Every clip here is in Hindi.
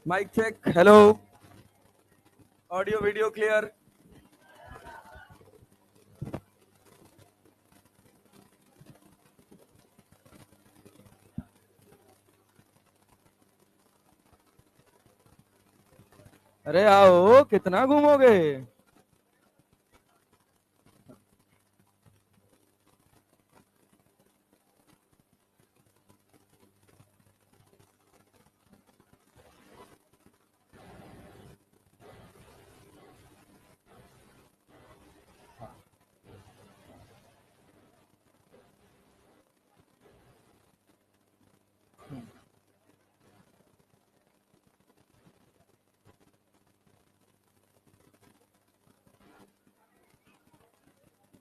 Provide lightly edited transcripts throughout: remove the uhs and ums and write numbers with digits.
Mic check, hello, audio video clear. अरे आओ, कितना घूमोगे?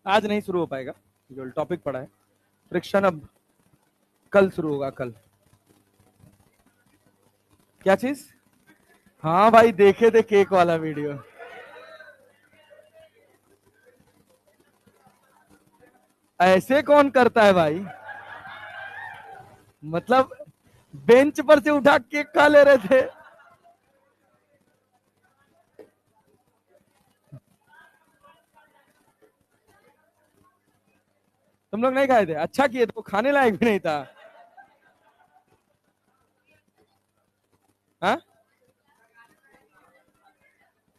आज नहीं शुरू हो पाएगा, जो टॉपिक पड़ा है फ्रिक्शन, अब कल शुरू होगा। कल क्या चीज? हाँ भाई, देखे थे केक वाला वीडियो। ऐसे कौन करता है भाई? मतलब बेंच पर से उठा केक खा ले रहे थे। तुम लोग नहीं खाए थे? अच्छा किए, तो खाने लायक भी नहीं था। हाँ,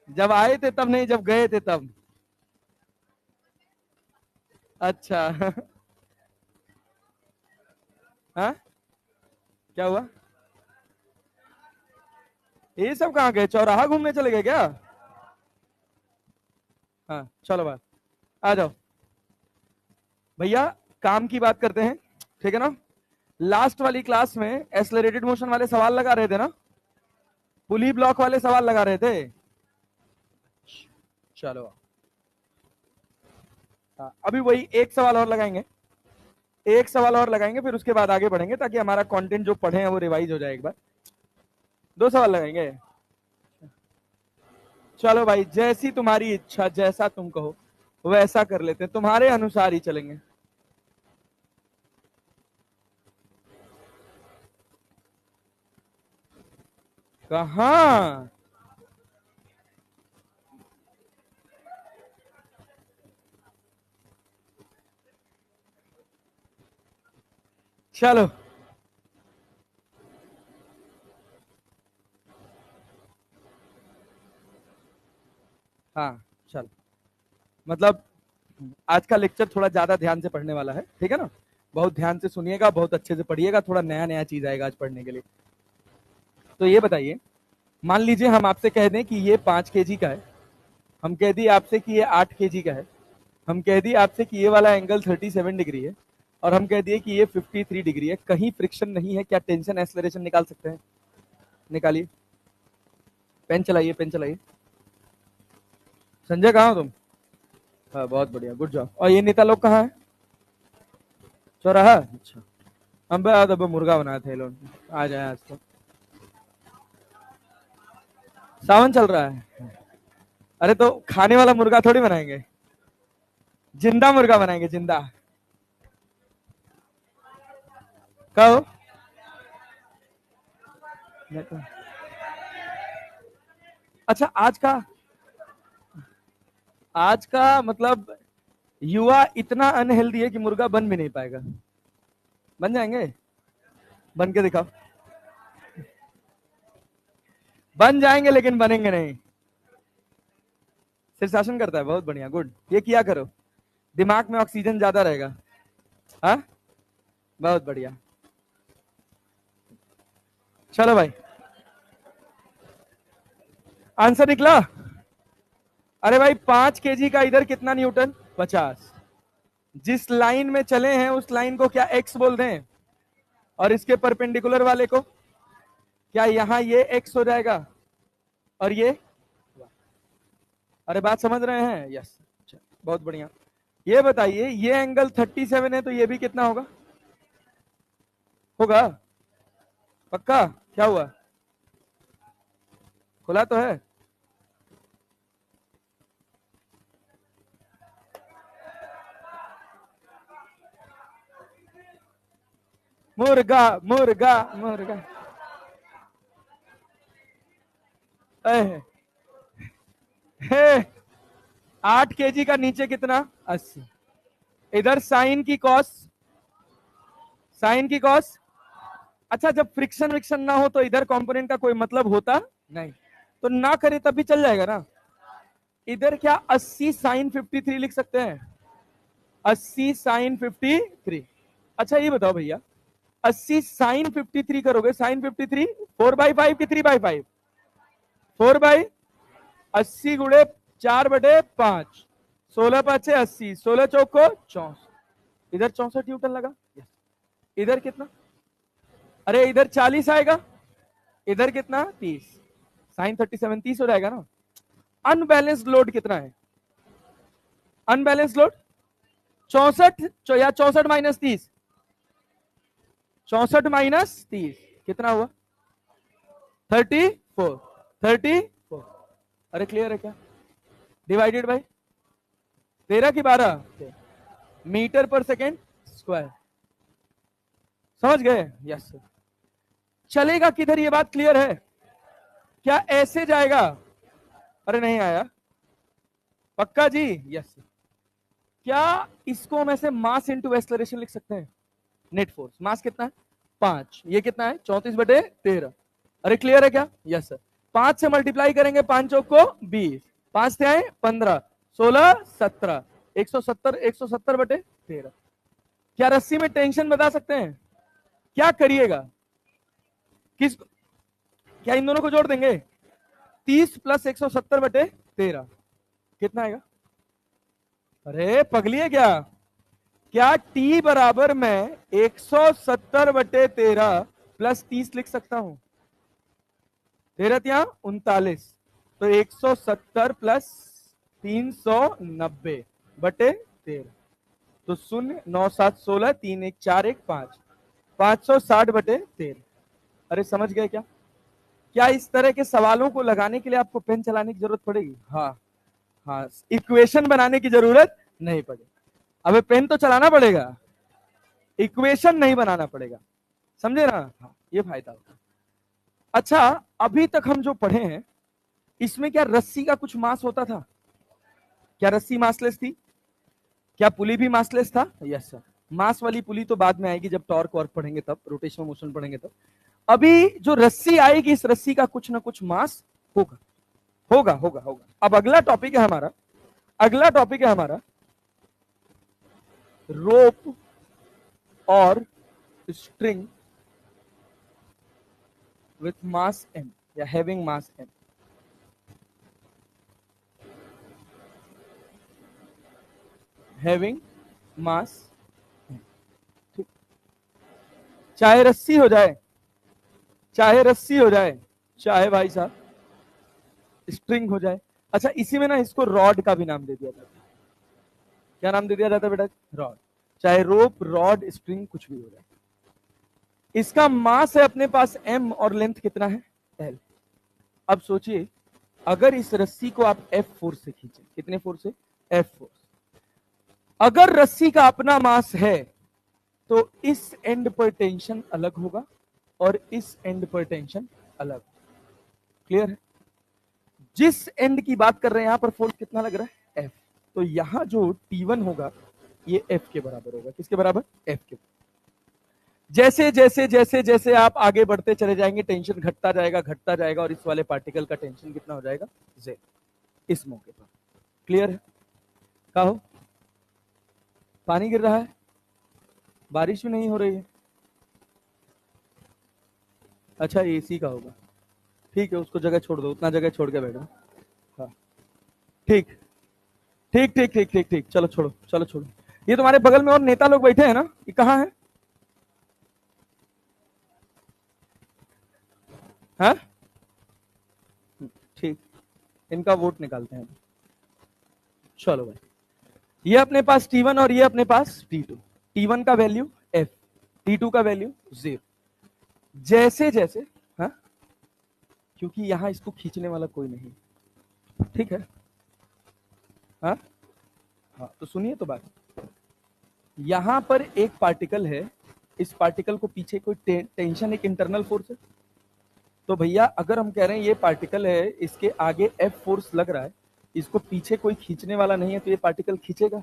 जब आए थे तब नहीं, जब गए थे तब। अच्छा। हाँ, क्या हुआ? ये सब कहाँ गए? चौराहा घूमने चले गए क्या? हाँ चलो बात, आ जाओ भैया, काम की बात करते हैं, ठीक है ना? लास्ट वाली क्लास में एक्सेलरेटेड मोशन वाले सवाल लगा रहे थे ना? पुली ब्लॉक वाले सवाल लगा रहे थे। चलो, हाँ, अभी वही एक सवाल और लगाएंगे, एक सवाल और लगाएंगे, फिर उसके बाद आगे बढ़ेंगे, ताकि हमारा कंटेंट जो पढ़े हैं वो रिवाइज हो जाए एक बार। दो सवाल लगाएंगे। चलो भाई, जैसी तुम्हारी इच्छा, जैसा तुम कहो वैसा कर लेते हैं, तुम्हारे अनुसार ही चलेंगे। कहाँ? चलो, हाँ चलो, मतलब आज का लेक्चर थोड़ा ज्यादा ध्यान से पढ़ने वाला है, ठीक है ना? बहुत ध्यान से सुनिएगा, बहुत अच्छे से पढ़िएगा, थोड़ा नया नया चीज आएगा आज पढ़ने के लिए। तो ये बताइए, मान लीजिए हम आपसे कह दें कि ये 5 kg का है, हम कह दिए आपसे कि ये 8 kg का है, हम कह दिए आपसे कि ये वाला एंगल 37 डिग्री है, और हम कह दिए कि ये 53 डिग्री है, कहीं फ्रिक्शन नहीं है, क्या टेंशन एक्सलरेशन निकाल सकते हैं? निकालिए, पेन चलाइए, पेन चलाइए। संजय कहाँ हो तुम? हाँ बहुत बढ़िया, गुड जॉब। और ये नेता लोग कहाँ है? चौराहा, अच्छा। हम आज अब मुर्गा बनाए थे लोग, आ जाए आज तो। सावन चल रहा है। अरे तो खाने वाला मुर्गा थोड़ी बनाएंगे, जिंदा मुर्गा बनाएंगे, जिंदा। कहो। अच्छा, आज का मतलब युवा इतना अनहेल्दी है कि मुर्गा बन भी नहीं पाएगा। बन जाएंगे? बन के दिखाओ। बन जाएंगे लेकिन बनेंगे नहीं। शीर्षासन करता है, बहुत बढ़िया, गुड, ये किया करो, दिमाग में ऑक्सीजन ज्यादा रहेगा। हाँ, बहुत बढ़िया। चलो भाई, आंसर निकला। अरे भाई, 5 kg का इधर कितना न्यूटन? 50। जिस लाइन में चले हैं उस लाइन को क्या एक्स बोल दें? और इसके परपेंडिकुलर वाले को क्या यहां ये एक्स हो जाएगा? और ये, अरे बात समझ रहे हैं? यस, बहुत बढ़िया। ये बताइए, ये एंगल 37 है, तो ये भी कितना होगा? होगा? पक्का? क्या हुआ? खुला तो है? मुर्गा, मुर्गा, मुर्गा। ए, हे 8 kg का नीचे कितना 80। इधर साइन की कॉस, साइन की कॉस। अच्छा जब फ्रिक्शन विक्शन ना हो तो इधर कंपोनेंट का कोई मतलब होता नहीं, तो ना करे तब भी चल जाएगा ना। इधर क्या 80 साइन 53 लिख सकते हैं, 80 साइन 53। अच्छा ये बताओ भैया 80 साइन 53 करोगे, साइन 53 4/5 की 3/5, 4/80 गुड़े 4/5, 16×5 = 80, 16 चौक को 64। इधर 64 न्यूटन लगा। इधर कितना, अरे इधर 40 आएगा, इधर कितना 30, साइन 37 30 हो जाएगा ना। अनबैलेंस्ड लोड कितना है, अनबैलेंस्ड लोड 64 या 64 - 30, 64 - 30 कितना हुआ 34, 34। अरे क्लियर है क्या, डिवाइडेड बाय 13 की 12 मीटर पर सेकेंड स्क्वायर। समझ गए, यस सर। चलेगा किधर ये बात क्लियर है, क्या ऐसे जाएगा, अरे नहीं आया पक्का जी, यस। क्या इसको हम ऐसे मास इंटू एक्सेलरेशन लिख सकते हैं, नेट फोर्स, मास कितना है 5, ये कितना है 34/13। अरे क्लियर है क्या, यस सर। 5 से मल्टीप्लाई करेंगे, 5 चौक को 20, 5 से आए 15, 16 17, 170, 170/13। क्या रस्सी में टेंशन बता सकते हैं, क्या करिएगा, किस, क्या इन दोनों को जोड़ देंगे, 30 + 170/13 कितना आएगा। अरे पगली है क्या, क्या t बराबर मैं 170/13 + 30 लिख सकता हूं, 13 39, तो 170 + 390/13, तो 0 9 7 16 3 1 4 1 5, 560/13। अरे समझ गए क्या, क्या इस तरह के सवालों को लगाने के लिए आपको पेन चलाने की जरूरत पड़ेगी, हाँ हाँ, इक्वेशन बनाने की जरूरत नहीं पड़ेगी। अबे पेन तो चलाना पड़ेगा, इक्वेशन नहीं बनाना पड़ेगा, समझे ना, हाँ ये फायदा होगा। अच्छा अभी तक हम जो पढ़े हैं इसमें क्या रस्सी का कुछ मास होता था, क्या रस्सी मासलेस थी, क्या पुली भी मासलेस था, यस सर। मास वाली पुली तो बाद में आएगी जब टॉर्क वर्क पढ़ेंगे तब, रोटेशनल मोशन पढ़ेंगे तब। अभी जो रस्सी आएगी इस रस्सी का कुछ ना कुछ मास होगा, होगा होगा होगा। अब अगला टॉपिक है हमारा, अगला टॉपिक है हमारा रोप और स्ट्रिंग विथ मास m या having mass m। Having mass, ठीक, चाहे रस्सी हो जाए, चाहे रस्सी हो जाए, चाहे भाई साहब स्ट्रिंग हो जाए। अच्छा इसी में ना इसको रॉड का भी नाम दे दिया जाता है, क्या नाम दे दिया जाता है बेटा, रॉड। चाहे रोप रॉड स्प्रिंग कुछ भी हो जाए, इसका मास है अपने पास m और लेंथ कितना है l। अब सोचिए अगर इस रस्सी को आप F फोर्स से खींचे, कितने फोर्स से, F फोर्स, अगर रस्सी का अपना मास है तो इस एंड पर टेंशन अलग होगा और इस एंड पर टेंशन अलग, क्लियर है। जिस एंड की बात कर रहे हैं यहां पर फोर्स कितना लग रहा है F, तो यहां जो T1 होगा ये F के बराबर होगा, किसके बराबर, F के। जैसे जैसे जैसे जैसे आप आगे बढ़ते चले जाएंगे टेंशन घटता जाएगा और इस वाले पार्टिकल का टेंशन कितना हो जाएगा, Z, इस मौके पर, क्लियर है। कहो पानी गिर रहा है, बारिश भी नहीं हो रही है, अच्छा एसी का होगा, ठीक है उसको जगह छोड़ दो, उतना जगह छोड़ के बैठो, हाँ ठीक ठीक ठीक ठीक ठीक ठीक, चलो छोड़ो चलो छोड़ो। ये तुम्हारे बगल में और नेता लोग बैठे हैं ना, ये कहाँ है, हाँ ठीक, इनका वोट निकालते हैं। चलो भाई, ये अपने पास T1 और ये अपने पास T2, T1 का वैल्यू F, T2 का वैल्यू 0। जैसे जैसे, हाँ क्योंकि यहां इसको खींचने वाला कोई नहीं, ठीक है, हाँ हाँ तो सुनिए तो बात, यहां पर एक पार्टिकल है, इस पार्टिकल को पीछे कोई टेंशन, एक इंटरनल फोर्स है, तो भैया अगर हम कह रहे हैं ये पार्टिकल है, इसके आगे एफ फोर्स लग रहा है, इसको पीछे कोई खींचने वाला नहीं है, तो ये पार्टिकल खींचेगा?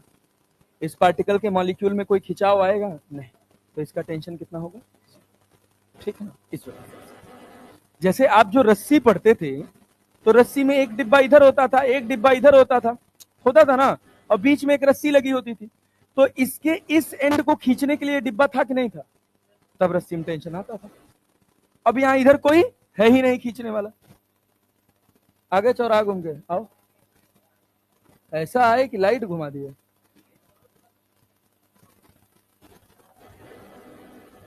इस पार्टिकल के मॉलिक्यूल में कोई खिंचाव आएगा नहीं, तो इसका टेंशन कितना होगा? ठीक है ना। इस वजह से जैसे आप जो रस्सी पढ़ते थे, तो रस्सी में एक डिब्बा इधर होता था, एक डिब्बा इधर होता था ना, और बीच में एक रस्सी लगी होती थी, तो इसके इस एंड को खींचने के लिए डिब्बा था कि नहीं था? तब रस्सी में टेंशन आता था। अब यहां इधर कोई है ही नहीं खींचने वाला, आगे चौराहा घूम के आओ। ऐसा आए कि लाइट घुमा दिए।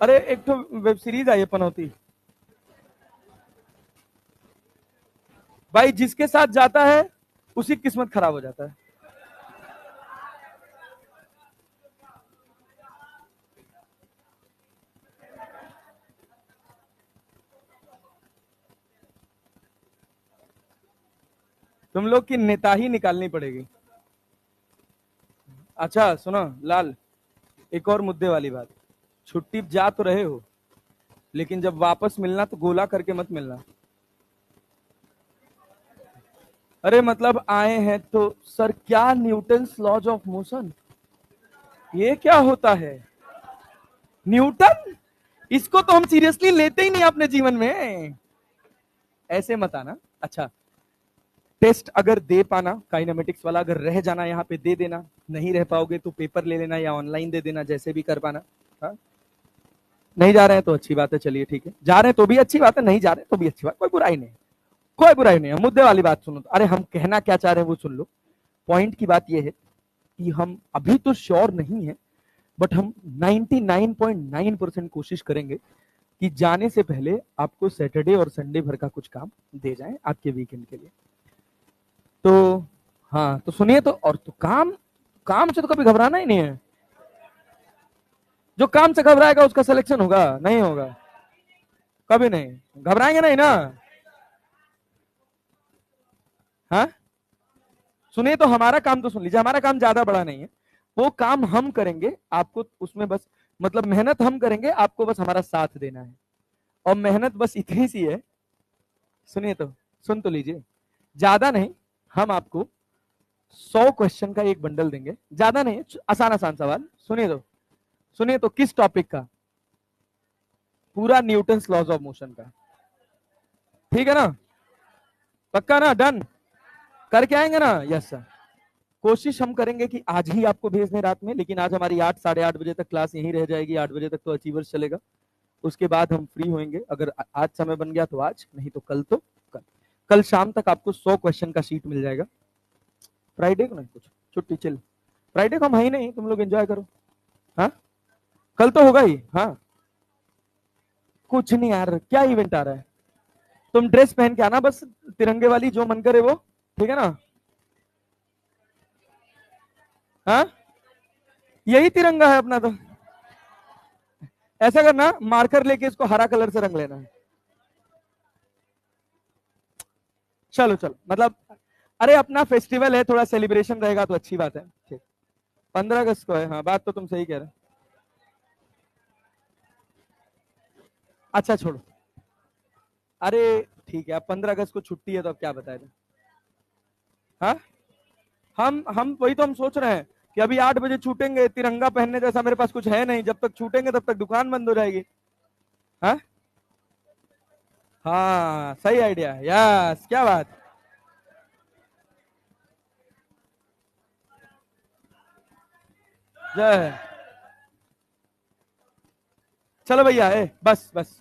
अरे एक तो वेब सीरीज आई है पनौती, भाई जिसके साथ जाता है उसी किस्मत खराब हो जाता है। तुम लोग की नेता ही निकालनी पड़ेगी। अच्छा सुनो लाल, एक और मुद्दे वाली बात, छुट्टी जा तो रहे हो, लेकिन जब वापस मिलना तो गोला करके मत मिलना। अरे मतलब आए हैं तो सर क्या न्यूटन्स लॉज ऑफ मोशन, ये क्या होता है? न्यूटन, इसको तो हम सीरियसली लेते ही नहीं अपने जीवन में, ऐसे मत आना। अच्छा, टेस्ट अगर दे पाना काइनेमेटिक्स वाला, अगर रह जाना यहाँ पे दे देना, नहीं रह पाओगे तो पेपर ले लेना या ऑनलाइन दे देना, जैसे भी कर पाना। हा? नहीं जा रहे हैं तो अच्छी बात है, चलिए ठीक है, जा रहे हैं तो भी अच्छी बात है, नहीं जा रहे हैं तो भी अच्छी बात, कोई बुराई नहीं, कोई बुराई नहीं है। मुद्दे वाली बात सुनो, अरे हम कहना क्या चाह रहे हैं वो सुन लो। पॉइंट की बात यह है कि हम अभी तो श्योर नहीं है, बट हम 99.9% कोशिश करेंगे कि जाने से पहले आपको सैटरडे और संडे भर का कुछ काम दे जाए आपके वीकेंड के लिए। तो हाँ, तो सुनिए तो, और तो काम काम से तो कभी घबराना ही नहीं है। जो काम से घबराएगा उसका सिलेक्शन होगा नहीं होगा? कभी नहीं घबराएंगे, नहीं ना? हाँ सुनिए, तो हमारा काम तो सुन लीजिए, हमारा काम ज्यादा बड़ा नहीं है, वो काम हम करेंगे, आपको उसमें बस मतलब मेहनत हम करेंगे, आपको बस हमारा साथ देना है, और मेहनत बस इतनी सी है। सुनिए तो, सुन तो लीजिए, ज्यादा नहीं, हम आपको 100 क्वेश्चन का एक बंडल देंगे, ज्यादा नहीं, आसान आसान सवाल। सुनिए तो किस टॉपिक का? पूरा न्यूटन्स लॉज ऑफ मोशन का। ठीक है ना? पक्का ना? डन करके आएंगे ना? Yes sir. कोशिश हम करेंगे कि आज ही आपको भेज दें रात में, लेकिन आज हमारी 8 साढ़े 8 बजे तक क्लास यहीं रह जाएगी, 8 बजे तक तो अचीवर्स चलेगा, उसके बाद हम फ्री होंगे। अगर आज समय बन गया तो आज, नहीं तो कल, तो कल शाम तक आपको 100 क्वेश्चन का शीट मिल जाएगा। फ्राइडे को नहीं, कुछ छुट्टी चल, फ्राइडे को हम है ही नहीं, तुम लोग एंजॉय करो। हाँ कल तो होगा ही। हाँ कुछ नहीं यार, क्या इवेंट आ रहा है? तुम ड्रेस पहन के आना बस, तिरंगे वाली, जो मन करे वो, ठीक है ना? हाँ यही तिरंगा है अपना तो। ऐसा करना, मार्कर लेके इसको हरा कलर से रंग लेना। चलो चलो, मतलब अरे अपना फेस्टिवल है, थोड़ा सेलिब्रेशन रहेगा तो अच्छी बात है। ठीक, 15 अगस्त को है, हाँ बात तो तुम सही कह रहे हो। अच्छा छोड़ो, अरे ठीक है, अब 15 अगस्त को छुट्टी है तो अब क्या बताया जाए? हाँ हम वही तो हम सोच रहे हैं कि अभी 8 बजे छूटेंगे, तिरंगा पहनने जैसा मेरे पास कुछ है नहीं, जब तक छूटेंगे तब तक दुकान बंद हो जाएगी। हाँ हाँ सही आइडिया, यस क्या बात। जय, चलो भैया, बस बस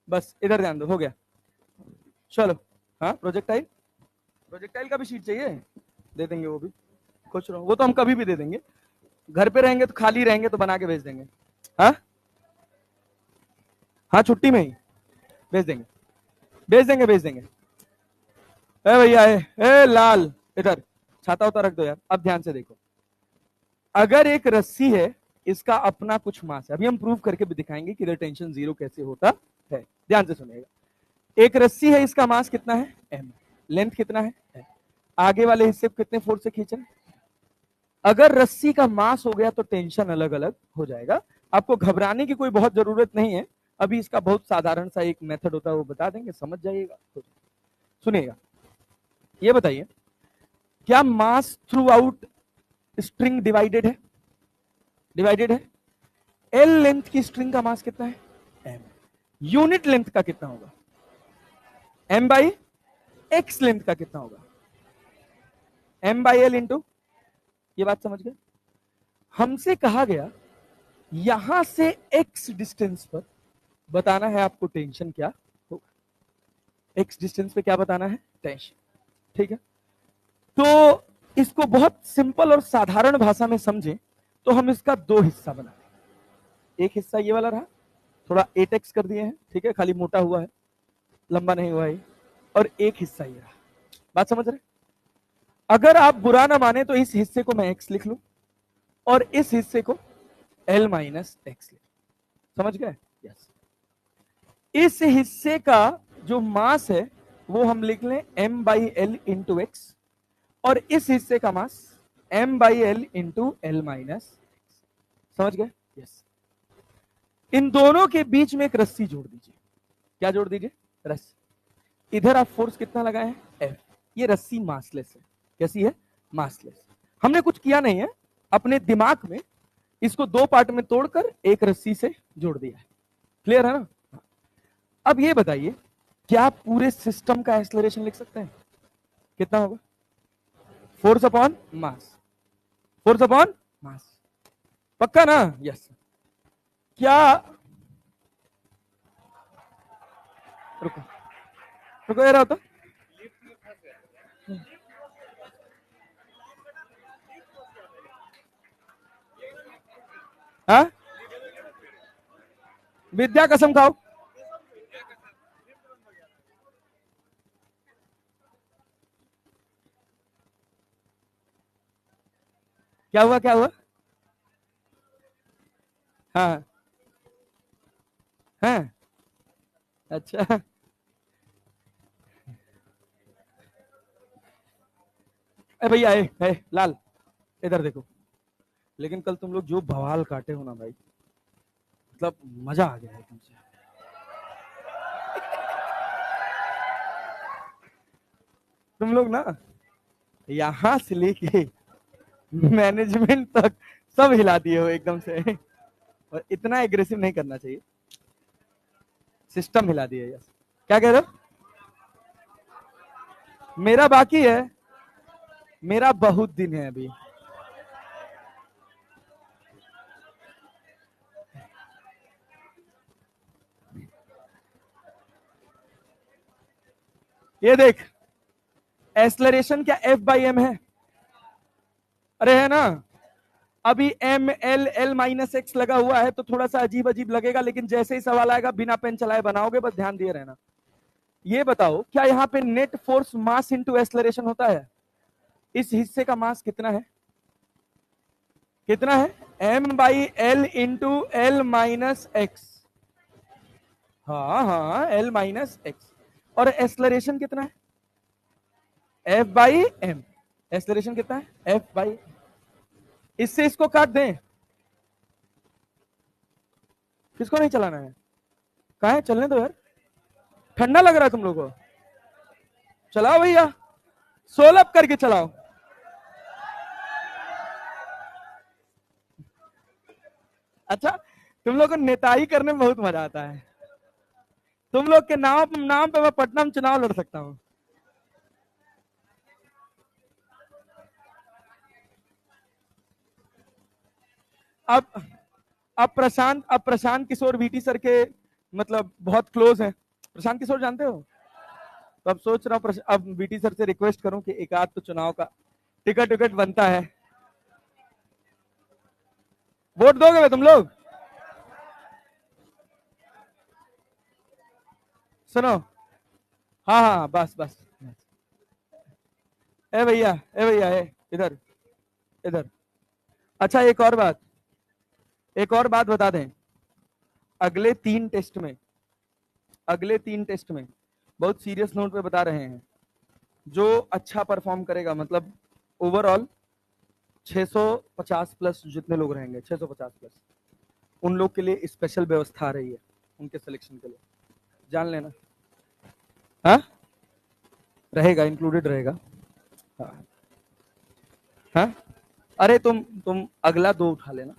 बस इधर ध्यान दो, हो गया। चलो, हाँ प्रोजेक्टाइल, प्रोजेक्टाइल का भी शीट चाहिए, दे देंगे वो भी, खुश रहो, वो तो हम कभी भी दे देंगे, घर पे रहेंगे तो खाली रहेंगे तो बना के भेज देंगे। हाँ हाँ छुट्टी में ही भेज देंगे, भेज देंगे, भेज देंगे। ए भैया, ए लाल, इधर छाता उता रख दो यार। अब ध्यान से देखो, अगर एक रस्सी है, इसका अपना कुछ मास है, अभी हम प्रूव करके भी दिखाएंगे कि रिटेंशन जीरो कैसे होता है। ध्यान से सुनिएगा, एक रस्सी है, इसका मास कितना है? m, लेंथ कितना है? आगे वाले हिस्से को कितने फोर्स से खींचे? अगर रस्सी का मास हो गया तो टेंशन अलग अलग हो जाएगा, आपको घबराने की कोई बहुत जरूरत नहीं है, अभी इसका बहुत साधारण सा एक मेथड होता है, वो बता देंगे, समझ जाइएगा। तो सुनिएगा, ये बताइए, क्या मास थ्रू आउट स्ट्रिंग डिवाइडेड है? डिवाइडेड है। एल लेंथ की स्ट्रिंग का मास कितना है? एम। यूनिट लेंथ का कितना होगा? एम बाई एक्स लेंथ का कितना होगा? एम बाई एल इंटू, ये बात समझ गए? हमसे कहा गया यहां से एक्स डिस्टेंस पर बताना है आपको टेंशन क्या होगा। एक्स डिस्टेंस पे क्या बताना है? टेंशन। ठीक है, तो इसको बहुत सिंपल और साधारण भाषा में समझें तो हम इसका दो हिस्सा बना लें। एक हिस्सा ये वाला रहा, थोड़ा 8x कर दिए हैं, ठीक है, खाली मोटा हुआ है, लंबा नहीं हुआ है। और एक हिस्सा ये रहा। बात समझ रहे? अगर आप बुरा ना माने तो इस हिस्से को मैं x लिख लूं और इस हिस्से को l माइनस एक्स लिख, समझ गए? यस। इस हिस्से का जो मास है वो हम लिख लें m by L into x, और इस हिस्से का मास m by L into L minus, समझ गए? यस। इन दोनों के बीच में एक रस्सी जोड़ दीजिए। क्या जोड़ दीजिए? रस्सी। इधर आप फोर्स कितना लगाए हैं? F। ये रस्सी मासलेस है। कैसी है? मासलेस। हमने कुछ किया नहीं है, अपने दिमाग में इसको दो पार्ट में तोड़कर एक रस्सी से जोड़ दिया है। क्लियर है ना? अब ये बताइए, क्या आप पूरे सिस्टम का एक्सेलरेशन लिख सकते हैं? कितना होगा? Force upon mass. Force upon mass, पक्का ना? यस। क्या, रुको रुको, ये रहा होता, हाँ, विद्या कसम खाओ। क्या हुआ? क्या हुआ? हाँ हाँ, अच्छा। ए भैया, ए लाल, इधर देखो। लेकिन कल तुम लोग जो बवाल काटे हो ना भाई, मतलब मजा आ गया है तुमसे। तुम लोग ना यहां से लेके मैनेजमेंट तक सब हिला दिए हो एकदम से। और इतना एग्रेसिव नहीं करना चाहिए, सिस्टम हिला दिया। यस। क्या कह रहे हो? मेरा बाकी है, मेरा बहुत दिन है अभी। ये देख, एक्सलरेशन क्या एफ बाई एम है? अरे है ना? अभी M L L minus X लगा हुआ है तो थोड़ा सा अजीब अजीब लगेगा, लेकिन जैसे ही सवाल आएगा बिना पेन चलाए बनाओगे, बस ध्यान दिए रहना। ये बताओ, क्या यहाँ पे net force mass into acceleration होता है? इस हिस्से का मास कितना है? कितना है? M by L into L minus X. हाँ हाँ, एल माइनस एक्स। और एक्सलरेशन कितना है? F by M. एक्सलरेशन कितना है? F by. इससे इसको काट दें। किसको नहीं चलाना है? कहा है? चलने दो यार, ठंडा लग रहा है तुम लोगों को। चलाओ भैया, सोलह करके चलाओ। अच्छा, तुम लोग को नेताई करने में बहुत मजा आता है। तुम लोग के नाम नाम पे मैं पटना में चुनाव लड़ सकता हूँ। अब अब प्रशांत किशोर वीटी सर के मतलब बहुत क्लोज हैं। प्रशांत किशोर जानते हो? तो अब सोच रहा हूँ अब वीटी सर से रिक्वेस्ट करूं कि एक आध तो चुनाव का टिकट विकट बनता है। वोट दोगे वे तुम लोग? सुनो, हाँ हाँ, बस बस। ए भैया, ए भैया, ए इधर, इधर। अच्छा, एक और बात बता दें। अगले तीन टेस्ट में, अगले तीन टेस्ट में बहुत सीरियस नोट पे बता रहे हैं, जो अच्छा परफॉर्म करेगा, मतलब ओवरऑल 650 प्लस जितने लोग रहेंगे, 650 प्लस, उन लोग के लिए स्पेशल व्यवस्था आ रही है। उनके सिलेक्शन के लिए, जान लेना। हाँ रहेगा, इंक्लूडेड रहेगा। हाँ हाँ, अरे तुम अगला 2 उठा लेना,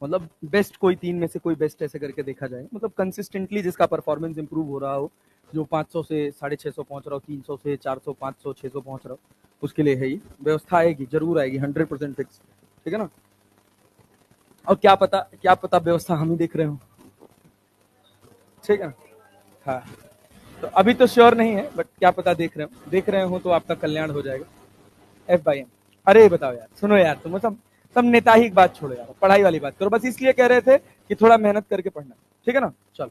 मतलब बेस्ट कोई 3 में से कोई बेस्ट ऐसे करके देखा जाए, मतलब कंसिस्टेंटली जिसका परफॉर्मेंस इंप्रूव हो रहा हो, जो 500 से 650 पहुंच रहा हो, 300 से 400 500 600 पहुंच रहा हो, उसके लिए है ये व्यवस्था, आएगी जरूर आएगी, 100% फिक्स, ठीक है ना। और क्या पता व्यवस्था हम ही देख रहे हो, ठीक है। हाँ तो अभी तो श्योर नहीं है, बट क्या पता देख रहे हो तो आपका कल्याण हो जाएगा। F/m, अरे बताओ यार, सुनो यार, तुम सब नेता ही बात छोड़ो यार, पढ़ाई वाली बात करो, बस इसलिए कह रहे थे कि थोड़ा मेहनत करके पढ़ना, ठीक है ना। चलो,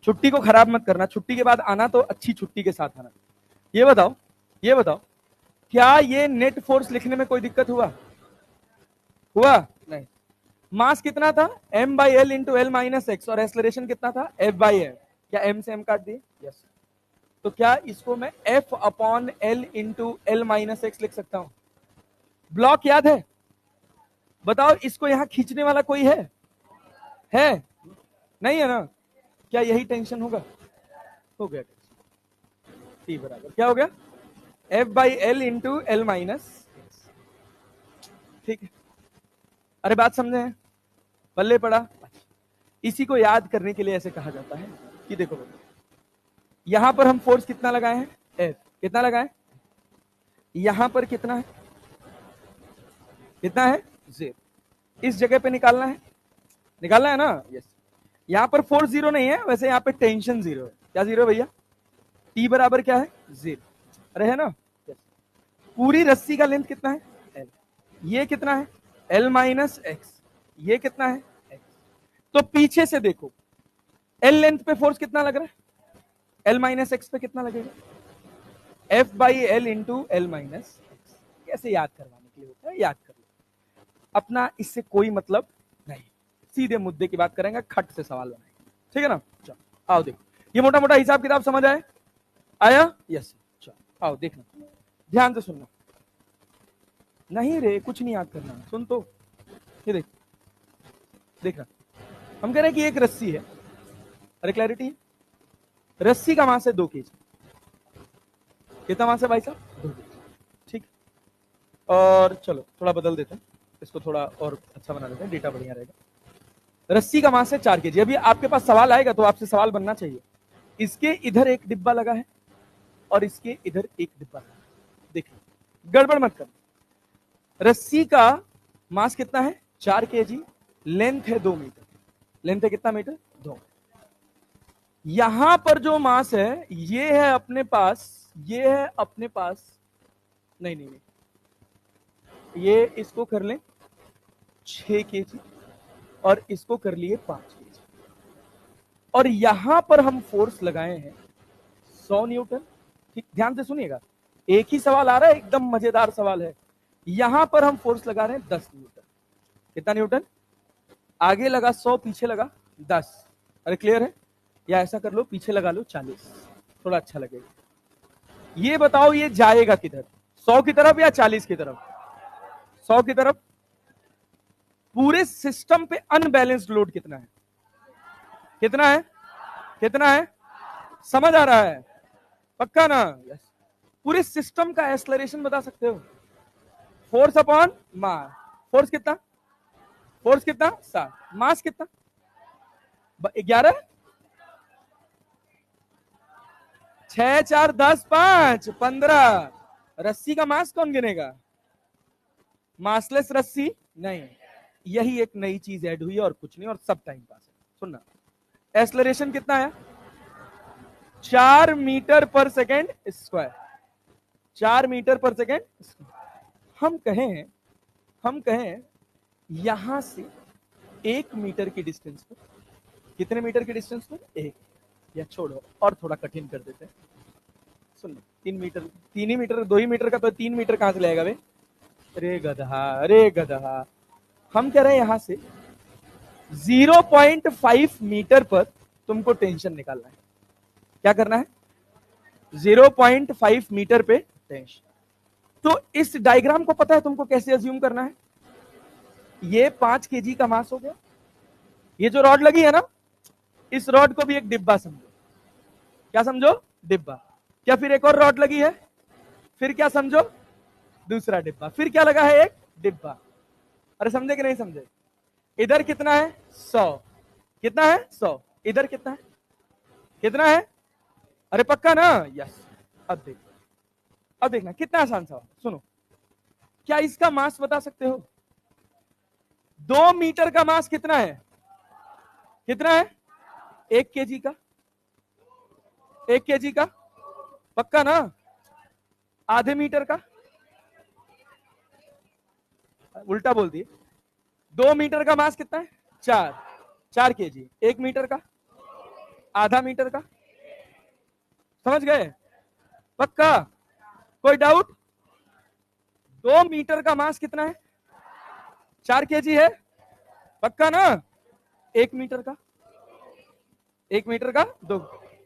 छुट्टी को खराब मत करना, छुट्टी के बाद आना तो अच्छी छुट्टी के साथ आना। ये बताओ क्या ये नेट फोर्स लिखने में कोई दिक्कत हुआ? नहीं। मास कितना था? m/l into L minus X, और एक्सलरेशन कितना था? F/m। क्या m से m काट दिए? यस। तो क्या इसको मैं F/l into L minus x लिख सकता हूं? ब्लॉक याद है? बताओ, इसको यहां खींचने वाला कोई है? नहीं है ना? क्या यही टेंशन होगा? हो गया टी बराबर क्या हो गया? F/l इंटू एल माइनस, ठीक है। अरे बात समझे हैं? पल्ले पड़ा। इसी को याद करने के लिए ऐसे कहा जाता है कि देखो यहां पर हम फोर्स कितना लगाए हैं? F। कितना लगाए? यहां पर कितना है? 0। इस जगह पे निकालना है ना? यस। यहां पर फोर्स 0 नहीं है, वैसे यहां पे टेंशन 0 है। क्या 0 है भैया? T बराबर क्या है? 0। अरे है ना? यस। पूरी रस्सी का लेंथ कितना है? L। ये कितना है? L minus x. ये कितना है? X। तो पीछे से देखो, L लेंथ पे फोर्स कितना लग रहा है? L माइनस एक्स पे कितना लगेगा? F/l into L minus x. कैसे याद करवाने के लिए होता है, याद कर लो, अपना इससे कोई मतलब नहीं, सीधे मुद्दे की बात करेंगे, खट से सवाल बनाएंगे, ठीक है ना। चलो आओ देखो, ये मोटा मोटा हिसाब किताब समझ आया? यस। चलो आओ देखना, ध्यान से सुनना। नहीं रे, कुछ नहीं याद करना, सुन तो। ये देखना, हम कह रहे हैं कि एक रस्सी है, अरे क्लैरिटी है, रस्सी का मास है 2 kg। कितना मास है भाई साहब? 2 kg, ठीक। और चलो थोड़ा बदल देते हैं इसको, थोड़ा और अच्छा बना देते हैं, डेटा बढ़िया रहेगा। रस्सी का मास है 4 kg। अभी आपके पास सवाल आएगा तो आपसे सवाल बनना चाहिए, इसके इधर एक डिब्बा लगा है और इसके इधर एक डिब्बा लगा है, देखिए गड़बड़ मत कर। रस्सी का मास कितना है? 4 kg, लेंथ है 2 मीटर। लेंथ है कितना मीटर? 2। यहां पर जो मास है ये है अपने पास, ये है अपने पास, नहीं, ये इसको कर लें 6 kg और इसको कर लिए 5 kg, और यहां पर हम फोर्स लगाए हैं 100 न्यूटन। ठीक, ध्यान से सुनिएगा, एक ही सवाल आ रहा है, एकदम मजेदार सवाल है। यहां पर हम फोर्स लगा रहे हैं 10 न्यूटन। कितना न्यूटन? आगे लगा 100, पीछे लगा 10। अरे क्लियर है? या ऐसा कर लो, पीछे लगा लो 40, थोड़ा अच्छा लगेगा। ये बताओ ये जाएगा किधर, 100 की तरफ या 40 की तरफ? 100 की तरफ। पूरे सिस्टम पे अनबैलेंस्ड लोड कितना है? कितना है? समझ आ रहा है? पक्का ना? यस। पूरे सिस्टम का एक्सलरेशन बता सकते हो? Force upon mass. फोर्स कितना? 7। मास कितना? 11। 6 4 10 5 15। रस्सी का मास कौन गिनेगा? मासलेस रस्सी नहीं। यही एक नई चीज ऐड हुई है और कुछ नहीं, और सब टाइम पास है। सुनना, एक्सलरेशन कितना है? 4 मीटर पर सेकेंड स्क्वायर। 4 मीटर पर सेकेंड। हम कहें यहां से 1 मीटर की डिस्टेंस पर, कितने मीटर की डिस्टेंस पर? 1। या छोड़ो और थोड़ा कठिन कर देते हैं, सुन, 3 मीटर, 3 ही मीटर, 2 ही मीटर का तो 3 मीटर कहां से लाएगा बे? अरे गधा, हम कह रहे हैं यहां से 0.5 मीटर पर तुमको टेंशन निकालना है। क्या करना है? 0.5 मीटर पे टेंशन। तो इस डायग्राम को पता है तुमको कैसे अज्यूम करना है? ये 5 kg का मास हो गया, ये जो रॉड लगी है ना, इस रॉड को भी एक डिब्बा समझो। क्या समझो? डिब्बा। क्या फिर एक और रॉड लगी है? फिर क्या समझो? दूसरा डिब्बा। फिर क्या लगा है? एक डिब्बा। अरे समझे कि नहीं समझे? इधर कितना है? 100। कितना है? 100। इधर कितना है? कितना है? अरे पक्का ना? यस। अब देखो, अब देखना कितना आसान सवाल। सुनो, क्या इसका मास बता सकते हो? 2 मीटर का मास कितना है? कितना है? 1 केजी का। 1 केजी का पक्का ना? आधे मीटर का? उल्टा बोल दिए। 2 मीटर का मास कितना है? 4 केजी। 1 मीटर का? आधा मीटर का? समझ गए? पक्का? कोई डाउट? 2 मीटर का मास कितना है? 4 केजी है। पक्का ना? 1 मीटर का? 1 मीटर का? 2।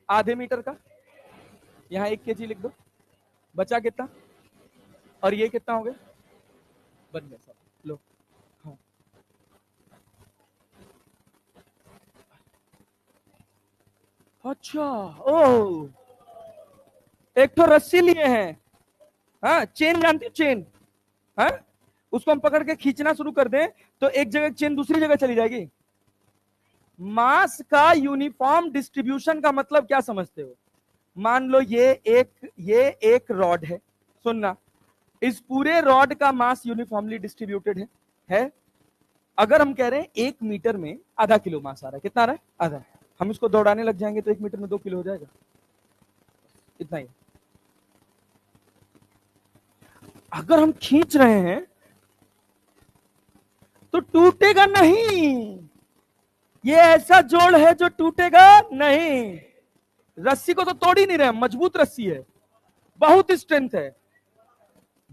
आधे मीटर का? यहां 1 केजी लिख दो। बचा कितना? और ये कितना हो गया? बन गया सब। लो। हाँ। अच्छा। ओ, एक तो रस्सी लिए हैं। हाँ, चेन जानती हो? चेन। हाँ, उसको हम पकड़ के खींचना शुरू कर दें तो एक जगह चेन दूसरी जगह चली जाएगी। मास का यूनिफॉर्म डिस्ट्रीब्यूशन का मतलब क्या समझते हो? मान लो ये एक रॉड है। सुनना, इस पूरे रॉड का मास यूनिफॉर्मली डिस्ट्रीब्यूटेड है। अगर हम कह रहे हैं 1 मीटर में आधा किलो मास आ रहा है, कितना आ रहा है? आधा। हम इसको दौड़ाने लग जाएंगे तो 1 मीटर में 2 किलो हो जाएगा। इतना ही। अगर हम खींच रहे हैं तो टूटेगा नहीं। ये ऐसा जोड़ है जो टूटेगा नहीं। रस्सी को तो तोड़ ही नहीं रहे, मजबूत रस्सी है, बहुत स्ट्रेंथ है।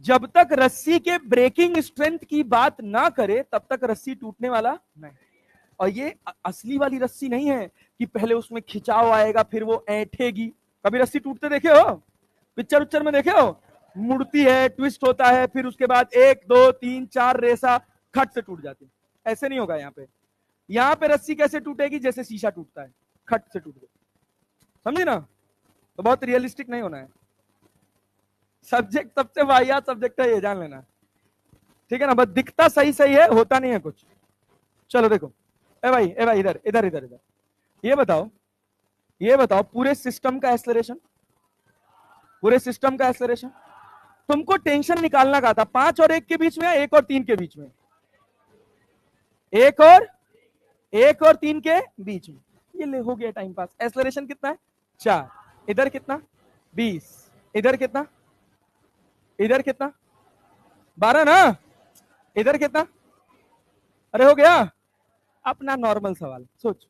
जब तक रस्सी के ब्रेकिंग स्ट्रेंथ की बात ना करे तब तक रस्सी टूटने वाला नहीं। और ये असली वाली रस्सी नहीं है कि पहले उसमें खिंचाव आएगा फिर वो ऐंठेगी। कभी रस्सी टूटते देखे हो? पिक्चर उच्चर में देखे हो? मुड़ती है, ट्विस्ट होता है, फिर उसके बाद 1 2 3 4 रेसा खट से टूट जाती है। ऐसे नहीं होगा यहाँ पे। यहाँ पे रस्सी कैसे टूटेगी? जैसे शीशा टूटता है, खट से टूट गई। समझे ना? तो बहुत रियलिस्टिक नहीं होना है। सब्जेक्ट सबसे वाहियात सब्जेक्ट है, ये जान लेना। ठीक है ना? बस दिखता सही सही है, होता नहीं है कुछ। चलो देखो, ए भाई इधर इधर इधर इधर। ये बताओ पूरे सिस्टम का एक्सेलरेशन, पूरे सिस्टम का एक्सेलरेशन तुमको टेंशन निकालना का था 5 और 1 के बीच में, 1 और 3 के बीच में? 1 और 3 के बीच में। ये ले हो गया टाइम पास। एक्सेलरेशन कितना है? 4। इधर कितना? 20। इधर कितना? इधर कितना? 12 ना? इधर कितना? अरे हो गया। अपना नॉर्मल सवाल सोच।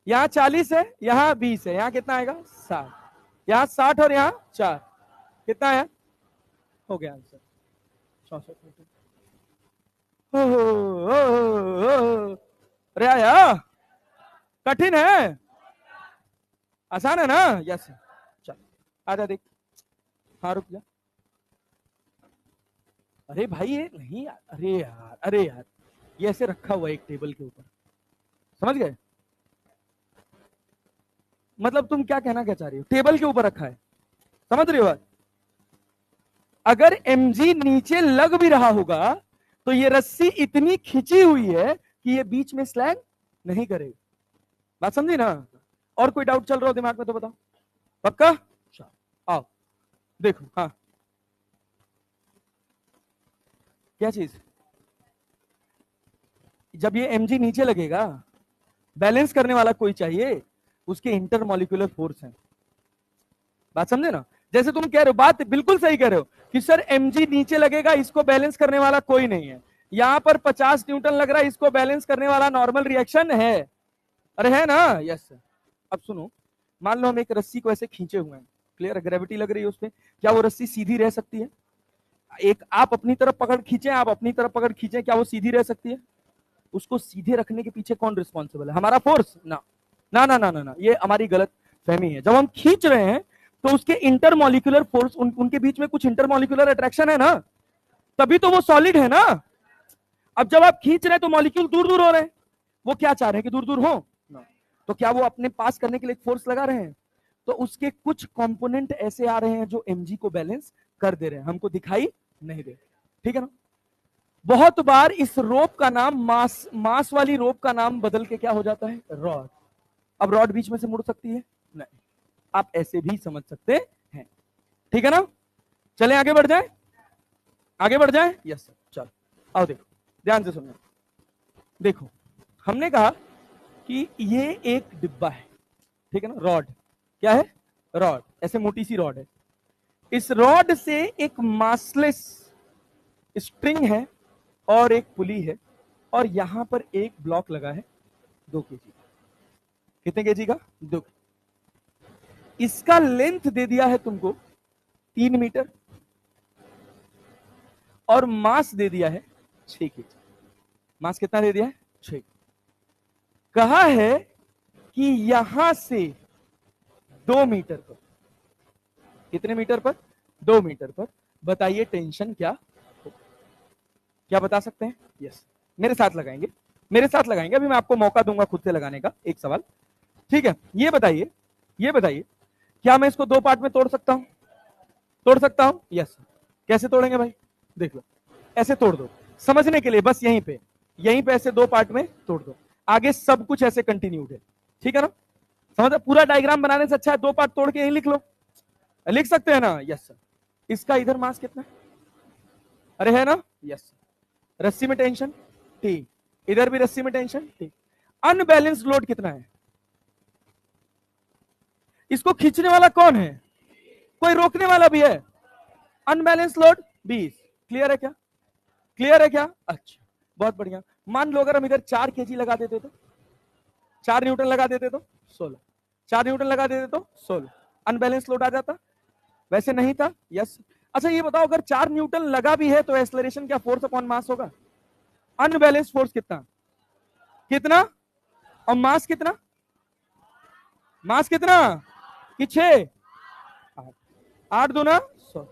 यहाँ 40 है, यहाँ 20 है, यहाँ कितना आएगा? 60। यहाँ 60 और यहाँ 4, कितना है? हो गया आंसर 64 मीटर। अरे आया, कठिन है आसान है ना? यस। चल आजा देख। हाँ रुक जा। अरे भाई ये नहीं, अरे यार ये ऐसे रखा हुआ है एक टेबल के ऊपर, समझ गए? मतलब तुम क्या कहना क्या चाह रही हो? टेबल के ऊपर रखा है, समझ रही हो बात? अगर mg नीचे लग भी रहा होगा तो ये रस्सी इतनी खिंची हुई है कि ये बीच में स्लैग नहीं करेगी। बात समझी ना? और कोई डाउट चल रहा हो दिमाग में तो बताओ। पक्का? आओ देखो। हाँ, क्या चीज? जब ये mg नीचे लगेगा, बैलेंस करने वाला कोई चाहिए, उसके इंटरमॉलिक्यूलर फोर्स है। बात समझे ना? जैसे तुम कह रहे हो, बात बिल्कुल सही कह रहे हो कि सर mg नीचे लगेगा, इसको बैलेंस करने वाला कोई नहीं है। यहां पर 50 न्यूटन लग रहा है, इसको बैलेंस करने वाला नॉर्मल रिएक्शन है। अरे है ना? Yes sir. अब सुनो, मान लो हम एक रस्सी को ऐसे खींचे हुए हैं, क्लियर? ग्रेविटी लग रही है उसपे, क्या वो रस्सी सीधी रह सकती है? एक आप अपनी तरफ पकड़ खींचे, आप अपनी तरफ पकड़ खींचे, क्या वो सीधी रह सकती है? उसको सीधे रखने के पीछे कौन रिस्पॉन्सिबल है? हमारा फोर्स ना। ना ना ना ना ना, ये हमारी गलत फहमी है। जब हम खींच रहे हैं तो उसके इंटरमॉलिक्यूलर फोर्स, उनके बीच में कुछ इंटरमॉलिक्यूलर अट्रैक्शन है ना, तभी तो वो सॉलिड है ना। अब जब आप खींच रहे हैं तो मॉलिक्यूल दूर दूर हो रहे हैं, वो क्या चाह रहे हैं कि दूर दूर हो ना। तो क्या वो अपने पास करने के लिए फोर्स लगा रहे हैं? तो उसके कुछ कंपोनेंट ऐसे आ रहे हैं जो mg को बैलेंस कर दे रहे हैं, हमको दिखाई नहीं दे, ठीक है ना। बहुत बार इस रोप का नाम मास वाली रोप का नाम बदल के क्या हो जाता है? रॉड। अब रॉड बीच में से मुड़ सकती है? नहीं। आप ऐसे भी समझ सकते हैं, ठीक है ना। चले आगे बढ़ जाए, आगे बढ़ जाए। यस सर, चलो आओ देखो, ध्यान से सुनना। देखो, हमने कहा कि ये एक डिब्बा है, ठीक है ना। रॉड क्या है? रॉड, ऐसे मोटी सी रॉड है। इस रॉड से एक मासलेस स्ट्रिंग है और एक पुली है, और यहां पर एक ब्लॉक लगा है 2 kg। कितने केजी का? 2। इसका लेंथ दे दिया है तुमको 3 मीटर और मास दे दिया है 6 kg। मास कितना दे दिया है? 6। कहा है कि यहां से 2 मीटर पर, कितने मीटर पर? 2 मीटर पर, बताइए टेंशन क्या हो? क्या बता सकते हैं? यस, मेरे साथ लगाएंगे, मेरे साथ लगाएंगे। अभी मैं आपको मौका दूंगा खुद से लगाने का। एक सवाल, ठीक है, ये बताइए, ये बताइए, क्या मैं इसको 2 पार्ट में तोड़ सकता हूं? तोड़ सकता हूं? यस। कैसे तोड़ेंगे भाई? देख लो, ऐसे तोड़ दो, समझने के लिए बस यहीं पे, यहीं पे ऐसे 2 पार्ट में तोड़ दो। आगे सब कुछ ऐसे कंटिन्यूड है, ठीक है ना। समझ, पूरा डायग्राम बनाने से अच्छा है 2 पार्ट तोड़ के यहीं लिख लो। लिख सकते हैं ना? Yes sir. इसका इधर मास कितना है? अरे है ना? यस। रस्सी में टेंशन टी, इधर भी रस्सी में टेंशन टी। अनबैलेंस्ड लोड कितना है? इसको खींचने वाला कौन है? कोई रोकने वाला भी है? Unbalance load 20। क्लियर है क्या? क्लियर है क्या? अच्छा, बहुत बढ़िया। मान लो अगर हम इधर 4 kg लगा देते तो, 4 न्यूटन लगा देते तो 16, 4 न्यूटन लगा देते तो 16, अनबैलेंस लोड आ जाता? वैसे नहीं था। यस। अच्छा ये बताओ, अगर 4 न्यूटन लगा भी है तो एक्सेलरेशन क्या फोर्स अपॉन मास होगा? अनबैलेंस फोर्स कितना? कितना? और मास कितना? मास कितना? कि 6? 8 दूना 100।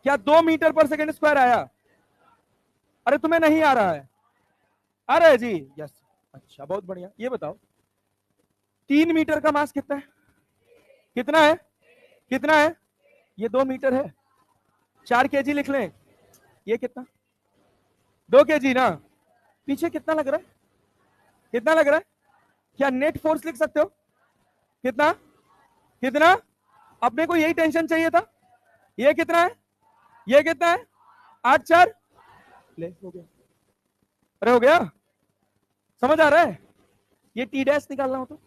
क्या 2 मीटर पर सेकेंड स्क्वायर आया? अरे तुम्हें नहीं आ रहा है? अरे जी यस। अच्छा बहुत बढ़िया। ये बताओ 3 मीटर का मास कितना है? कितना है? कितना है? ये 2 मीटर है। 4 kg लिख लें। ये कितना? 2 kg ना। पीछे कितना लग रहा है? कितना लग रहा है? क्या नेट फोर्स लिख सकते हो? कितना? कितना? अपने को यही टेंशन चाहिए था। ये कितना है? ये कितना है? 8 4 ले, हो गया। अरे हो गया, समझ आ रहा है? ये टी डैश निकालना हो तो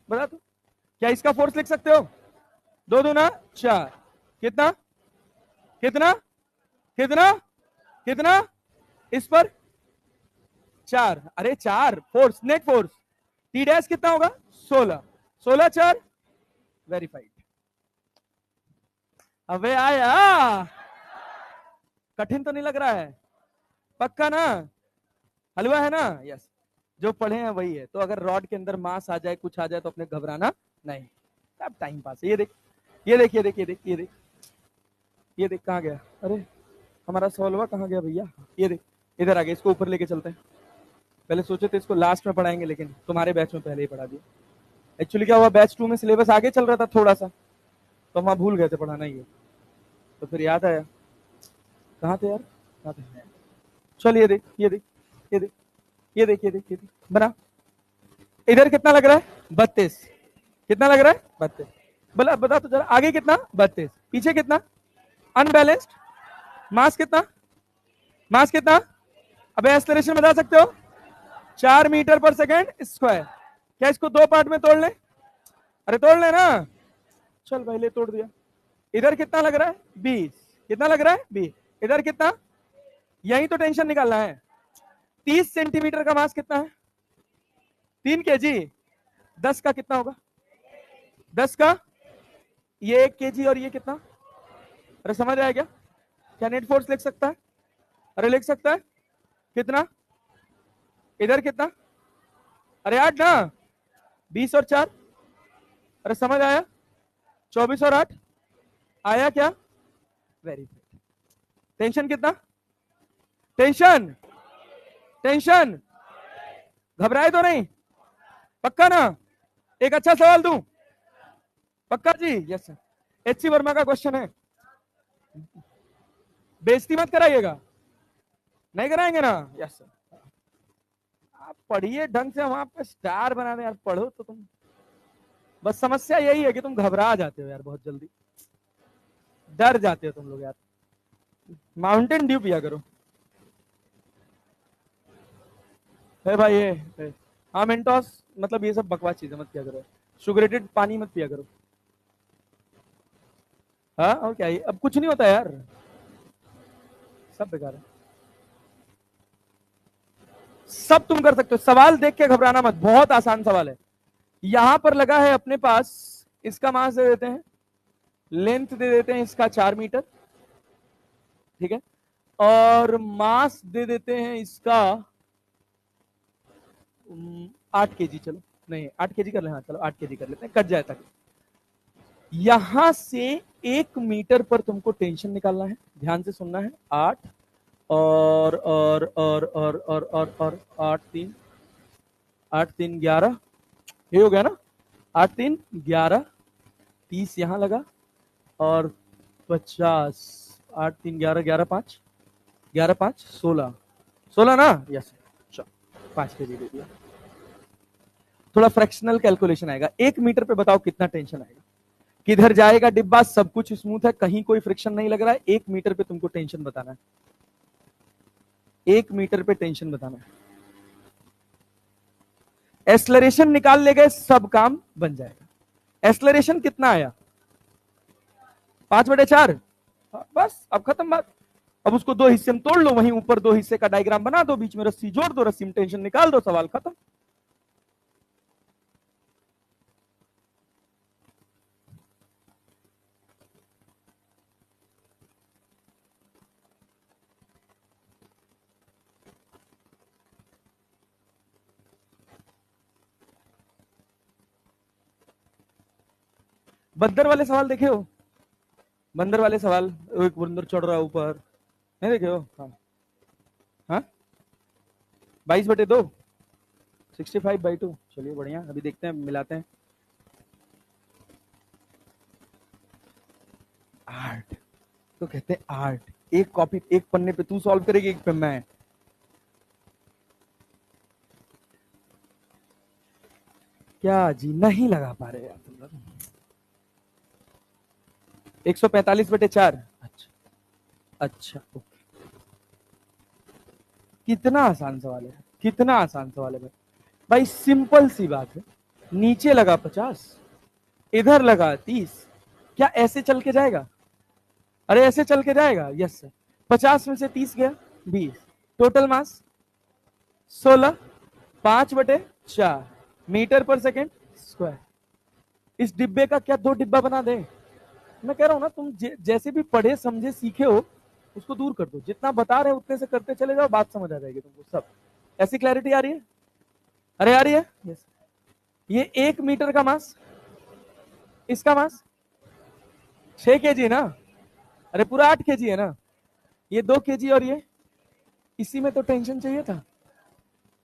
बता दो। क्या इसका फोर्स लिख सकते हो? 2 दूना 4। कितना? कितना? कितना? कितना? इस पर 4। अरे 4 force, net force. T dash कितना होगा? 16। 16 4 वेरीफाइड। अबे आया, कठिन तो नहीं लग रहा है? पक्का ना? हलवा है ना? यस। जो पढ़े हैं वही है। तो अगर रॉड के अंदर मास आ जाए, कुछ आ जाए, तो अपने घबराना नहीं, अब टाइम पास है। ये देख, ये देख, ये देख, ये देख, ये देख, ये देख, कहाँ गया? अरे हमारा सवालवा कहाँ गया भैया? ये देख, इधर आ गया। इसको ऊपर लेके चलते हैं। पहले सोचे थे इसको लास्ट में पढ़ाएंगे, लेकिन तुम्हारे बैच में पहले ही पढ़ा दिया। एक्चुअली क्या हुआ, बैच 2 में सिलेबस आगे चल रहा था थोड़ा सा, तो हम भूल गए थे पढ़ाना ही है। तो फिर याद आया, कहाँ थे यार, कहाँ थे? चल ये देख, ये देख, ये देख, ये देख, ये देख, ये देख, बना। इधर कितना लग रहा है? 32। कितना लग रहा है? 32। बोला बता तो जरा, आगे कितना? 32। पीछे कितना? अनबैलेंस्ड। मास कितना? मास कितना? अबे एक्सेलरेशन बता सकते हो? 4 मीटर पर सेकेंड स्क्वायर। क्या इसको 2 पार्ट में तोड़ ले? अरे तोड़ ले ना। चल भाई ले, तोड़ दिया। इधर कितना लग रहा है? 20। कितना लग रहा है? 20। इधर कितना? यही तो टेंशन निकालना है। 30 सेंटीमीटर का मास कितना है? 3 kg। 10 का कितना होगा? 10 का ये 1 kg, और ये कितना? अरे समझ आया क्या? क्या नेट फोर्स लिख सकता है? अरे लिख सकता है। कितना? इधर कितना? अरे 8 ना। 20 और 4, अरे समझ आया? 24 और 8 आया क्या? Very good. टेंशन कितना? टेंशन, टेंशन घबराए तो नहीं? पक्का ना? एक अच्छा सवाल दूं? पक्का जी? Yes sir. एचसी वर्मा का क्वेश्चन है, बेइज्जती मत कराइएगा। नहीं कराएंगे ना? Yes sir. आप पढ़िए ढंग से, हम आपका स्टार बना दें यार, पढ़ो तो तुम। बस समस्या यही है कि तुम घबरा जाते हो यार बहुत जल्दी, डर जाते हो तुम लोग यार। माउंटेन ड्यू पिया करो। है भाई ये हाँ मेंटोस, मतलब ये सब बकवास चीजें मत पिया करो। शुगरेटेड पानी मत पिया करो। हाँ और क्या, ये अब कुछ नहीं होता यार, सब बेकार है। सब तुम कर सकते हो, सवाल देख के घबराना मत, बहुत आसान सवाल है। यहां पर लगा है अपने पास, इसका मास दे देते हैं, लेंथ दे देते हैं इसका 4 मीटर, ठीक है, और मास दे देते हैं इसका 8 kg। चलो नहीं 8 kg कर ले, हाँ चलो 8 kg कर लेते हैं, कट जाए तक। यहां से 1 मीटर पर तुमको टेंशन निकालना है, ध्यान से सुनना है। 8 और 8 3 11, ये हो गया ना? 8 3 11, 30 यहां लगा, और 50, 8 3 11, 11 5, 11 5 16, 16 ना? यस। 5 kg दे दिया। थोड़ा फ्रैक्शनल कैलकुलेशन आएगा, 1 मीटर पे बताओ कितना टेंशन आएगा, किधर जाएगा डिब्बा, सब कुछ स्मूथ है, कहीं कोई फ्रिक्शन नहीं लग रहा है, 1 मीटर पे तुमको टेंशन बताना है, 1 मीटर पे टेंशन बताना है। एक्सलरेशन निकाल ले गए, सब काम बन जाएगा। एक्सलरेशन कितना आया? 5/4। बस अब खत्म बात। अब उसको 2 हिस्से में तोड़ लो, वहीं ऊपर 2 हिस्से का डायग्राम बना दो, बीच में रस्सी जोड़ दो, रस्सी में टेंशन निकाल दो, सवाल खत्म। बंदर वाले सवाल देखे हो? बंदर वाले सवाल, एक बंदर चढ़ रहा है ऊपर, नहीं देखे हो? हाँ हाँ, 22/2, 65/2। चलिए बढ़िया, अभी देखते हैं, मिलाते हैं। आर्ट तो कहते हैं आर्ट, एक कॉपी एक पन्ने पे तू सॉल्व करेगी, एक पे मैं। क्या जी, नहीं लगा पा रहे यार तुम लोग। 145/4। अच्छा अच्छा, ओके। कितना आसान सवाल है, कितना आसान सवाल है भाई। भाई सिंपल सी बात है, नीचे लगा 50, इधर लगा 30, क्या ऐसे चल के जाएगा? अरे ऐसे चल के जाएगा? Yes sir. 50 में से 30 गया, 20, टोटल मास 16, 5/4 मीटर पर सेकेंड स्क्वायर। इस डिब्बे का क्या 2 डिब्बा बना दे? मैं कह रहा हूं ना, तुम जैसे भी पढ़े समझे सीखे हो, उसको दूर कर दो, जितना बता रहे उतने से करते चले जाओ, बात समझ आ जाएगी तुमको सब। ऐसी क्लैरिटी आ रही है? अरे आ रही है? यस। ये 1 मीटर का मास, इसका मास 6 kg ना? अरे पूरा 8 kg है ना? ये 2 kg, और ये इसी में तो टेंशन चाहिए था,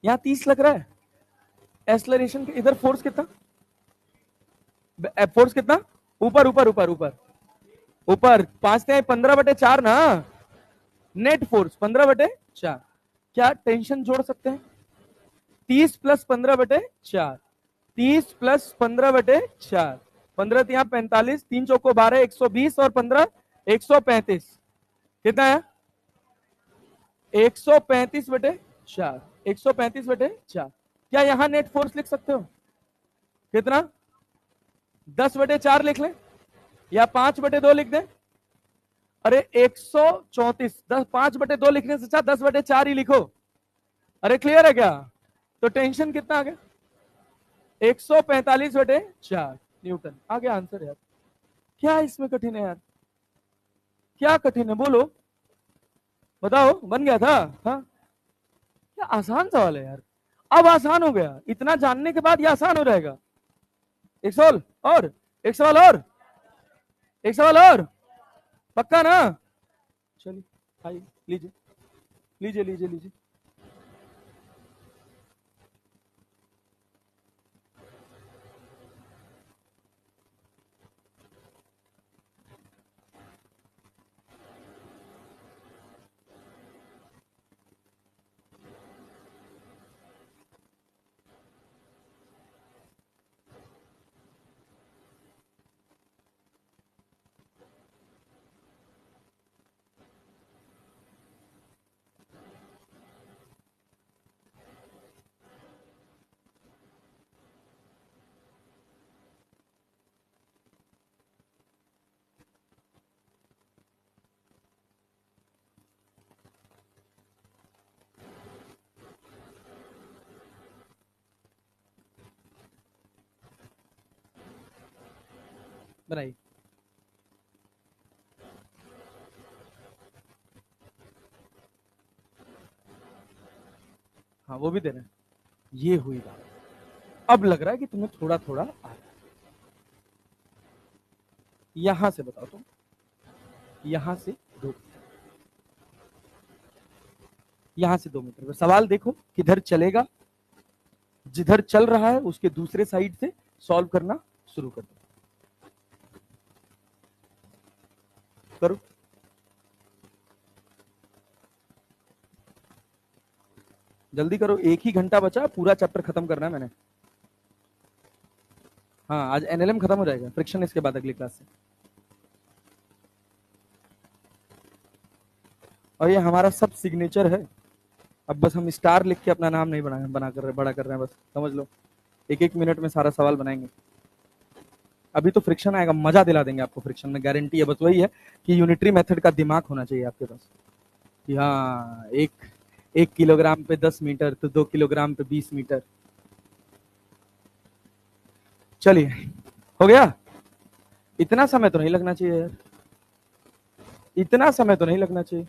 यहाँ 30 लग रहा है। एक्सलरेशन इधर फोर्स कितना? फोर्स कितना? ऊपर ऊपर ऊपर ऊपर ऊपर 5 15/4 ना? Net force 15/4। क्या टेंशन जोड़ सकते हैं? 30 + 15/4, 30 + 15/4, 15 यहाँ 45, 3 चौको 12, 120, और 15 135, कितना है? 135/4, 135/4। क्या यहां नेट फोर्स लिख सकते हो? कितना? 10/4 लिख लें, या 5/2 लिख दें? अरे 134, 5/2 लिखने से अच्छा 10/4 ही लिखो। अरे क्लियर है क्या? तो टेंशन कितना आ गया? 145/4 न्यूटन आ गया आंसर यार। क्या इसमें कठिन है यार? क्या कठिन है बोलो, बताओ, बन गया था? हाँ, क्या आसान सवाल है यार। अब आसान हो गया, इतना जानने के बाद ये आसान हो जाएगा। एक सवाल और, एक सवाल और, एक सवाल और, पक्का ना? चलिए आइए, लीजिए लीजिए लीजिए लीजिए। बनाइए। हाँ वो भी दे रहे हैं। ये हुई बात। अब लग रहा है कि तुम्हें थोड़ा थोड़ा आ रहा है। यहां से बताओ तुम, यहां से 2, यहां से 2 मीटर पर सवाल देखो किधर चलेगा, जिधर चल रहा है उसके दूसरे साइड से सॉल्व करना शुरू कर दो। करो। जल्दी करो, एक ही घंटा बचा, पूरा चैप्टर खत्म करना है मैंने। हाँ आज एनएलएम खत्म हो जाएगा, फ्रिक्शन इसके बाद अगली क्लास से। और ये हमारा सब सिग्नेचर है। अब बस हम स्टार लिख के अपना नाम नहीं बना कर रहे, बड़ा कर रहे हैं, बस समझ लो। एक एक मिनट में सारा सवाल बनाएंगे। अभी तो फ्रिक्शन आएगा, मजा दिला देंगे आपको फ्रिक्शन में, गारंटी है। बस वही है कि यूनिटरी मेथड का दिमाग होना चाहिए आपके पास कि हाँ 1 किलोग्राम पे 10 मीटर, तो 2 किलोग्राम पे 20 मीटर। चलिए हो गया। इतना समय तो नहीं लगना चाहिए यार, इतना समय तो नहीं लगना चाहिए।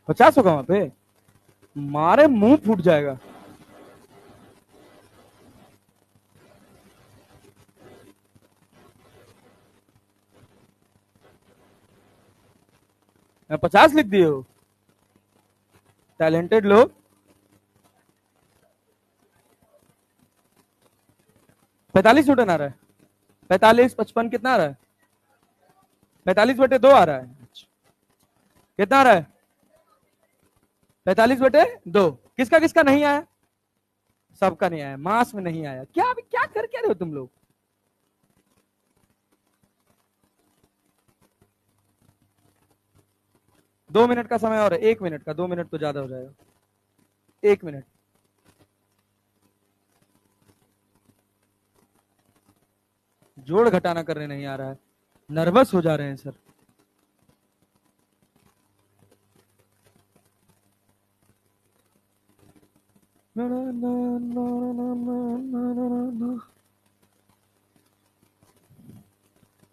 पचास होगा वहां पे, मारे मुंह फूट जाएगा। मैं 50 लिख दिए हो, टैलेंटेड लोग। 45 न्यूटन आ रहा है। 45 55 कितना आ रहा है? 45/2 आ रहा है। कितना आ रहा है? 45/2। किसका किसका नहीं आया? सबका नहीं आया, मास में नहीं आया। क्या क्या कर क्या रहे हो तुम लोग? दो मिनट का समय और है, 1 मिनट का, 2 मिनट तो ज्यादा हो जाएगा। 1 मिनट। जोड़ घटाना करने नहीं आ रहा है, नर्वस हो जा रहे हैं सर।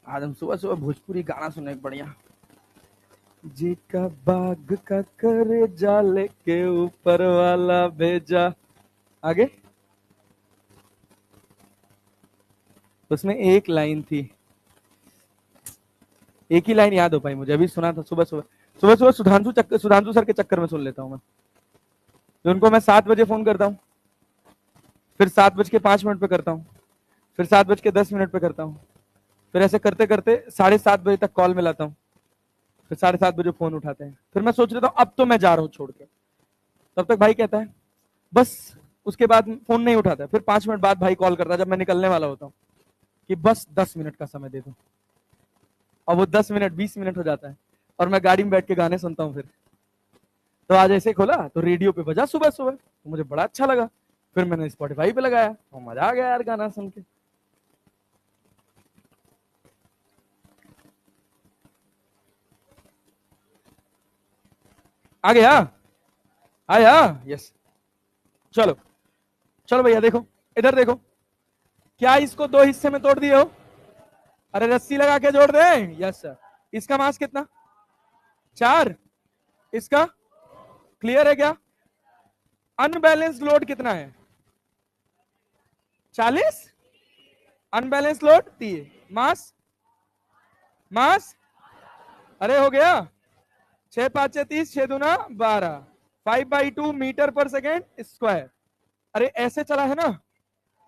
आज हम सुबह सुबह भोजपुरी गाना सुने बढ़िया। जी का बाग का करे जाले के ऊपर वाला भेजा। आगे उसमें एक लाइन थी, एक ही लाइन याद हो पाई मुझे, अभी सुना था सुबह सुबह। सुबह सुबह सुधांशु सर के चक्कर में सुन लेता हूँ मैं। तो उनको मैं 7 बजे फोन करता हूँ, फिर 7:05 पे करता हूँ, फिर 7:10 पे करता हूँ, फिर ऐसे करते करते 7:30 बजे तक कॉल मिलाता हूँ, फिर 7:30 बजे फोन उठाते हैं। फिर मैं सोच लेता हूँ अब तो मैं जा रहा हूँ छोड़ के। तब तक भाई कहता है बस, उसके बाद फोन नहीं उठाता। फिर 5 मिनट बाद भाई कॉल करता है जब मैं निकलने वाला होता हूँ कि बस 10 मिनट का समय दे दो। और वो 10 मिनट 20 मिनट हो जाता है और मैं गाड़ी में बैठ के गाने सुनता हूँ। फिर तो आज ऐसे खोला तो रेडियो पे बजा सुबह सुबह, तो मुझे बड़ा अच्छा लगा। फिर मैंने स्पॉटिफाई पे लगाया, तो मजा आ गया यार गाना सुन के। आ गया, आया, यस। चलो चलो भैया देखो, इधर देखो, क्या इसको 2 हिस्से में तोड़ दिए हो? अरे रस्सी लगा के जोड़ दे। Yes sir. इसका मास कितना? 4। इसका क्लियर है क्या? अनबैलेंस लोड कितना है? 40। Unbalance load 3। मास, मास, अरे हो गया। 6×5 = 30, 6×2 = 12, 5/2 मीटर/सेकेंड स्क्वायर। अरे ऐसे चला है ना,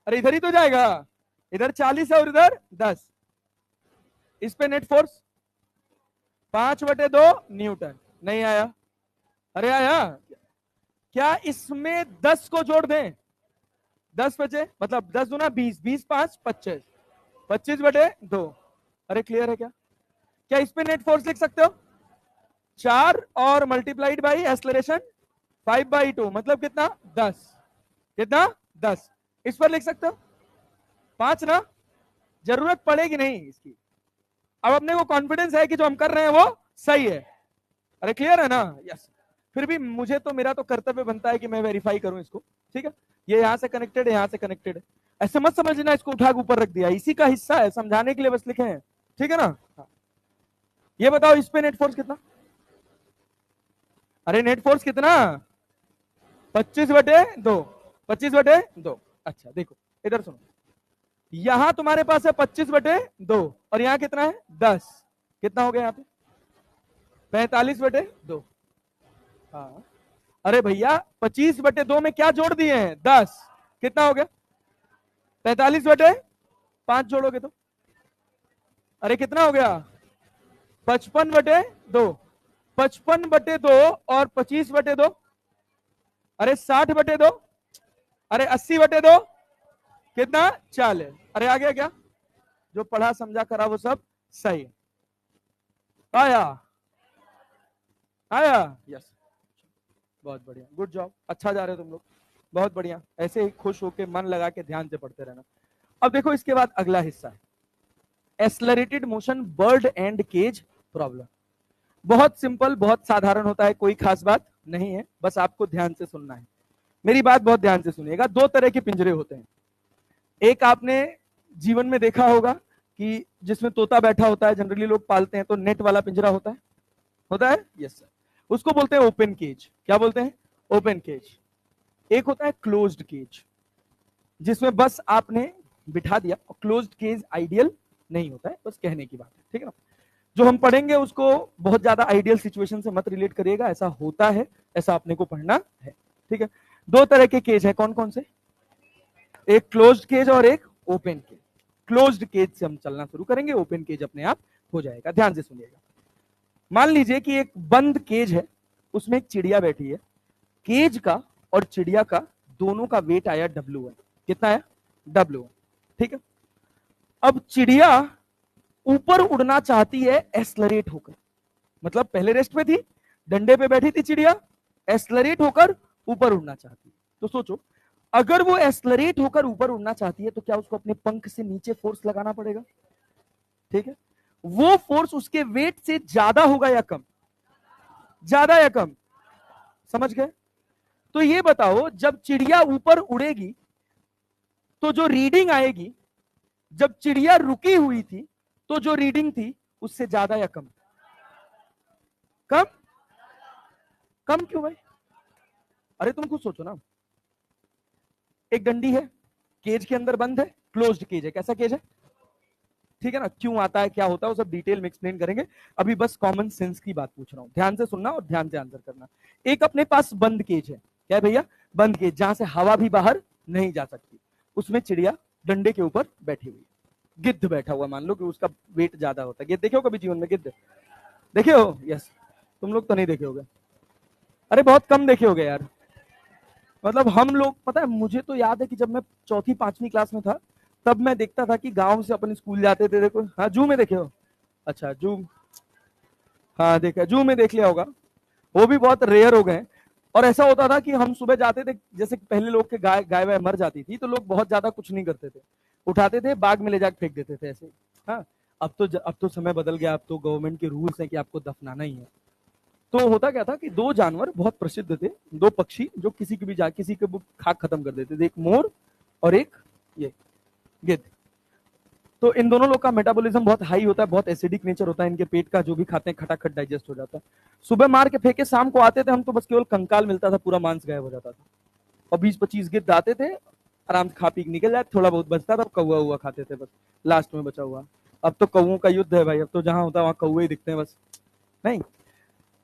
अरे इधर ही तो जाएगा। इधर 40 है और इधर 10। इस पे नेट फोर्स 5/2 न्यूटन। नहीं आया? अरे आया क्या? इसमें 10 को जोड़ दें, 10 बचे, मतलब 10×2 = 20, 20×5 = 25, 25/2। अरे क्लियर है क्या? क्या इस पे नेट फोर्स लिख सकते हो? 4 और मल्टीप्लाइड बाई एक्सलरेशन 5/2, मतलब कितना? 10। कितना? 10। इस पर लिख सकते हो 5 ना, जरूरत पड़ेगी नहीं इसकी। अब अपने को कॉन्फिडेंस है कि जो हम कर रहे हैं वो सही है। अरे क्लियर है ना? यस। फिर भी मुझे तो, मेरा तो कर्तव्य बनता है कि मैं वेरीफाई करूं इसको, ठीक है। ये यहां से कनेक्टेड है, यहां से कनेक्टेड है, ऐसे मत समझना इसको उठा के ऊपर रख दिया, इसी का हिस्सा है, समझाने के लिए बस लिखे हैं, ठीक है ना। हाँ। ये बताओ इस पे नेट फोर्स कितना, अरे नेट फोर्स कितना, 25/2, 25/2। अच्छा देखो इधर सुनो, यहां तुम्हारे पास है 25/2 और यहां कितना है 10, कितना हो गया यहाँ पे 45/2। हाँ अरे भैया 25/2 में क्या जोड़ दिए हैं 10, कितना हो गया 45/5 जोड़ोगे तो, अरे कितना हो गया 55/2, 55/2 और 25/2, अरे 60/2, अरे 80/2, कितना 40, अरे आ गया क्या, जो पढ़ा समझा करा वो सब सही है। आया आया, यस, बहुत बढ़िया, गुड जॉब, अच्छा जा रहे हो तुम लोग, बहुत बढ़िया, ऐसे ही खुश होके मन लगा के ध्यान से पढ़ते रहना। अब देखो इसके बाद अगला हिस्सा है accelerated motion bird and cage problem. बहुत सिंपल, बहुत साधारण होता है, कोई खास बात नहीं है, बस आपको ध्यान से सुनना है, मेरी बात बहुत ध्यान से सुनिएगा। दो तरह के पिंजरे होते हैं, एक आपने जीवन में देखा होगा कि जिसमें तोता बैठा होता है, जनरली लोग पालते हैं, तो नेट वाला पिंजरा होता है यस सर, उसको बोलते हैं ओपन केज। क्या बोलते हैं, ओपन केज। एक होता है क्लोज्ड केज, जिसमें बस आपने बिठा दिया, और क्लोज्ड केज आइडियल नहीं होता है, बस कहने की बात है, ठीक है ना। जो हम पढ़ेंगे उसको बहुत ज्यादा आइडियल सिचुएशन से मत रिलेट करिएगा, ऐसा होता है, ऐसा अपने को पढ़ना है, ठीक है। दो तरह के केज है, कौन कौन से, एक क्लोज्ड केज और एक ओपन केज। क्लोज्ड केज से हम चलना शुरू करेंगे, ओपन केज अपने आप हो जाएगा, ध्यान से सुनिएगा। मान लीजिए कि एक बंद केज है, उसमें एक चिड़िया बैठी है, केज का और चिड़िया का दोनों का वेट आया W1, कितना आया W1, ठीक है। अब चिड़िया ऊपर उड़ना चाहती है एक्सलरेट होकर, मतलब पहले रेस्ट पे थी, डंडे पे बैठी थी चिड़िया, एक्सलरेट होकर ऊपर उड़ना चाहती है। तो सोचो अगर वो एक्सलरेट होकर ऊपर उड़ना चाहती है तो क्या उसको अपने पंख से नीचे फोर्स लगाना पड़ेगा, ठीक है। वो फोर्स उसके वेट से ज्यादा होगा या कम, ज्यादा या कम, समझ गए। तो ये बताओ जब चिड़िया ऊपर उड़ेगी तो जो रीडिंग आएगी, जब चिड़िया रुकी हुई थी तो जो रीडिंग थी उससे ज्यादा या कम, कम, कम क्यों भाई, अरे तुम खुद सोचो ना, एक डंडी है, केज के अंदर बंद है, क्लोज्ड केज है, कैसा केज है, ठीक है ना। क्यों आता है, क्या होता है, वो सब डिटेल में एक्सप्लेन करेंगे, अभी बस कॉमन सेंस की बात पूछ रहा हूं, ध्यान से सुनना और ध्यान से आंसर करना। एक अपने पास बंद केज है, क्या है भैया, बंद केज, जहां से हवा भी बाहर नहीं जा सकती, उसमें चिड़िया डंडे के ऊपर बैठी हुई, गिद्ध बैठा हुआ, मान लो कि उसका वेट ज्यादा होता है। गिद्ध देखे हो कभी जीवन में, गिद्ध देखे हो, यस, तुम लोग तो नहीं देखे होगे, अरे बहुत कम देखे होगे यार, मतलब हम लोग, पता है मुझे तो याद है कि जब मैं चौथी पांचवी क्लास में था तब मैं देखता था कि गांव से अपन स्कूल जाते थे, देखो हाँ जू में देखे हो, अच्छा जू, हाँ देखा, जू में देख लिया होगा, वो भी बहुत रेयर हो गए। और ऐसा होता था कि हम सुबह जाते थे, जैसे पहले लोग के गाय गाय वाय मर जाती थी तो लोग बहुत ज्यादा कुछ नहीं करते थे, उठाते थे बाग में ले जाकर फेंक देते थे ऐसे, हाँ। अब तो समय बदल गया, अब तो गवर्नमेंट के रूल्स हैं कि आपको दफनाना ही है। तो होता क्या था कि दो जानवर बहुत प्रसिद्ध थे, दो पक्षी जो किसी की भी किसी के भी खाक खत्म कर देते थे, एक मोर और एक ये गिद्ध। तो इन दोनों लोग का मेटाबॉलिज्म बहुत हाई होता है, बहुत एसिडिक नेचर होता है इनके पेट का, जो भी खाते हैं खटाखट डाइजेस्ट हो जाता है। सुबह मार के फेंके, शाम को आते थे हम तो बस केवल कंकाल मिलता था, पूरा मांस गायब हो जाता था। और 20-25 गिद्ध आते थे, आराम से खा पी निकल जाते, थोड़ा बहुत बचता था, कौआ हुआ खाते थे बस, लास्ट में बचा हुआ। अब तो कौओं का युद्ध है भाई, अब तो जहां होता है वहां कौए ही दिखते हैं बस, नहीं।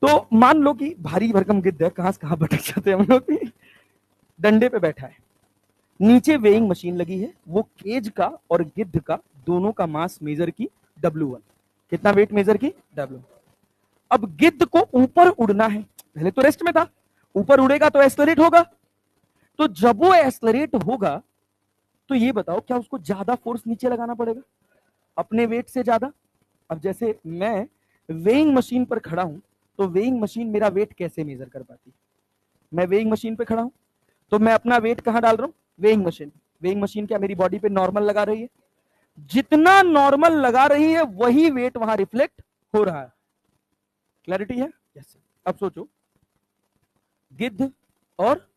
तो मान लो कि भारी भरकम गिद्ध है, कहां से कहां भटक जाते हैं हम लोग भी, डंडे पे बैठा है, नीचे वेइंग मशीन लगी है, वो केज का और गिद्ध का दोनों का मास मेजर की W1, कितना वेट मेजर की W। अब गिद्ध को ऊपर उड़ना है, पहले तो रेस्ट में था, ऊपर उड़ेगा तो एक्सलरेट होगा, तो जब वो एक्सलरेट होगा तो ये बताओ क्या उसको ज्यादा फोर्स नीचे लगाना पड़ेगा, अपने वेट से ज्यादा। अब जैसे मैं वेइंग मशीन पर खड़ा हूं तो वेइंग मशीन मेरा वेट कैसे मेजर कर पाती, मैं वेइंग मशीन पे खड़ा हूं तो मैं अपना वेट कहां डाल रहा हूं, वेइंग मशीन। वेइंग मशीन क्या मेरी बॉडी पे नॉर्मल लगा रही है, जितना नॉर्मल लगा रही है वही वेट वहां रिफ्लेक्ट हो रहा है, क्लैरिटी है, यस। अब सोचो गिद्ध और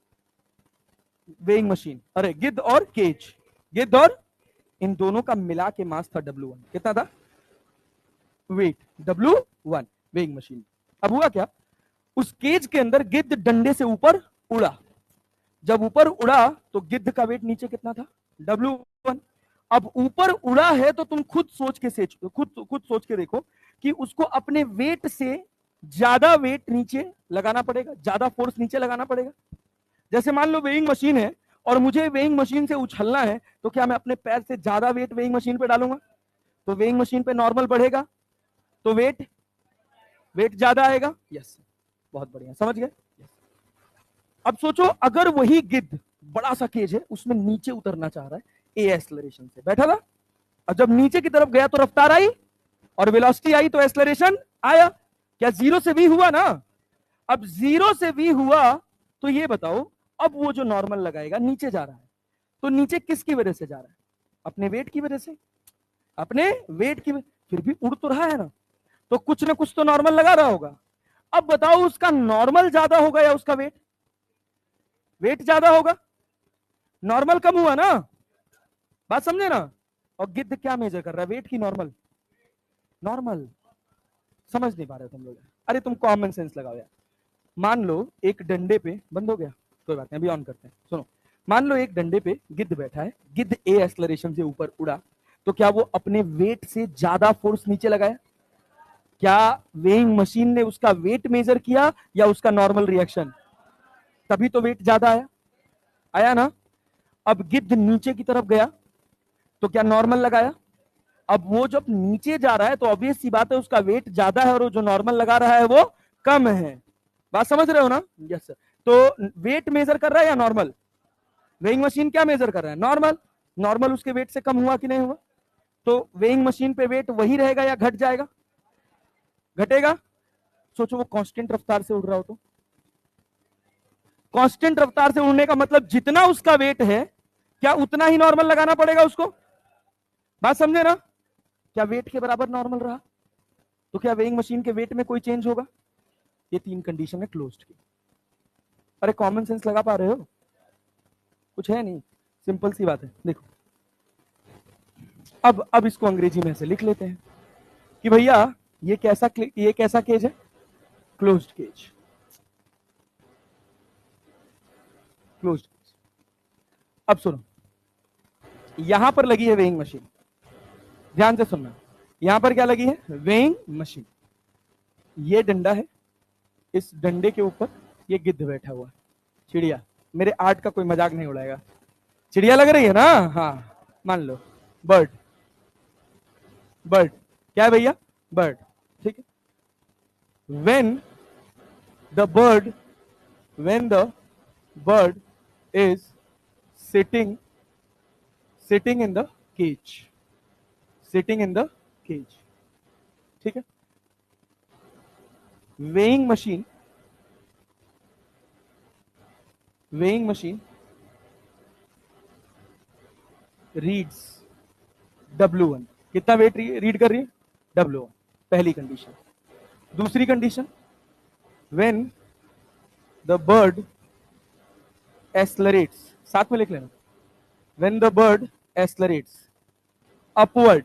वेइंग मशीन, अरे गिद्ध और केज, गिद्ध और इन दोनों का मिला के मास था W1। कितना था वेट? W1 weighing machine. अब हुआ क्या, उस केज के अंदर गिद्ध डंडे से ऊपर उड़ा, जब ऊपर उड़ा तो गिद्ध का वेट नीचे कितना था? W1। अब ऊपर उड़ा है तो तुम खुद सोच के खुद सोच के देखो कि उसको अपने वेट से ज्यादा वेट नीचे लगाना पड़ेगा, ज्यादा फोर्स नीचे लगाना पड़ेगा। जैसे मान लो वेइंग मशीन है और मुझे वेइंग मशीन से उछलना है, तो क्या मैं अपने पैर से ज्यादा वेट वेइंग मशीन पे डालूंगा? तो वेइंग मशीन पे नॉर्मल बढ़ेगा तो वेट ज्यादा आएगा। यस, बहुत बढ़िया, समझ गए। अब सोचो अगर वही गिद्ध, बड़ा सा केज है, उसमें नीचे उतरना चाह रहा है ए एक्सेलरेशन से, बैठा था, और जब नीचे की तरफ गया तो रफ्तार आई और वेलोसिटी आई तो एक्सेलरेशन आया। क्या जीरो से भी हुआ ना? अब जीरो से भी हुआ तो ये बताओ, अब वो जो नॉर्मल लगाएगा नीचे जा रहा है, तो नीचे किसकी वजह से जा रहा है? अपने वेट की वजह से, अपने वेट की फिर भी उड़ तो रहा है ना, तो कुछ ना कुछ तो नॉर्मल लगा रहा होगा। अब बताओ उसका नॉर्मल ज्यादा होगा या उसका वेट? वेट ज्यादा होगा, नॉर्मल कम हुआ ना, बात समझे ना। और गिद्ध क्या मेजर कर रहा है, वेट की नॉर्मल? नॉर्मल। समझ नहीं पा रहे तुम लोग, अरे तुम कॉमन सेंस लगाओ यार। मान लो एक डंडे पे, बंद हो गया, कोई बात नहीं अभी ऑन करते हैं, सुनो। मान लो एक डंडे पे गिद्ध बैठा है, गिद्ध ए एक्सेलरेशन से ऊपर उड़ा, तो क्या वो अपने वेट से ज्यादा फोर्स नीचे लगाया? क्या वेइंग मशीन ने उसका वेट मेजर किया या उसका नॉर्मल रिएक्शन? तभी तो वेट ज्यादा आया, आया ना। अब गिद्ध नीचे की तरफ गया तो क्या नॉर्मल लगाया? अब वो जब नीचे जा रहा है तो ऑब्वियस सी बात है उसका वेट ज्यादा है और वो जो नॉर्मल लगा रहा है वो कम है। बात समझ रहे हो ना? Yes sir. तो वेट मेजर कर रहा है या नॉर्मल? वेइंग मशीन क्या मेजर कर रहा है? नॉर्मल। नॉर्मल उसके वेट से कम हुआ कि नहीं हुआ? तो वेइंग मशीन पे वेट वही रहेगा या घट जाएगा? घटेगा। सोचो वो कांस्टेंट रफ्तार से उड़ रहा हो तो, कांस्टेंट रफ्तार से उड़ने का मतलब जितना उसका वेट है क्या उतना ही नॉर्मल लगाना पड़ेगा उसको। बात समझे ना? क्या वेट के बराबर नॉर्मल रहा तो क्या वेइंग मशीन के वेट में कोई चेंज होगा? ये तीन कंडीशन है क्लोज्ड की। अरे कॉमन सेंस लगा पा रहे हो? कुछ है नहीं, सिंपल सी बात है। देखो अब इसको अंग्रेजी में ऐसे लिख लेते हैं कि भैया ये कैसा केज है? Closed cage, closed cage. अब सुनो, यहां पर लगी है वेइंग मशीन, ध्यान से सुनना। यहां पर क्या लगी है? Weighing machine. ये डंडा है, इस डंडे के ऊपर ये गिद्ध बैठा हुआ है, चिड़िया। मेरे आर्ट का कोई मजाक नहीं उड़ाएगा, चिड़िया लग रही है ना? हाँ, मान लो बर्ड, बर्ड क्या है भैया? बर्ड, ठीक है। when the bird when the bird is sitting in the cage, sitting in the cage, ठीक है। weighing machine reads W1। कितना वेट रीड कर रही है? W1, पहली कंडीशन। दूसरी condition, when the bird accelerates, साथ में लिख लेना, when the bird accelerates upward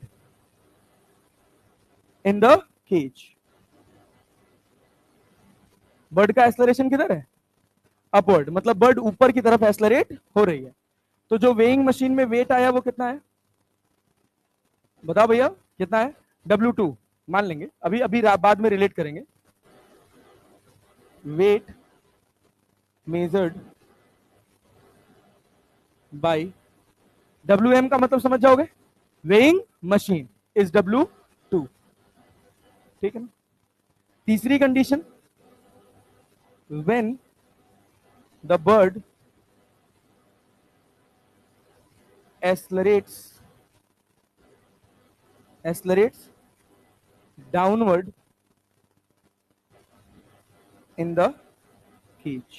in the cage। Bird का एक्सलरेशन किधर है? अपवर्ड, मतलब बर्ड ऊपर की तरफ एक्सलरेट हो रही है। तो जो वेइंग मशीन में वेट आया वो कितना है? बताओ भैया कितना है? W2 मान लेंगे, अभी अभी बाद में रिलेट करेंगे। वेट मेजर्ड बाय WM का मतलब समझ जाओगे, वेइंग मशीन इज W2, ठीक है ना। तीसरी condition, when the bird accelerates downward in the cage,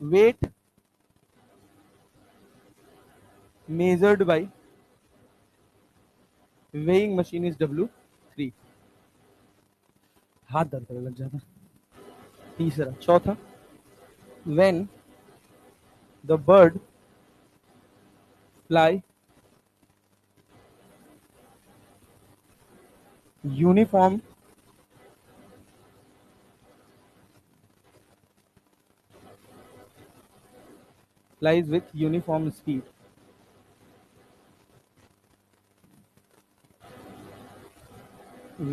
weight measured by weighing machine is W3। हाथ दर्द करने लग जाता, तीसरा, चौथा, when the bird fly uniform flies with uniform speed,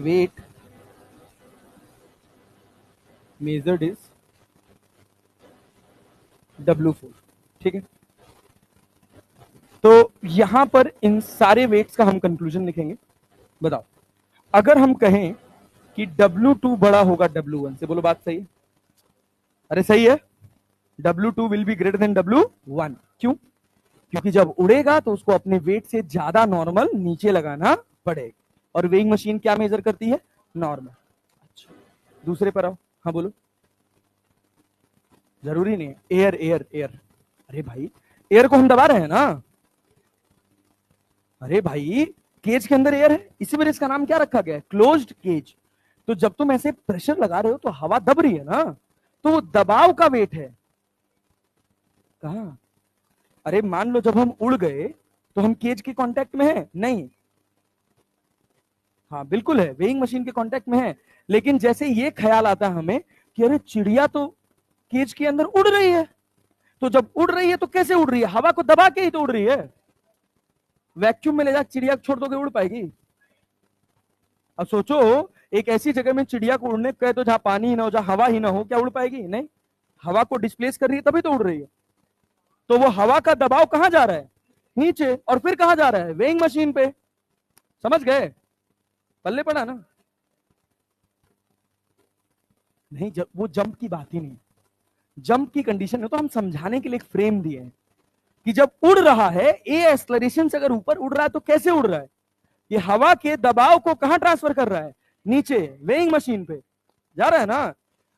weight measured is W4। ठीक है, तो यहां पर इन सारे वेट्स का हम कंक्लूजन लिखेंगे। बताओ, अगर हम कहें कि W2 बड़ा होगा W1 से, बोलो बात सही है? अरे सही है, W2 will be greater than W1। क्यों? क्योंकि जब उड़ेगा तो उसको अपने वेट से ज्यादा नॉर्मल नीचे लगाना पड़ेगा, और वेइंग मशीन क्या मेजर करती है? नॉर्मल। अच्छा, दूसरे पर आओ। हाँ बोलो। जरूरी नहीं है, एयर एयर एयर। अरे भाई, एयर को हम दबा रहे हैं ना। अरे भाई, केज के अंदर एयर है, इसी वजह इसका नाम क्या रखा गया है? Closed cage. तो जब तुम ऐसे प्रेशर लगा रहे हो तो हवा दब रही है ना, तो वो दबाव का वेट है। कहा? अरे मान लो जब हम उड़ गए तो हम केज के कांटेक्ट में है? नहीं। हाँ बिल्कुल है, वेइंग मशीन के कांटेक्ट में है। लेकिन जैसे ये ख्याल आता है हमें कि अरे चिड़िया तो केज के अंदर उड़ रही है, तो जब उड़ रही है तो कैसे उड़ रही है? हवा को दबा के ही तो उड़ रही है। वैक्यूम में ले जा चिड़िया छोड़ दोगे, उड़ पाएगी? अब सोचो, एक ऐसी जगह में चिड़िया को उड़ने कहे तो जहां पानी ही ना हो, जहां हवा ही ना हो, क्या उड़ पाएगी? नहीं। हवा को डिस्प्लेस कर रही है तभी तो उड़ रही है। तो वो हवा का दबाव कहां जा रहा है? नीचे। और फिर कहां जा रहा है? वेइंग मशीन पे। समझ गए? पल्ले पड़ा ना? नहीं, वो जंप की बात ही नहीं। जंप की कंडीशन है तो हम समझाने के लिए एक फ्रेम दिए हैं कि जब उड़ रहा है, ए एक्सलरेशन से अगर ऊपर उड़ रहा है तो कैसे उड़ रहा है? ये हवा के दबाव को कहां ट्रांसफर कर रहा है? नीचे, वेइंग मशीन पे जा रहा है ना।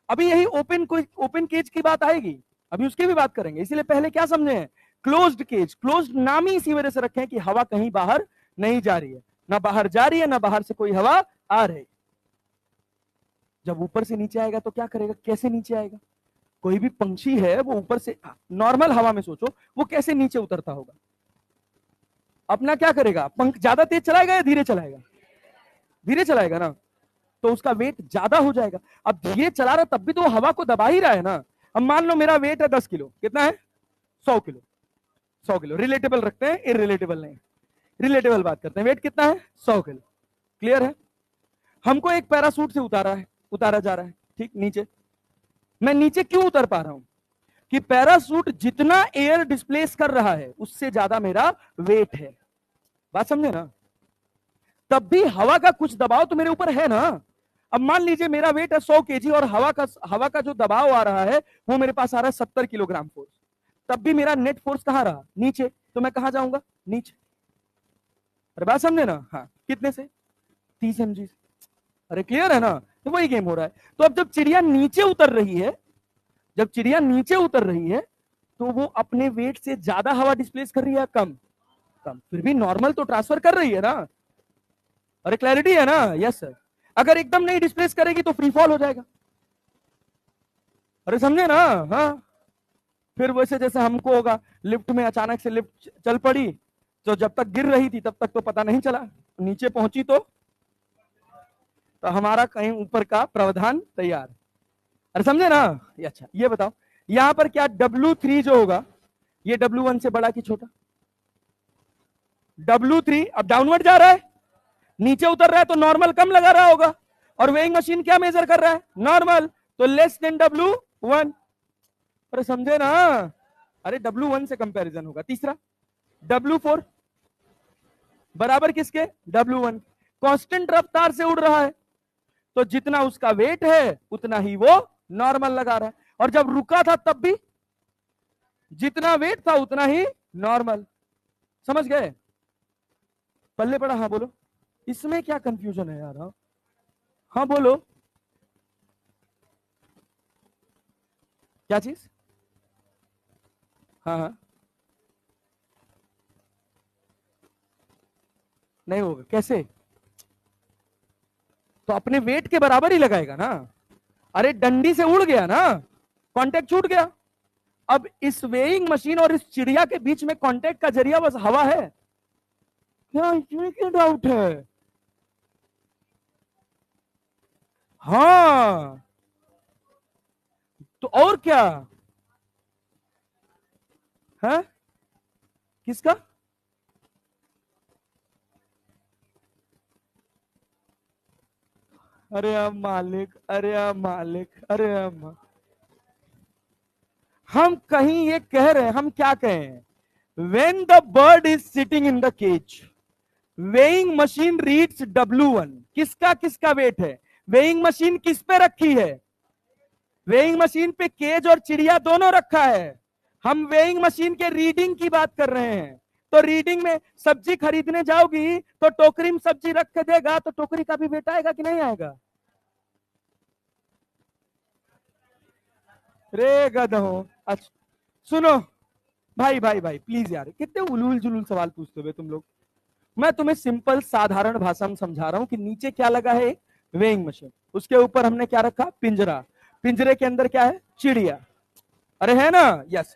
अभी यही ओपन केज की बात आएगी, अभी उसकी भी बात करेंगे। इसीलिए पहले क्या समझे हैं? Closed cage. क्लोज्ड नाम ही इसी वजह से रखे हैं कि हवा कहीं बाहर नहीं जा रही है, ना बाहर जा रही है, ना बाहर से कोई हवा आ रही। जब ऊपर से नीचे आएगा तो क्या करेगा? कैसे नीचे आएगा? कोई भी पंछी है वो ऊपर से नॉर्मल हवा में सोचो, वो कैसे नीचे उतरता होगा? अपना क्या करेगा? पंख ज्यादा तेज चलाएगा या धीरे चलाएगा? धीरे चलाएगा ना, तो उसका वेट ज्यादा हो जाएगा। अब धीरे चला रहा तब भी तो हवा को दबा ही रहा है ना। अब मान लो मेरा वेट है 10 किलो, कितना है? 100 किलो। 100 किलो रिलेटेबल रखते हैं, इरिलेटेबल नहीं। रिलेटेबल बात करते हैं। वेट कितना है? 100 किलो। क्लियर है? हमको एक पैरासूट से उतारा जा रहा है, ठीक, नीचे। मैं नीचे क्यों उतर पा रहा हूं? कि पैरासूट जितना एयर डिस्प्लेस कर रहा है उससे ज्यादा मेरा वेट है। बात समझे ना? तब भी हवा का कुछ दबाव तो मेरे ऊपर है ना। अब मान लीजिए मेरा वेट है 100 kg और हवा का जो दबाव आ रहा है वो मेरे पास आ रहा है 70 किलोग्राम फोर्स। तब भी मेरा नेट फोर्स कहां रहा? नीचे। तो मैं कहां जाऊंगा? नीचे। अरे बात समझे ना? हाँ, कितने से? 30 mg से। अरे क्लियर है ना? तो वही गेम हो रहा है। तो अब जब चिड़िया नीचे उतर रही है, जब चिड़िया नीचे उतर रही है तो वो अपने वेट से ज्यादा हवा डिस्प्लेस कर रही है, कम? कम। फिर भी नॉर्मल तो ट्रांसफर कर रही है ना। अरे क्लैरिटी है ना? Yes sir. अगर एकदम नहीं डिस्प्लेस करेगी तो फ्री फॉल हो जाएगा। अरे समझे ना? हाँ, फिर वैसे जैसे हमको होगा, लिफ्ट में अचानक से लिफ्ट चल पड़ी, तो जब तक गिर रही थी तब तक तो पता नहीं चला, नीचे पहुंची तो हमारा कहीं ऊपर का प्रावधान तैयार। अरे समझे ना? अच्छा ये बताओ, यहां पर क्या W3 जो होगा ये W1 से बड़ा कि छोटा? W3 अब डाउनवर्ड जा रहा है, नीचे उतर रहा है तो नॉर्मल कम लगा रहा होगा, और वेइंग मशीन क्या मेजर कर रहा है? नॉर्मल, तो लेस देन W1। अरे समझे ना? अरे W1 से कंपैरिजन होगा। तीसरा, W4 बराबर किसके? W1। कांस्टेंट रफ्तार से उड़ रहा है तो जितना उसका वेट है उतना ही वो नॉर्मल लगा रहा है, और जब रुका था तब भी जितना वेट था उतना ही नॉर्मल। समझ गए? पल्ले पड़ा? हाँ बोलो। इसमें क्या कंफ्यूजन है यार? हाँ, हाँ बोलो। क्या चीज? हाँ हाँ, नहीं होगा कैसे? तो अपने वेट के बराबर ही लगाएगा ना। अरे डंडी से उड़ गया ना, कांटेक्ट छूट गया। अब इस वेइंग मशीन और इस चिड़िया के बीच में कांटेक्ट का जरिया बस हवा है क्या? इसमें क्या डाउट है? हाँ, तो और क्या है? किसका? अरे अब मालिक, अरे अब मालिक, अरे अब हम कहीं ये कह रहे हैं, हम क्या कहें? When the bird is sitting in the cage, weighing machine reads W1। किसका किसका वेट है? वेइंग मशीन किस पे रखी है? वेइंग मशीन पे केज और चिड़िया दोनों रखा है। हम वेइंग मशीन के रीडिंग की बात कर रहे हैं। तो रीडिंग में सब्जी खरीदने जाओगी तो टोकरी में सब्जी रख के देगा, तो टोकरी का भी वेट आएगा कि नहीं आएगा? रे गधो। अच्छा सुनो, भाई भाई भाई प्लीज यार, कितने उलूल जुलूल सवाल पूछते हुए तुम लोग। मैं तुम्हें सिंपल साधारण भाषा में समझा रहा हूं कि नीचे क्या लगा है? वेइंग मशीन, उसके ऊपर हमने क्या रखा? पिंजरा। पिंजरे के अंदर क्या है? चिड़िया। अरे है ना? यस।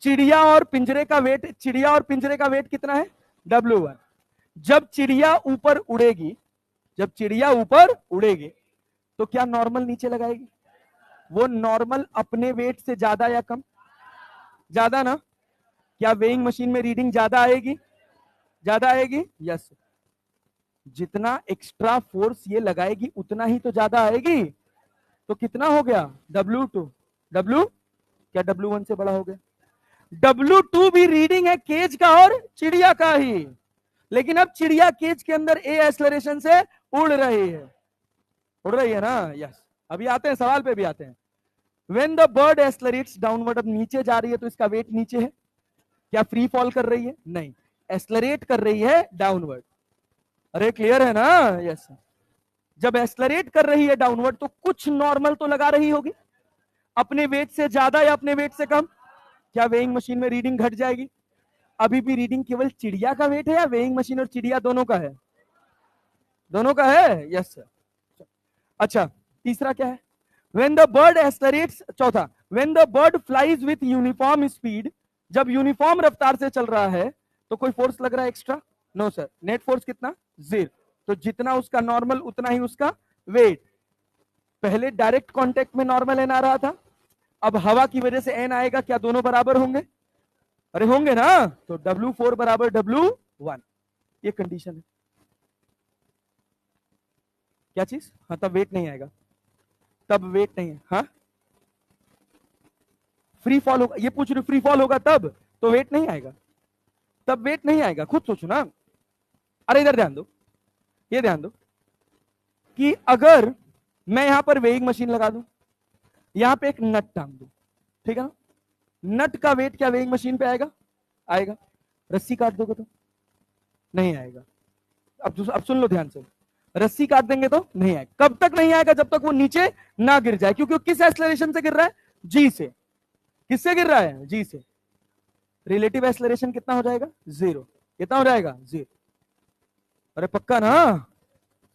चिड़िया और पिंजरे का वेट, चिड़िया और पिंजरे का वेट कितना है? W1। जब चिड़िया ऊपर उड़ेगी, जब चिड़िया ऊपर उड़ेगी तो क्या नॉर्मल नीचे लगाएगी? वो नॉर्मल अपने वेट से ज्यादा या कम? ज्यादा ना? क्या वेइंग मशीन में रीडिंग ज्यादा आएगी? ज्यादा आएगी, यस। जितना एक्स्ट्रा फोर्स ये लगाएगी उतना ही तो ज्यादा आएगी। तो कितना हो गया? W2। W क्या W1 से बड़ा हो गया? W2 भी रीडिंग है केज का और चिड़िया का ही, लेकिन अब चिड़िया केज के अंदर ए एक्सलरेशन से उड़ रही है। उड़ रही है ना? यस। अभी आते हैं सवाल पे भी आते हैं। When the bird accelerates downward, अब नीचे जा रही है तो इसका वेट नीचे है। क्या फ्री फॉल कर रही है? नहीं, एक्सलरेट कर रही है डाउनवर्ड। अरे क्लियर है ना? यस। जब एक्सलरेट कर रही है डाउनवर्ड तो कुछ नॉर्मल तो लगा रही होगी, अपने वेट से ज्यादा या अपने वेट से कम। क्या वेइंग मशीन में रीडिंग घट जाएगी? अभी भी रीडिंग केवल चिड़िया का वेट है या वेइंग मशीन और चिड़िया दोनों का है? दोनों का है, यस सर। अच्छा, तीसरा क्या है? When the bird accelerates, चौथा, when the bird flies with uniform speed, जब यूनिफॉर्म रफ्तार से चल रहा है तो कोई फोर्स लग रहा है extra? No sir. Net force कितना? 0। तो जितना उसका नॉर्मल उतना ही उसका वेट। पहले डायरेक्ट कांटेक्ट में नॉर्मल एन आ रहा था, अब हवा की वजह से एन आएगा, क्या दोनों बराबर होंगे? अरे होंगे ना? तो W4 बराबर W1, ये कंडीशन है। क्या चीज? हाँ, तब वेट नहीं आएगा, तब वेट नहीं है। हाँ, फ्री फॉल होगा, ये पूछ रहे फ्री फॉल होगा तब तो वेट नहीं आएगा, तब वेट नहीं आएगा। खुद सोचो ना। अरे इधर ध्यान दो, ये ध्यान दो कि अगर मैं यहां पर वेइंग मशीन लगा दूं, यहां पे एक नट टांग दूं, ठीक है ना? नट का वेट क्या वेइंग मशीन पे आएगा? आएगा। रस्सी काट दोगे तो नहीं आएगा। अब सुन लो ध्यान से, रस्सी काट देंगे तो नहीं आएगा। कब तक नहीं आएगा? जब तक वो नीचे ना गिर जाए, क्योंकि किस एक्सेलरेशन से गिर रहा है? जी से। किससे गिर रहा है? जी से। रिलेटिव एक्सेलरेशन कितना हो जाएगा? 0। कितना हो जाएगा? 0। अरे पक्का ना?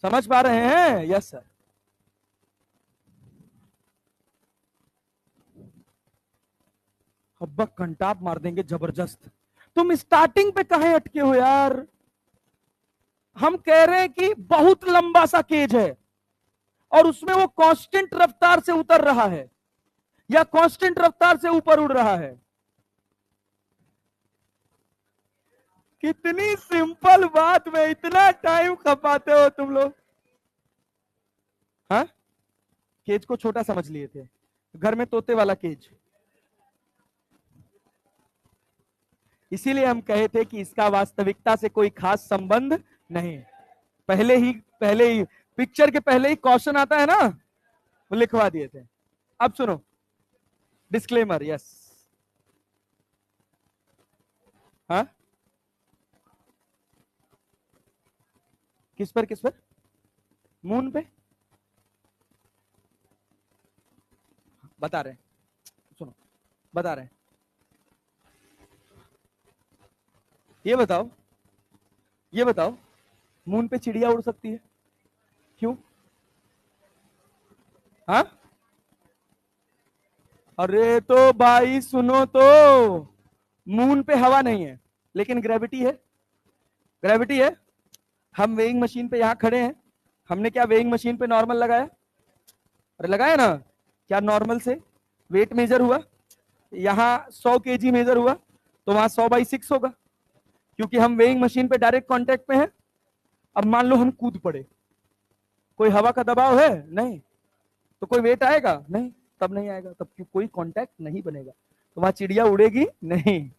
समझ पा रहे हैं? Yes sir. हब्बा कंटाप मार देंगे जबरदस्त। तुम स्टार्टिंग पे कहां अटके हो यार? हम कह रहे हैं कि बहुत लंबा सा केज है और उसमें वो कांस्टेंट रफ्तार से उतर रहा है या कांस्टेंट रफ्तार से ऊपर उड़ रहा है। कितनी सिंपल बात में इतना टाइम खपाते हो तुम लोग। हाँ, केज को छोटा समझ लिए थे, घर में तोते वाला केज। इसीलिए हम कहे थे कि इसका वास्तविकता से कोई खास संबंध नहीं। पहले ही पिक्चर के पहले ही क्वेश्चन आता है ना, वो लिखवा दिए थे। अब सुनो, डिस्क्लेमर। यस। हाँ, किस पर? किस पर? मून पे? बता रहे हैं, सुनो, बता रहे हैं। ये बताओ, ये बताओ, मून पे चिड़िया उड़ सकती है? क्यों? हाँ, अरे तो भाई सुनो तो, मून पे हवा नहीं है लेकिन ग्रेविटी है। ग्रेविटी है। हम वेइंग मशीन पे यहां खड़े हैं, हमने क्या वेइंग मशीन पे नॉर्मल लगाया? अरे लगाया ना। क्या नॉर्मल से वेट मेजर हुआ? यहां 100 kg मेजर हुआ तो वहां 100/6 होगा, क्योंकि हम वेइंग मशीन पे डायरेक्ट कांटेक्ट में है। अब मान लो हम कूद पड़े, कोई हवा का दबाव है नहीं, तो कोई वेट आएगा नहीं, तब नहीं आएगा, तब कोई कांटेक्ट नहीं बनेगा, तो वहां चिड़िया उड़ेगी नहीं।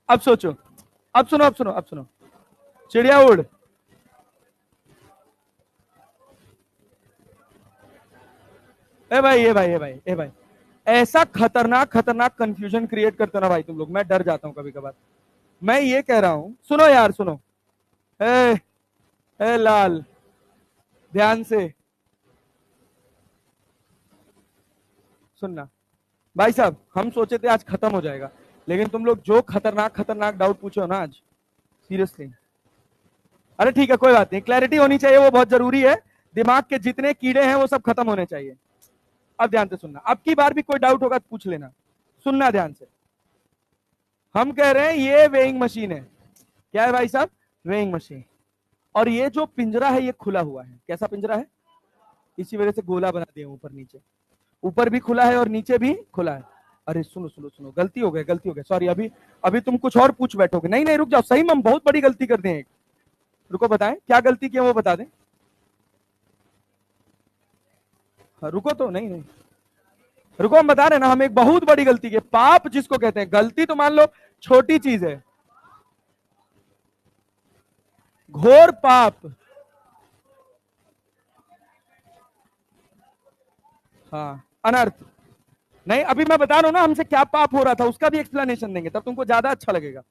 अब सोचो, अब सुनो, अब सुनो, अब सुनो। चिड़िया उड़, ए भाई, ए भाई, ए भाई, ए भाई, ऐसा खतरनाक खतरनाक कंफ्यूजन क्रिएट करते हो ना भाई तुम लोग, मैं डर जाता हूं कभी कभार। मैं ये कह रहा हूं, सुनो यार सुनो। ए, ए लाल, ध्यान से सुनना। भाई साहब, हम सोचे थे आज खत्म हो जाएगा, लेकिन तुम लोग जो खतरनाक खतरनाक डाउट पूछे हो ना आज, सीरियसली। अरे ठीक है, कोई बात नहीं, क्लैरिटी होनी चाहिए, वो बहुत जरूरी है। दिमाग के जितने कीड़े हैं वो सब खत्म होने चाहिए। अब ध्यान से सुनना, अब की बार भी कोई डाउट होगा तो पूछ लेना। सुनना ध्यान से। हम कह रहे हैं ये वेइंग मशीन है। क्या है भाई साहब? Weighing machine. और ये जो पिंजरा है ये खुला हुआ है। कैसा पिंजरा है? इसी वजह से गोला बना दिया ऊपर नीचे। ऊपर भी खुला है और नीचे भी खुला है। अरे सुनो सुनो सुनो, गलती हो गई, गलती हो गई, सॉरी। अभी अभी तुम कुछ और पूछ बैठोगे। नहीं नहीं, रुक जाओ, सही में हम बहुत बड़ी गलती कर दें। रुको, बताएं क्या गलती की है वो बता दें। हाँ, रुको तो, नहीं नहीं, रुको, हम बता रहे ना, हम एक बहुत बड़ी गलती की, पाप जिसको कहते हैं। गलती तो मान लो छोटी चीज है, घोर पाप। हाँ, अनर्थ। नहीं, अभी मैं बता रहा हूं ना हमसे क्या पाप हो रहा था, उसका भी एक्सप्लेनेशन देंगे, तब तुमको ज्यादा अच्छा लगेगा।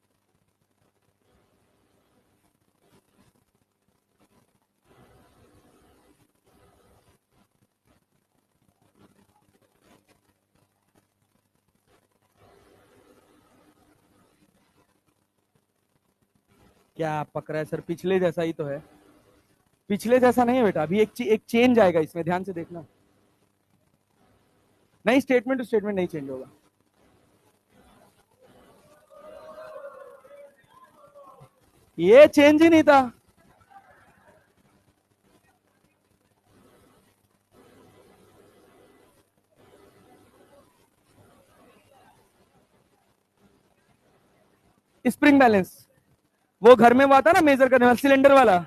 क्या पक रहा है सर? पिछले जैसा ही तो है। पिछले जैसा नहीं है बेटा, अभी एक चेंज आएगा इसमें, ध्यान से देखना। नहीं, स्टेटमेंट टू स्टेटमेंट नहीं चेंज होगा। ये चेंज ही नहीं था। स्प्रिंग बैलेंस, वो घर में वो आता है ना मेजर करने वाला, सिलेंडर वाला,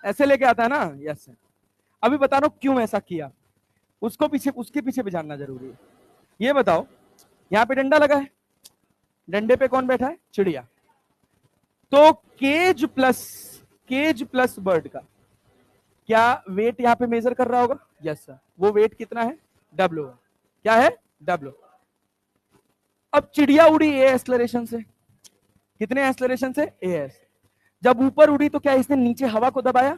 ऐसे लेके आता है ना। Yes sir. अभी बता रहा हूं क्यों ऐसा किया, उसको पीछे, उसके पीछे भी जानना जरूरी है। ये बताओ, यहां पे डंडा लगा है, डंडे पे कौन बैठा है? चिड़िया। तो केज प्लस बर्ड का क्या वेट यहां पे मेजर कर रहा होगा? Yes sir. वो वेट कितना है? डब्ल्यू। क्या है? डब्ल्यू। अब चिड़िया उड़ी ए एक्सलरेशन से। कितने एक्सलरेशन से? एस। जब ऊपर उड़ी तो क्या इसने नीचे हवा को दबाया?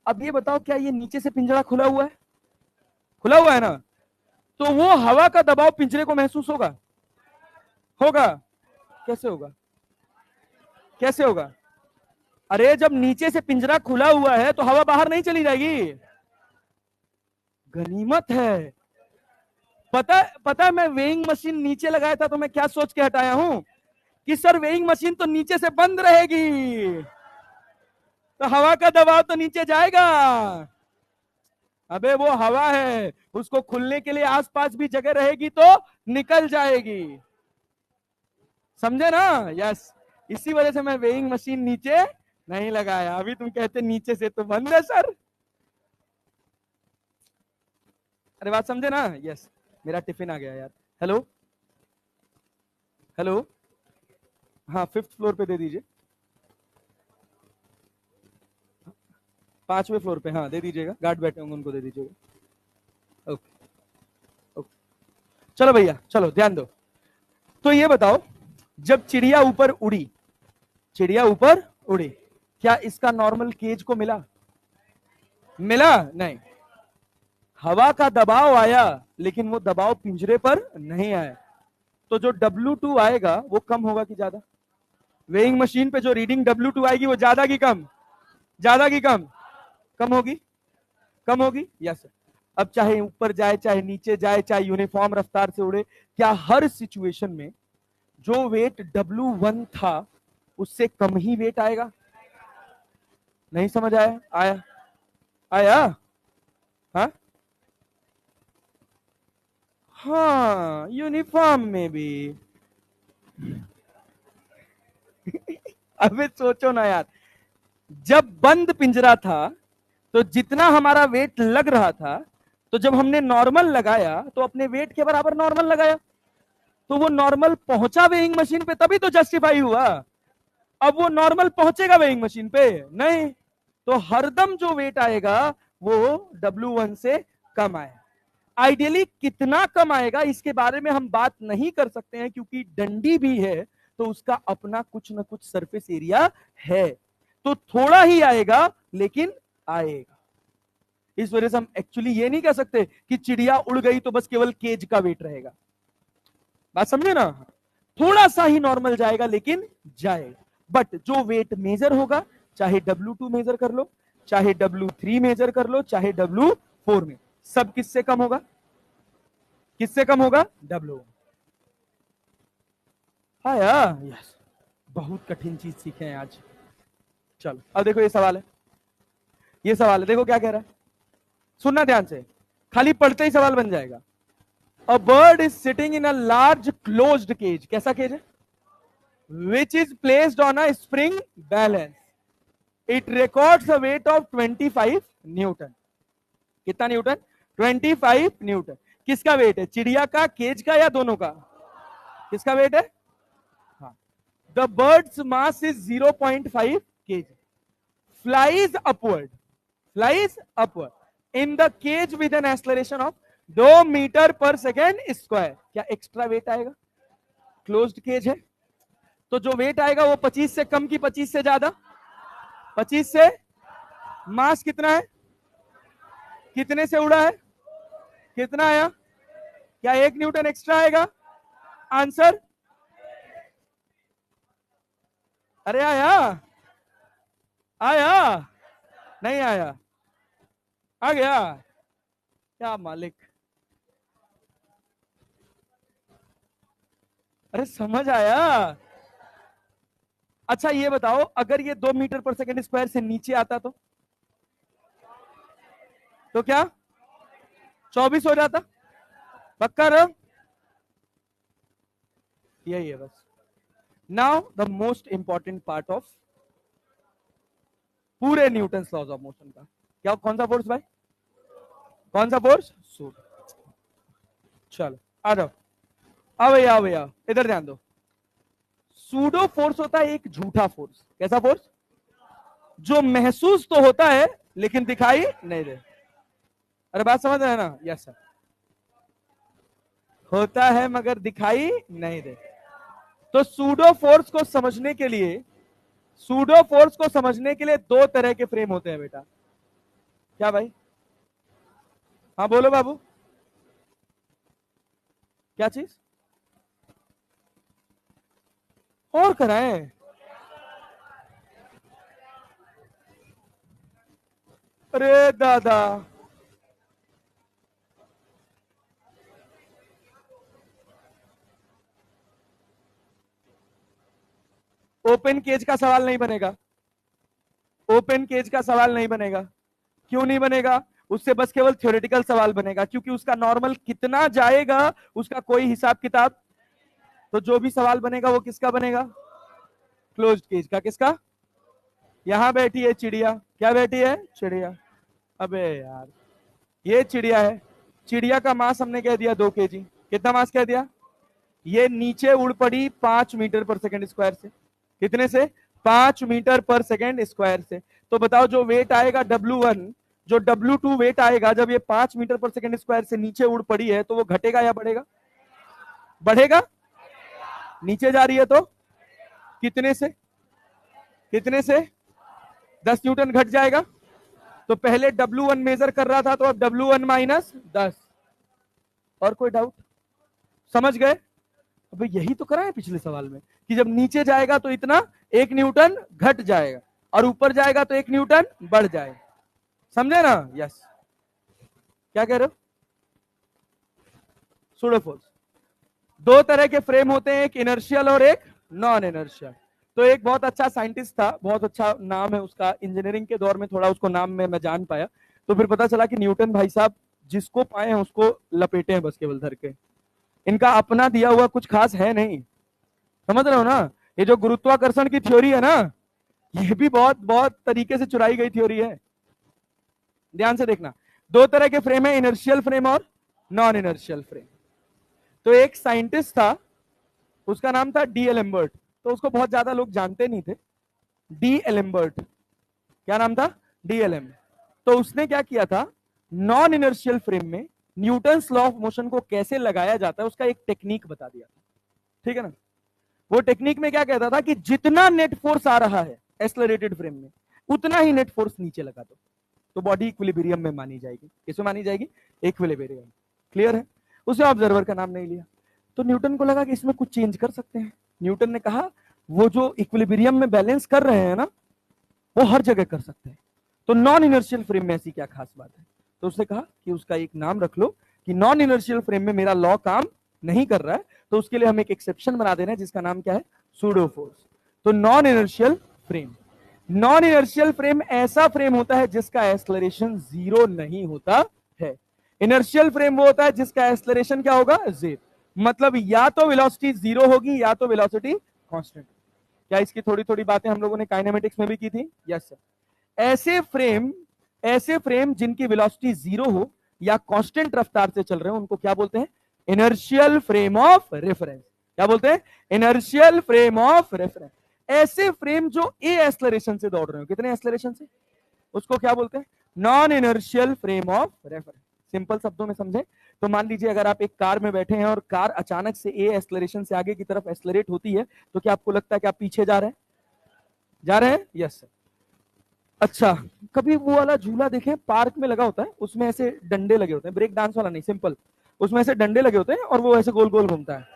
अब ये बताओ, क्या ये नीचे से पिंजरा खुला हुआ है? खुला हुआ है ना, तो वो हवा का दबाव पिंजरे को महसूस होगा? होगा। कैसे होगा? कैसे होगा? अरे जब नीचे से पिंजरा खुला हुआ है तो हवा बाहर नहीं चली जाएगी? गनीमत है। पता है मैं वेइंग मशीन नीचे लगाया था तो मैं क्या सोच के हटाया हूं, कि सर वेइंग मशीन तो नीचे से बंद रहेगी, तो हवा का दबाव तो नीचे जाएगा। अबे वो हवा है, उसको खुलने के लिए आसपास भी जगह रहेगी तो निकल जाएगी। समझे ना? यस। इसी वजह से मैं वेइंग मशीन नीचे नहीं लगाया। अभी तुम कहते नीचे से तो बंद है सर। अरे बात समझे ना? यस। मेरा टिफिन आ गया यार। Hello, hello. हाँ, 5th फ्लोर पे दे दीजिए। 5वें फ्लोर पे, हाँ दे दीजिएगा, गार्ड बैठे होंगे उनको दे दीजिएगा। Okay, okay. चलो भैया, चलो ध्यान दो। तो ये बताओ, जब चिड़िया ऊपर उड़ी, चिड़िया ऊपर उड़ी, क्या इसका नॉर्मल केज को मिला? मिला नहीं। हवा का दबाव आया, लेकिन वो दबाव पिंजरे पर नहीं आया। तो जो W2 आएगा वो कम होगा कि ज्यादा? वेइंग मशीन पे जो रीडिंग W2 आएगी वो ज्यादा की कम? ज्यादा की कम? कम होगी। कम होगी, यस। अब चाहे ऊपर जाए, चाहे नीचे जाए, चाहे यूनिफॉर्म रफ्तार से उड़े, क्या हर सिचुएशन में जो वेट W1 था उससे कम ही वेट आएगा? नहीं समझ आया? आया? आया? हाँ हाँ, यूनिफॉर्म में भी। अबे सोचो ना यार, जब बंद पिंजरा था तो जितना हमारा वेट लग रहा था, तो जब हमने नॉर्मल लगाया तो अपने वेट के बराबर नॉर्मल लगाया, तो वो नॉर्मल पहुंचा वेइंग मशीन पे, तभी तो जस्टिफाई हुआ। अब वो नॉर्मल पहुंचेगा वेइंग मशीन पे? नहीं। तो हरदम जो वेट आएगा वो W1 से कम आए। आइडियली कितना कम आएगा इसके बारे में हम बात नहीं कर सकते हैं, क्योंकि डंडी भी है तो उसका अपना कुछ ना कुछ सरफेस एरिया है, तो थोड़ा ही आएगा लेकिन आएगा। इस वजह से हम एक्चुअली ये नहीं कह सकते कि चिड़िया उड़ गई तो बस केवल केज का वेट रहेगा। बात समझे ना? थोड़ा सा ही नॉर्मल जाएगा लेकिन जाएगा। बट जो वेट मेजर होगा, चाहे W2 मेजर कर लो, चाहे W3 मेजर कर लो, चाहे W4 में, सब किससे कम होगा? किससे कम होगा? W। हाँ यार, यस, बहुत कठिन चीज सीखे हैं आज। चलो अब देखो, ये सवाल है, ये सवाल है, देखो क्या कह रहा है, सुनना ध्यान से, खाली पढ़ते ही सवाल बन जाएगा। A bird is sitting in a large closed cage. कैसा केज है? Which is placed on a spring balance. It records a weight of 25 Newton. कितना न्यूटन? 25 न्यूटन। किसका वेट है? चिड़िया का, केज का, या दोनों का? किसका वेट है? हाँ। The bird's mass is 0.5 kg. Flies upward. Flies upward in the cage with an acceleration of 2 metre पर सेकेंड स्क्वायर। क्या एक्स्ट्रा वेट आएगा? क्लोज्ड केज है तो जो वेट आएगा वो 25 से कम की 25 से ज्यादा? 25 से। मास कितना है? कितने से उड़ा है? कितना आया? क्या 1 न्यूटन एक्स्ट्रा आएगा? आंसर? अरे आया? आया? नहीं आया? आ गया? क्या मालिक, अरे समझ आया? अच्छा ये बताओ, अगर ये 2 मीटर पर सेकेंड स्क्वायर से नीचे आता तो क्या 24 हो जाता? पक्का रहो? यही है बस। Now the most important part of पूरे न्यूटन लॉज ऑफ मोशन का, क्या कौन सा फोर्स भाई? कौन सा फोर्स? सूडो। चलो आ जाओ, आओ भैया, आओ भैया, इधर ध्यान दो। सूडो फोर्स होता है एक झूठा फोर्स। कैसा फोर्स? जो महसूस तो होता है लेकिन दिखाई नहीं दे। अरे बात समझ रहे हैं ना? Yes sir. होता है मगर दिखाई नहीं दे। तो सूडो फोर्स को समझने के लिए, सूडो फोर्स को समझने के लिए 2 तरह के फ्रेम होते हैं बेटा। क्या भाई? हाँ बोलो बाबू, क्या चीज और कराएं? अरे दादा, ओपन केज का सवाल नहीं बनेगा। ओपन केज का सवाल नहीं बनेगा। क्यों नहीं बनेगा? उससे बस केवल थ्योरेटिकल सवाल बनेगा, क्योंकि उसका नॉर्मल कितना जाएगा उसका कोई हिसाब किताब। तो जो भी सवाल बनेगा वो किसका बनेगा? क्लोज्ड केज का। किसका? यहां बैठी है चिड़िया। क्या बैठी है? चिड़िया। अबे यार, ये चिड़िया है, चिड़िया का मास हमने कह दिया 2 kg। कितना मास कह दिया? ये नीचे उड़ पड़ी 5 मीटर पर सेकेंड स्क्वायर से। कितने से? 5 मीटर पर सेकेंड स्क्वायर से। तो बताओ जो वेट आएगा W1, जो W2 वेट आएगा जब ये 5 मीटर पर सेकेंड स्क्वायर से नीचे उड़ पड़ी है, तो वो घटेगा या बढ़ेगा? बढ़ेगा। नीचे जा रही है तो कितने से? कितने से? 10 न्यूटन घट जाएगा। तो पहले W1 मेजर कर रहा था तो अब W1 माइनस 10। और कोई डाउट? समझ गए? अब यही तो करा है पिछले सवाल में कि जब नीचे जाएगा तो इतना 1 न्यूटन घट जाएगा और ऊपर जाएगा तो 1 न्यूटन बढ़ जाएगा। समझे ना? यस। क्या कह रहे हो? Pseudo force. दो तरह के फ्रेम होते हैं, एक इनर्शियल और एक नॉन इनर्शियल। तो एक बहुत अच्छा साइंटिस्ट था, बहुत अच्छा नाम है उसका, इंजीनियरिंग के दौर में थोड़ा उसको नाम में मैं जान पाया, तो फिर पता चला कि न्यूटन भाई साहब जिसको पाए हैं उसको लपेटे हैं बस केवल धर के, इनका अपना दिया हुआ कुछ खास है नहीं। समझ रहे हो ना? ये जो गुरुत्वाकर्षण की थ्योरी है ना, ये भी बहुत बहुत तरीके से चुराई गई थ्योरी है। ध्यान से देखना, दो तरह के फ्रेम है, इनर्शियल फ्रेम और नॉन इनर्शियल फ्रेम। तो एक साइंटिस्ट था, उसका नाम था डी एलम्बर्ट, तो उसको बहुत ज्यादा लोग जानते नहीं थे। डी एलम्बर्ट, क्या नाम था? D LM. तो उसने क्या किया था, नॉन इनर्शियल फ्रेम में न्यूटन लॉ ऑफ मोशन को कैसे लगाया जाता है उसका एक टेक्निक बता दिया। ठीक है ना? वो टेक्निक में क्या कहता था कि जितना नेट फोर्स आ रहा है एक्सेलरेटेड फ्रेम में, उतना ही नेट फोर्स नीचे लगा दो, तो बॉडी इक्विलिब्रियम में मानी जाएगी। किसमें मानी जाएगी? इक्विलिब्रियम। क्लियर है? उसे ऑब्जर्वर का नाम नहीं लिया। तो न्यूटन को लगा कि इसमें कुछ चेंज कर सकते हैं। न्यूटन ने कहा वो जो इक्विलिब्रियम में बैलेंस कर रहे हैं ना, वो हर जगह कर सकते हैं, तो नॉन इनर्शियल फ्रेम में ऐसी क्या खास बात है? तो उसने कहा कि उसका एक नाम रख लो कि नॉन इनर्शियल फ्रेम में मेरा लॉ काम नहीं कर रहा है, तो उसके लिए हम एक एक्सेप्शन बना दे रहे हैं जिसका नाम क्या है? Pseudo force. तो non inertial frame, non inertial frame ऐसा फ्रेम होता है जिसका एक्सेलरेशन जीरो नहीं होता है। इनर्शियल फ्रेम वो होता है जिसका एक्सेलरेशन क्या होगा? जीरो। मतलब या तो वेलोसिटी जीरो होगी या तो वेलोसिटी कांस्टेंट। क्या इसकी थोड़ी थोड़ी बातें हम लोगों ने काइनेमेटिक्स में भी की थी? Yes sir. ऐसे फ्रेम जिनकी वेलोसिटी जीरो हो या कांस्टेंट रफ्तार से चल रहे हो, उनको क्या बोलते हैं? Inertial frame of reference. क्या बोलते हैं? Inertial frame of reference. ऐसे फ्रेम जो ए एक्सेलरेशन से दौड़ रहे हो, कितने एक्सेलरेशन से, उसको क्या बोलते हैं? Non inertial frame of reference. Simple शब्दों में समझे तो मान लीजिए अगर आप एक कार में बैठे हैं और कार अचानक से ए एक्सेलरेशन से आगे की तरफ एक्सेलरेट होती है, तो क्या आपको लगता है कि आप पीछे जा रहे हैं? जा रहे हैं? Yes sir. अच्छा, कभी वो वाला झूला देखें पार्क में लगा होता है, उसमें ऐसे डंडे लगे होते हैं, ब्रेक डांस वाला नहीं, सिंपल, उसमें ऐसे डंडे लगे होते हैं और वो ऐसे गोल गोल घूमता है,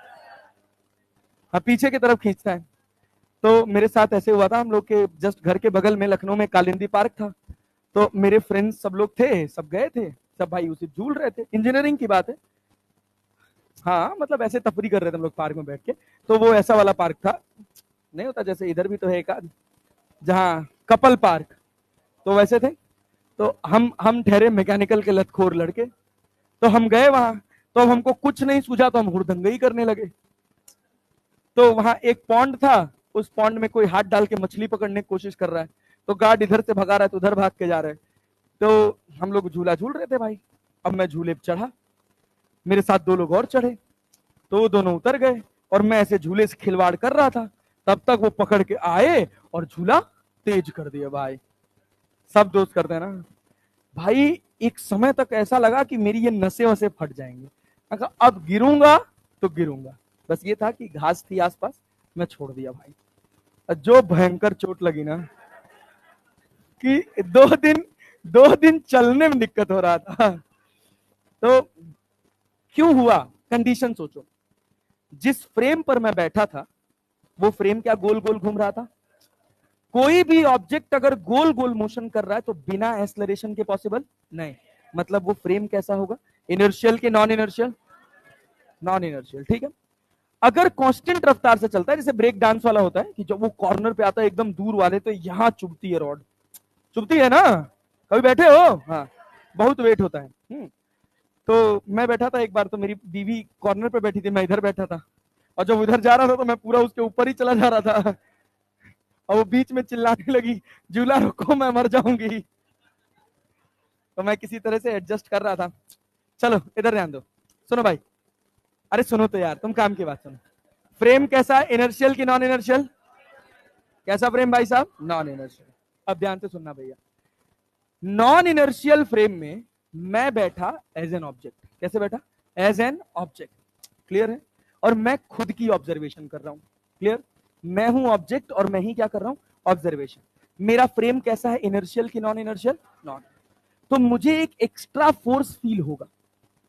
हाँ पीछे की तरफ खींचता है। तो मेरे साथ ऐसे हुआ था, हम लोग के जस्ट घर के बगल में लखनऊ में कालिंदी पार्क था, तो मेरे फ्रेंड्स सब लोग थे, सब गए थे, सब भाई उसे झूल रहे थे, इंजीनियरिंग की बात है, हाँ मतलब ऐसे तफरी कर रहे थे हम लोग पार्क में बैठ के। तो वो ऐसा वाला पार्क था, नहीं होता जैसे इधर भी तो है एक आध जहाँ कपल पार्क, तो वैसे थे। तो हम ठहरे मैकेनिकल के लतखोर लड़के, तो हम गए वहां, तो अब हमको कुछ नहीं सूझा तो हम हुड़दंगई करने लगे। तो वहां एक पॉन्ड था, उस पॉन्ड में कोई हाथ डाल के मछली पकड़ने की कोशिश कर रहा है, तो गार्ड इधर से भगा रहा है तो उधर भाग के जा रहे हैं। तो हम लोग झूला झूल रहे थे भाई। अब मैं झूले पे चढ़ा, मेरे साथ दो लोग और चढ़े, तो वो दोनों उतर गए और मैं ऐसे झूले से खिलवाड़ कर रहा था, तब तक वो पकड़ के आए और झूला तेज कर दिया भाई। सब दोस्त करते हैं ना भाई। एक समय तक ऐसा लगा कि मेरी ये नसें वसें फट जाएंगी, अब गिरूंगा तो गिरूंगा। बस ये था कि घास थी आसपास, मैं छोड़ दिया भाई। जो भयंकर चोट लगी ना कि 2 दिन चलने में दिक्कत हो रहा था। तो क्यों हुआ? कंडीशन सोचो, जिस फ्रेम पर मैं बैठा था वो फ्रेम क्या गोल गोल घूम रहा था? कोई भी ऑब्जेक्ट अगर गोल गोल मोशन कर रहा है तो बिना एक्सेलरेशन के पॉसिबल नहीं। मतलब वो फ्रेम कैसा होगा? इनर्शियल के नॉन इनर्शियल? Non inertial. ठीक है। अगर कांस्टेंट रफ्तार से चलता है, जैसे ब्रेक डांस वाला होता है कि जब वो कॉर्नर पे आता है एकदम दूर वाले, तो यहां चुभती है रॉड, चुभती है ना, कभी बैठे हो? हाँ, बहुत वेट होता है। तो मैं बैठा था एक बार, तो मेरी बीवी कॉर्नर पे बैठी थी, मैं इधर बैठा था, और जब उधर जा रहा था तो मैं पूरा उसके ऊपर ही चला जा रहा था, और वो बीच में चिल्लाने लगी, झूला रुको मैं मर जाऊंगी। तो मैं किसी तरह से एडजस्ट कर रहा था। चलो इधर ध्यान दो, सुनो भाई, अरे सुनो तो यार, तुम काम की बात सुनो। फ्रेम कैसा है? इनर्शियल की नॉन इनर्शियल? कैसा फ्रेम भाई साहब? Non inertial. अब ध्यान से सुनना भैया, नॉन इनर्शियल फ्रेम में मैं बैठा एज एन ऑब्जेक्ट। कैसे बैठा? As an object. क्लियर है? और मैं खुद की ऑब्जर्वेशन कर रहा हूं। क्लियर? मैं हूं ऑब्जेक्ट और मैं ही क्या कर रहा हूं? ऑब्जर्वेशन। मेरा फ्रेम कैसा है? इनर्शियल की नॉन इनर्शियल? नॉन। तो मुझे एक एक्स्ट्रा फोर्स फील होगा,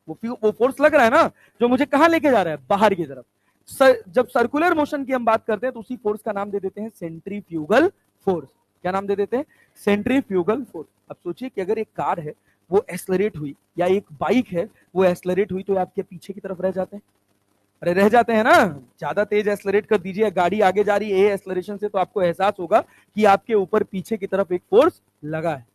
वो फोर्स लग रहा है ना, जो मुझे कहां लेके जा रहा है? बाहर की तरफ। जब सर्कुलर मोशन की हम बात करते हैं तो उसी फोर्स का नाम दे देते हैं सेंट्रीफ्यूगल फोर्स। क्या नाम दे देते हैं? Centrifugal force. अब सोचिए कि अगर एक कार है वो एक्सलरेट हुई, या एक बाइक है वो एक्सलरेट हुई, तो आपके पीछे की तरफ रह जाते हैं? अरे रह जाते हैं ना। ज्यादा तेज एक्सलरेट कर दीजिए, गाड़ी आगे जा रही है एक्सलरेशन से, तो आपको एहसास होगा कि आपके ऊपर पीछे की तरफ एक फोर्स लगा है।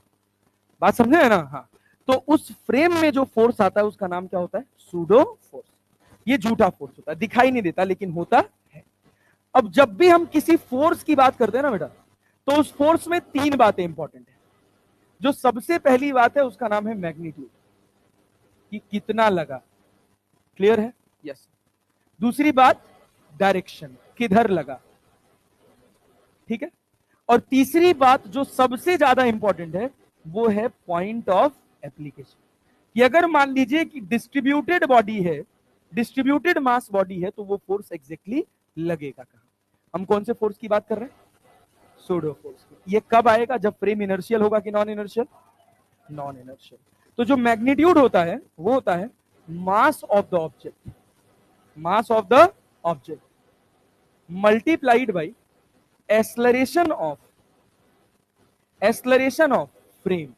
बात समझे है ना? हाँ। तो उस फ्रेम में जो फोर्स आता है उसका नाम क्या होता है? Pseudo force. ये झूठा फोर्स होता है, दिखाई नहीं देता लेकिन होता है। अब जब भी हम किसी फोर्स की बात करते हैं ना बेटा, तो उस फोर्स में तीन बातें इंपॉर्टेंट है। जो सबसे पहली बात है उसका नाम है मैग्नीट्यूड, कि कितना लगा। क्लियर है? यस। दूसरी बात डायरेक्शन, किधर लगा। ठीक है। और तीसरी बात जो सबसे ज्यादा इंपॉर्टेंट है वो है पॉइंट ऑफ एप्लीकेशन, कि अगर मान लीजिए कि डिस्ट्रीब्यूटेड बॉडी है, डिस्ट्रीब्यूटेड मास बॉडी है, तो वो फोर्स एग्जैक्टली लगेगा कहां। हम कौन से फोर्स की बात कर रहे हैं? सूडो फोर्स की। ये कब आएगा? जब फ्रेम इनर्शियल होगा कि नॉन इनर्शियल? Non inertial. तो जो मैग्नीट्यूड होता है वो होता है मास of the object, mass of the object multiplied by acceleration of frame.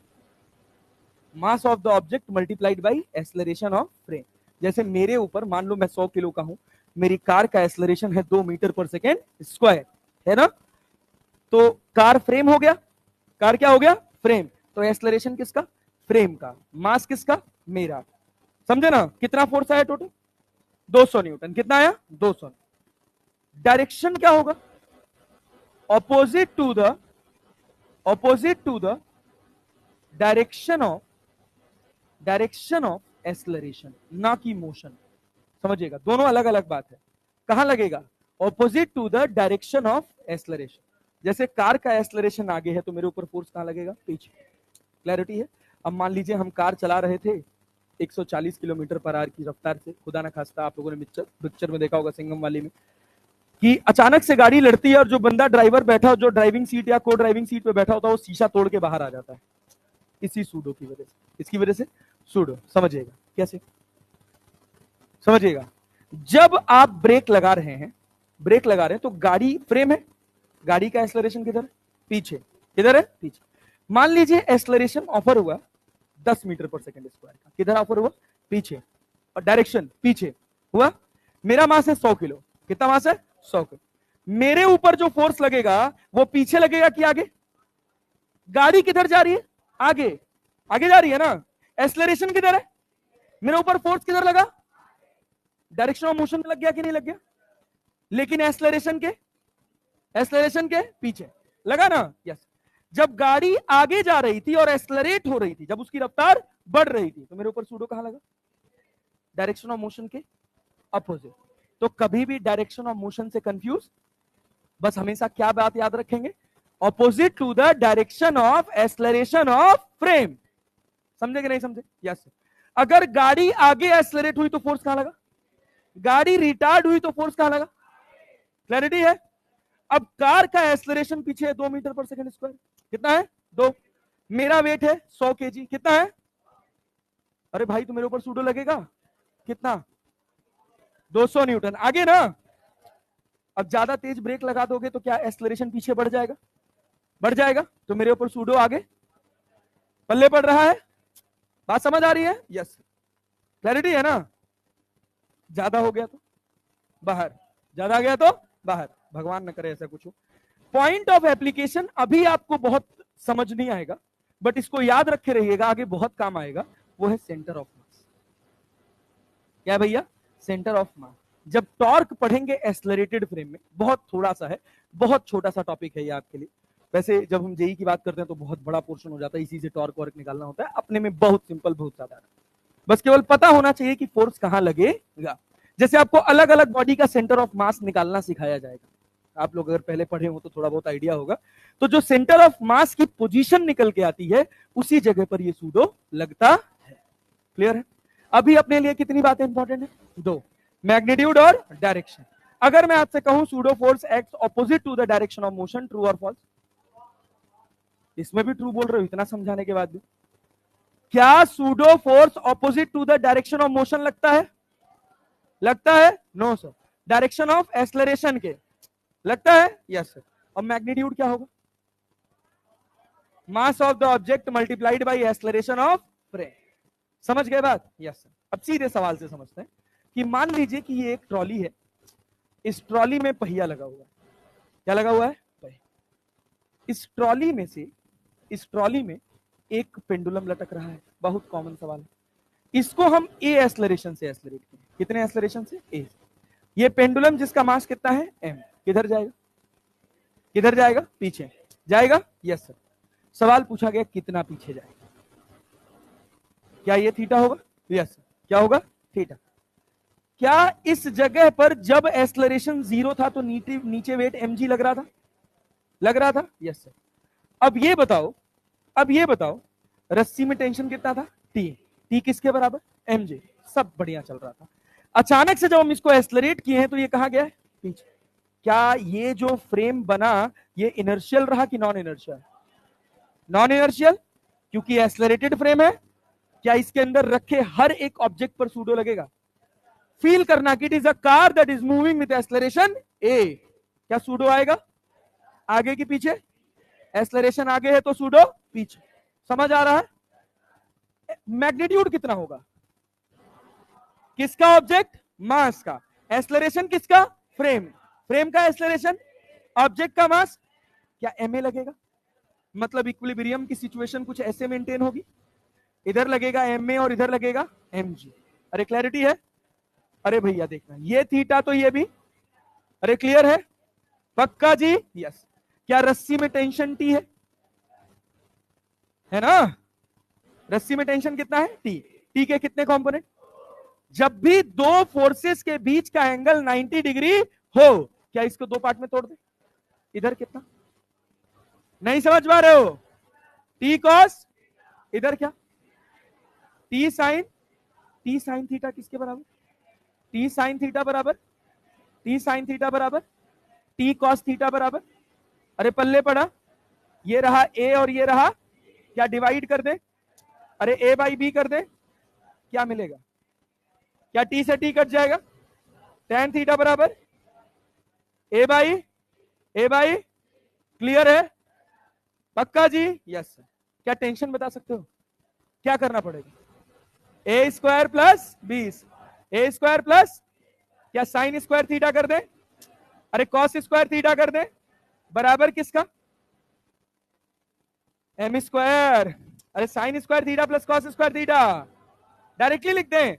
Mass of the object multiplied by acceleration of frame. जैसे मेरे ऊपर मान लो मैं 100 किलो का हूं, मेरी कार का एक्सलरेशन है 2 मीटर पर सेकेंड स्क्वायर, है ना? तो कार फ्रेम हो गया, कार क्या हो गया? फ्रेम। तो एक्सलरेशन किसका? फ्रेम का। मास किसका? मेरा। समझे ना? कितना फोर्स आया टोटल? 200 न्यूटन। कितना आया? 200। डायरेक्शन क्या होगा? Opposite to the direction of acceleration, ना कि मोशन। समझिएगा, दोनों अलग अलग बात है। कहां लगेगा? Opposite to the direction of acceleration. जैसे कार का एक्सलरेशन आगे है तो मेरे ऊपर फोर्स कहां लगेगा? पीछे। क्लैरिटी है? अब मान लीजिए हम कार चला रहे थे 140 किलोमीटर पर आवर की रफ्तार से, खुदा ना खास्ता, आप लोगों ने पिक्चर में देखा होगा सिंघम वाली में, कि अचानक से गाड़ी लड़ती है और जो बंदा ड्राइवर बैठा, जो ड्राइविंग सीट या को ड्राइविंग सीट पे बैठा होता है, वो शीशा तोड़ के बाहर आ जाता है, इसी सूडो की वजह से। इसकी वजह से सूडो। समझिएगा कैसे? समझिएगा, जब आप ब्रेक लगा रहे हैं, तो गाड़ी फ्रेम है, गाड़ी का एक्सलरेशन किधर? पीछे। किधर है? पीछे। मान लीजिए एक्सलरेशन ऑफर हुआ 10 मीटर पर सेकेंड स्क्वायर का, किधर ऑफर हुआ? पीछे। और डायरेक्शन पीछे हुआ। मेरा मास है 100 किलो। कितना मास है? 100 किलो। मेरे ऊपर जो फोर्स लगेगा वो पीछे लगेगा कि आगे? गाड़ी किधर जा रही है? आगे। आगे जा रही है ना? एक्सलरेशन किधर है? मेरे ऊपर फोर्स किधर लगा? डायरेक्शन ऑफ मोशन में लग गया कि नहीं लग गया? लेकिन एक्सलरेशन के पीछे लगा ना? यस। जब गाड़ी आगे जा रही थी और एक्सलरेट हो रही थी, जब उसकी रफ्तार बढ़ रही थी, तो मेरे ऊपर सूडो कहां लगा? डायरेक्शन ऑफ मोशन के अपोजिट। तो कभी भी डायरेक्शन ऑफ मोशन से कंफ्यूज, बस हमेशा क्या बात याद रखेंगे? Opposite to the direction of acceleration of frame. समझे कि नहीं समझे? यस। अगर गाड़ी आगे एक्सलरेट हुई तो फोर्स कहां लगा? गाड़ी रिटार्ड हुई तो फोर्स कहां लगा? क्लैरिटी है? अब कार का एक्सलरेशन पीछे है 2 मीटर पर सेकेंड स्क्वायर। कितना है? 2। मेरा वेट है 100 केजी। कितना है? अरे भाई, तो मेरे ऊपर सूडो लगेगा कितना? 200 न्यूटन। आगे ना? अब ज्यादा तेज ब्रेक लगा दोगे तो क्या एक्सलरेशन पीछे बढ़ जाएगा? बढ़ जाएगा। तो मेरे ऊपर सूडो आगे पल्ले पड़ रहा है। बात समझ आ रही है? यस। क्लैरिटी है ना? ज्यादा हो गया तो बाहर, ज्यादा आ गया तो बाहर। भगवान न करे ऐसा कुछ हो। पॉइंट ऑफ एप्लीकेशन अभी आपको बहुत समझ नहीं आएगा, बट इसको याद रखे रहिएगा, आगे बहुत काम आएगा। वो है सेंटर ऑफ मास। क्या भैया? Centre of mass. जब टॉर्क पढ़ेंगे एक्सलरेटेड फ्रेम में, बहुत थोड़ा सा है, बहुत छोटा सा टॉपिक है ये आपके लिए। वैसे जब हम जेई की बात करते हैं तो बहुत बड़ा पोर्शन हो जाता है, इसी से टॉर्क वर्क निकालना होता है। अपने में बहुत सिंपल, बहुत साधारण, बस केवल पता होना चाहिए कि फोर्स कहां लगेगा। जैसे आपको अलग अलग बॉडी का सेंटर ऑफ मास निकालना सिखाया जाएगा, आप लोग अगर पहले पढ़े हो तो थोड़ा बहुत आइडिया होगा। तो जो सेंटर ऑफ मास की पोजीशन निकल के आती है, उसी जगह पर ये सूडो लगता है। क्लियर है? अभी अपने लिए कितनी बातें इंपॉर्टेंट है? 2, मैग्नीट्यूड और डायरेक्शन। अगर मैं आपसे कहूं pseudo force acts opposite to the direction of motion, true और फॉल्स? इसमें भी ट्रू बोल रहे हो इतना समझाने के बाद भी। क्या pseudo force opposite to the direction of motion लगता है? लगता है? No sir. Direction of acceleration के लगता है? Yes sir. और मैग्नीट्यूड क्या होगा? Mass of the object multiplied by acceleration of frame. समझ गए बात? Yes sir. अब सीधे सवाल से समझते हैं कि मान लीजिए कि ये एक ट्रॉली है, इस ट्रॉली में पहिया लगा हुआ है। क्या लगा हुआ है? पहिया। इस ट्रॉली में से, इस ट्रॉली में एक पेंडुलम लटक रहा है। बहुत कॉमन सवाल है। इसको हम ए एक्सेलरेशन से एक्सेलरेट करें। कितने एक्सेलरेशन से? ए। ये पेंडुलम जिसका मास कितना है? एम, किधर जाएगा? किधर जाएगा? पीछे जाएगा। Yes sir. सवाल पूछा गया कितना पीछे जाएगा? क्या ये थीटा होगा? Yes sir. क्या होगा? थीटा। क्या इस जगह पर जब एक्सेलरेशन 0 था तो नीचे वेट mg लग रहा था? लग रहा था। Yes sir. अब ये बताओ, अब ये बताओ, रस्सी में टेंशन कितना था? टी। टी किसके बराबर? mj। सब बढ़िया चल रहा था। अचानक से जब हम इसको एक्सेलरेट किए हैं तो ये कहां गया है? पीछे। क्या ये जो फ्रेम बना ये इनर्शियल रहा कि नॉन इनर्शियल? नॉन इनर्शियल, क्योंकि एक्सेलरेटेड फ्रेम है। क्या इसके अंदर रखे हर एक ऑब्जेक्ट पर सूडो लगेगा? फील करना कि it is a car that is moving with acceleration a. क्या सूडो आएगा? आगे की पीछे? एक्सेलरेशन आगे है तो सूडो पीछे। समझ आ रहा है? मैग्नीट्यूड कितना होगा? किसका? ऑब्जेक्ट मास का। एक्सेलरेशन किसका? फ्रेम। फ्रेम का एक्सेलरेशन, ऑब्जेक्ट का मास। क्या एमए लगेगा? मतलब इक्विलिब्रियम की सिचुएशन कुछ ऐसे मेंटेन होगी, इधर लगेगा एमए और इधर लगेगा एमजी। अरे क्लैरिटी है? अरे भैया देखना, ये थीटा तो ये भी। अरे क्लियर है? पक्का जी? यस। क्या रस्सी में टेंशन टी है ना? रस्सी में टेंशन कितना है? टी। टी के कितने कंपोनेंट? जब भी दो फोर्सेस के बीच का एंगल 90 डिग्री हो, क्या इसको दो पार्ट में तोड़ दे? इधर कितना? नहीं समझ पा रहे हो? टी कॉस, इधर क्या? T sine. T sine theta किसके बराबर? टी साइन थीटा बराबर, टी साइन थीटा बराबर टी कॉस थीटा बराबर। अरे पल्ले पड़ा, ये रहा ए और ये रहा, क्या डिवाइड कर दे? अरे ए बाई बी कर दे, क्या मिलेगा? क्या टी से टी कट जाएगा? टेन थीटा बराबर ए बाई क्लियर है? पक्का जी? यस। क्या टेंशन बता सकते हो? क्या करना पड़ेगा? ए स्क्वायर प्लस 20, ए स्क्वायर प्लस क्या साइन स्क्वायर थीटा कर दे? अरे कॉस स्क्वायर थीटा कर दे, बराबर किसका? M square. अरे sine square theta plus cos square theta, directly लिख दें।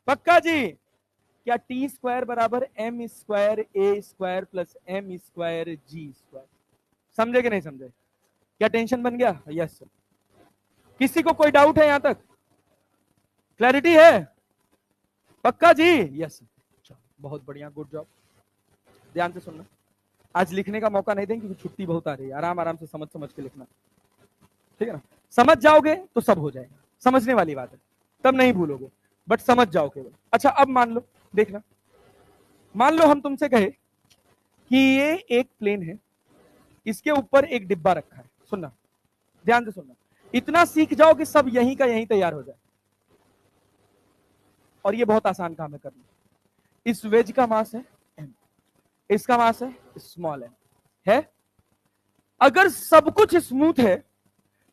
पक्का जी? क्या टी स्क्वायर बराबर m square a square plus m square g square? समझे कि नहीं समझे? क्या टेंशन बन गया? Yes sir. किसी को कोई डाउट है यहां तक? क्लैरिटी है? पक्का जी? Yes sir. बहुत बढ़िया, गुड जॉब। ध्यान से सुनना, आज लिखने का मौका नहीं देंगे क्योंकि छुट्टी बहुत आ रही है। आराम आराम से समझ समझ के लिखना, ठीक है ना? समझ जाओगे तो सब हो जाएगा, समझने वाली बात है, तब नहीं भूलोगे, बट समझ जाओ केवल। अच्छा अब मान लो, देखना, मान लो हम तुमसे कहे कि ये एक प्लेन है, इसके ऊपर एक डिब्बा रखा है। सुनना, ध्यान से सुनना, इतना सीख जाओ कि सब यहीं का यहीं तैयार हो जाए। और ये बहुत आसान काम है करना। इस वेज का मास है m, इसका मास है स्मॉल m है। अगर सब कुछ स्मूथ है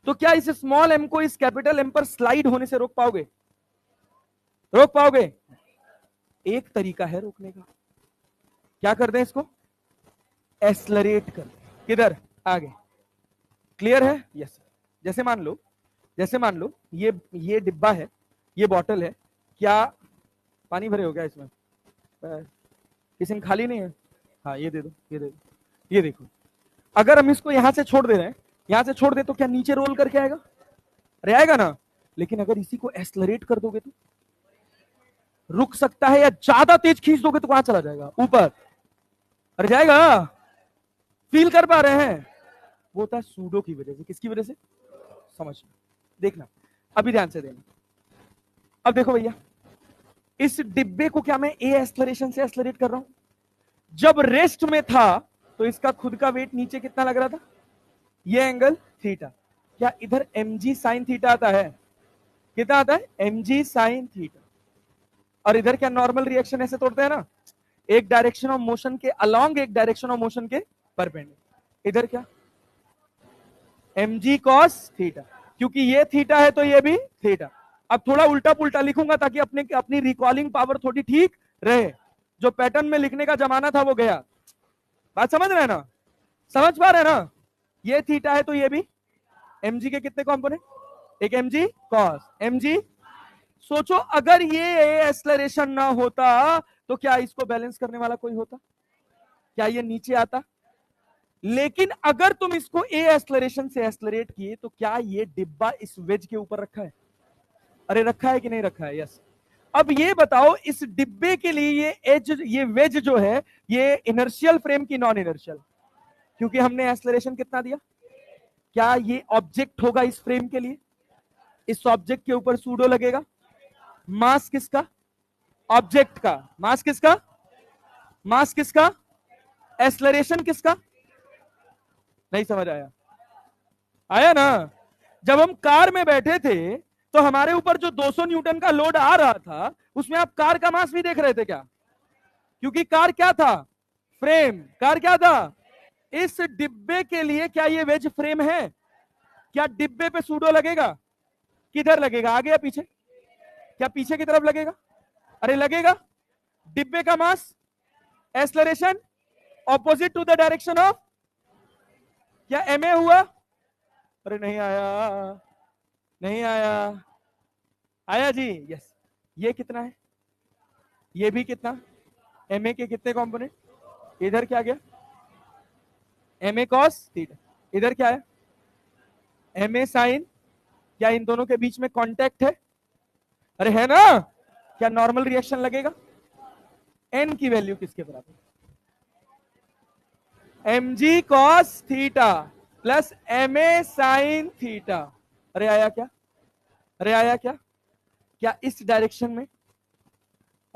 तो क्या इस स्मॉल m को इस कैपिटल M पर स्लाइड होने से रोक पाओगे? रोक पाओगे? एक तरीका है रोकने का। क्या कर दें इसको? एक्सेलरेट कर दें। किधर? आगे। क्लियर है? यस। जैसे मान लो ये डिब्बा है, ये बॉटल है। क्या पानी भरे हो गया इसमें? किसी में खाली नहीं है? हाँ ये दे दो, ये दे दो। ये देखो, अगर हम इसको यहां से छोड़ दे रहे हैं, यहां से छोड़ दे तो क्या नीचे रोल करके आएगा? अरे आएगा ना। लेकिन अगर इसी को एक्सेलरेट कर दोगे तो रुक सकता है, या ज्यादा तेज खींच दोगे तो कहां चला जाएगा? ऊपर। अरे जाएगा? फील कर पा रहे हैं? वो होता है सूडो की वजह से। किसकी वजह से? समझ देखना, अभी ध्यान से देना। अब देखो भैया, इस डिब्बे को क्या मैं ए एक्सेलरेशन से एक्सेलरेट कर रहा हूं? जब रेस्ट में था तो इसका खुद का वेट नीचे कितना लग रहा था? ये एंगल थीटा। क्या इधर mg साइन थीटा आता है? कितना आता है? mg sine theta. और इधर क्या नॉर्मल रिएक्शन ऐसे तोड़ते हैं ना, एक डायरेक्शन ऑफ मोशन के अलोंग, एक डायरेक्शन ऑफ मोशन के परपेंडिकुलर। इधर क्या? mg cos theta. क्योंकि ये थीटा है तो ये भी थीटा। अब थोड़ा उल्टा पुल्टा लिखूंगा ताकि अपनी रिकॉलिंग पावर थोड़ी ठीक रहे। जो पैटर्न में लिखने का जमाना था वो गया। बात समझ रहे हैं ना, समझ पा रहे हैं ना। ये थीटा है तो ये भी। mg के कितने कंपोनेंट, एक mg cos mg। सोचो अगर ये एक्सेलरेशन ना होता तो क्या इसको बैलेंस करने वाला कोई होता, क्या ये नीचे आता। लेकिन अगर तुम इसको ए एक्सेलरेशन से एक्सेलरेट किए तो क्या ये डिब्बा इस वेज के ऊपर रखा है, अरे रखा है कि नहीं रखा है, यस। अब ये बताओ इस डिब्बे के लिए ये वेज जो है ये इनर्शियल फ्रेम की नॉन इनर्शियल, क्योंकि हमने एक्सेलरेशन कितना दिया। क्या ये ऑब्जेक्ट होगा इस फ्रेम के लिए, इस ऑब्जेक्ट के ऊपर सूडो लगेगा। मास किसका, ऑब्जेक्ट का। मास किसका, मास किसका, एक्सेलरेशन किसका। नहीं समझ आया, आया ना। जब हम कार में बैठे थे तो हमारे ऊपर जो 200 न्यूटन का लोड आ रहा था उसमें आप कार का मास भी देख रहे थे क्या, क्योंकि कार क्या था, फ्रेम। कार क्या था, इस डिब्बे के लिए क्या ये वेज फ्रेम है, क्या डिब्बे पे सूडो लगेगा, किधर लगेगा, आगे या पीछे, क्या पीछे की तरफ लगेगा, अरे लगेगा। डिब्बे का mass, acceleration opposite to the direction of, क्या एमए हुआ, अरे नहीं आया, नहीं आया, आया जी, यस। ये कितना है, ये भी कितना, एमए के कितने कंपोनेंट, इधर क्या गया एमए कॉस थीटा, इधर क्या है एमए साइन। क्या इन दोनों के बीच में कांटेक्ट है, अरे है ना। क्या नॉर्मल रिएक्शन लगेगा, एन की वैल्यू किसके बराबर, mg cos theta plus ma sin theta. अरे आया क्या, अरे आया क्या, क्या इस डायरेक्शन में,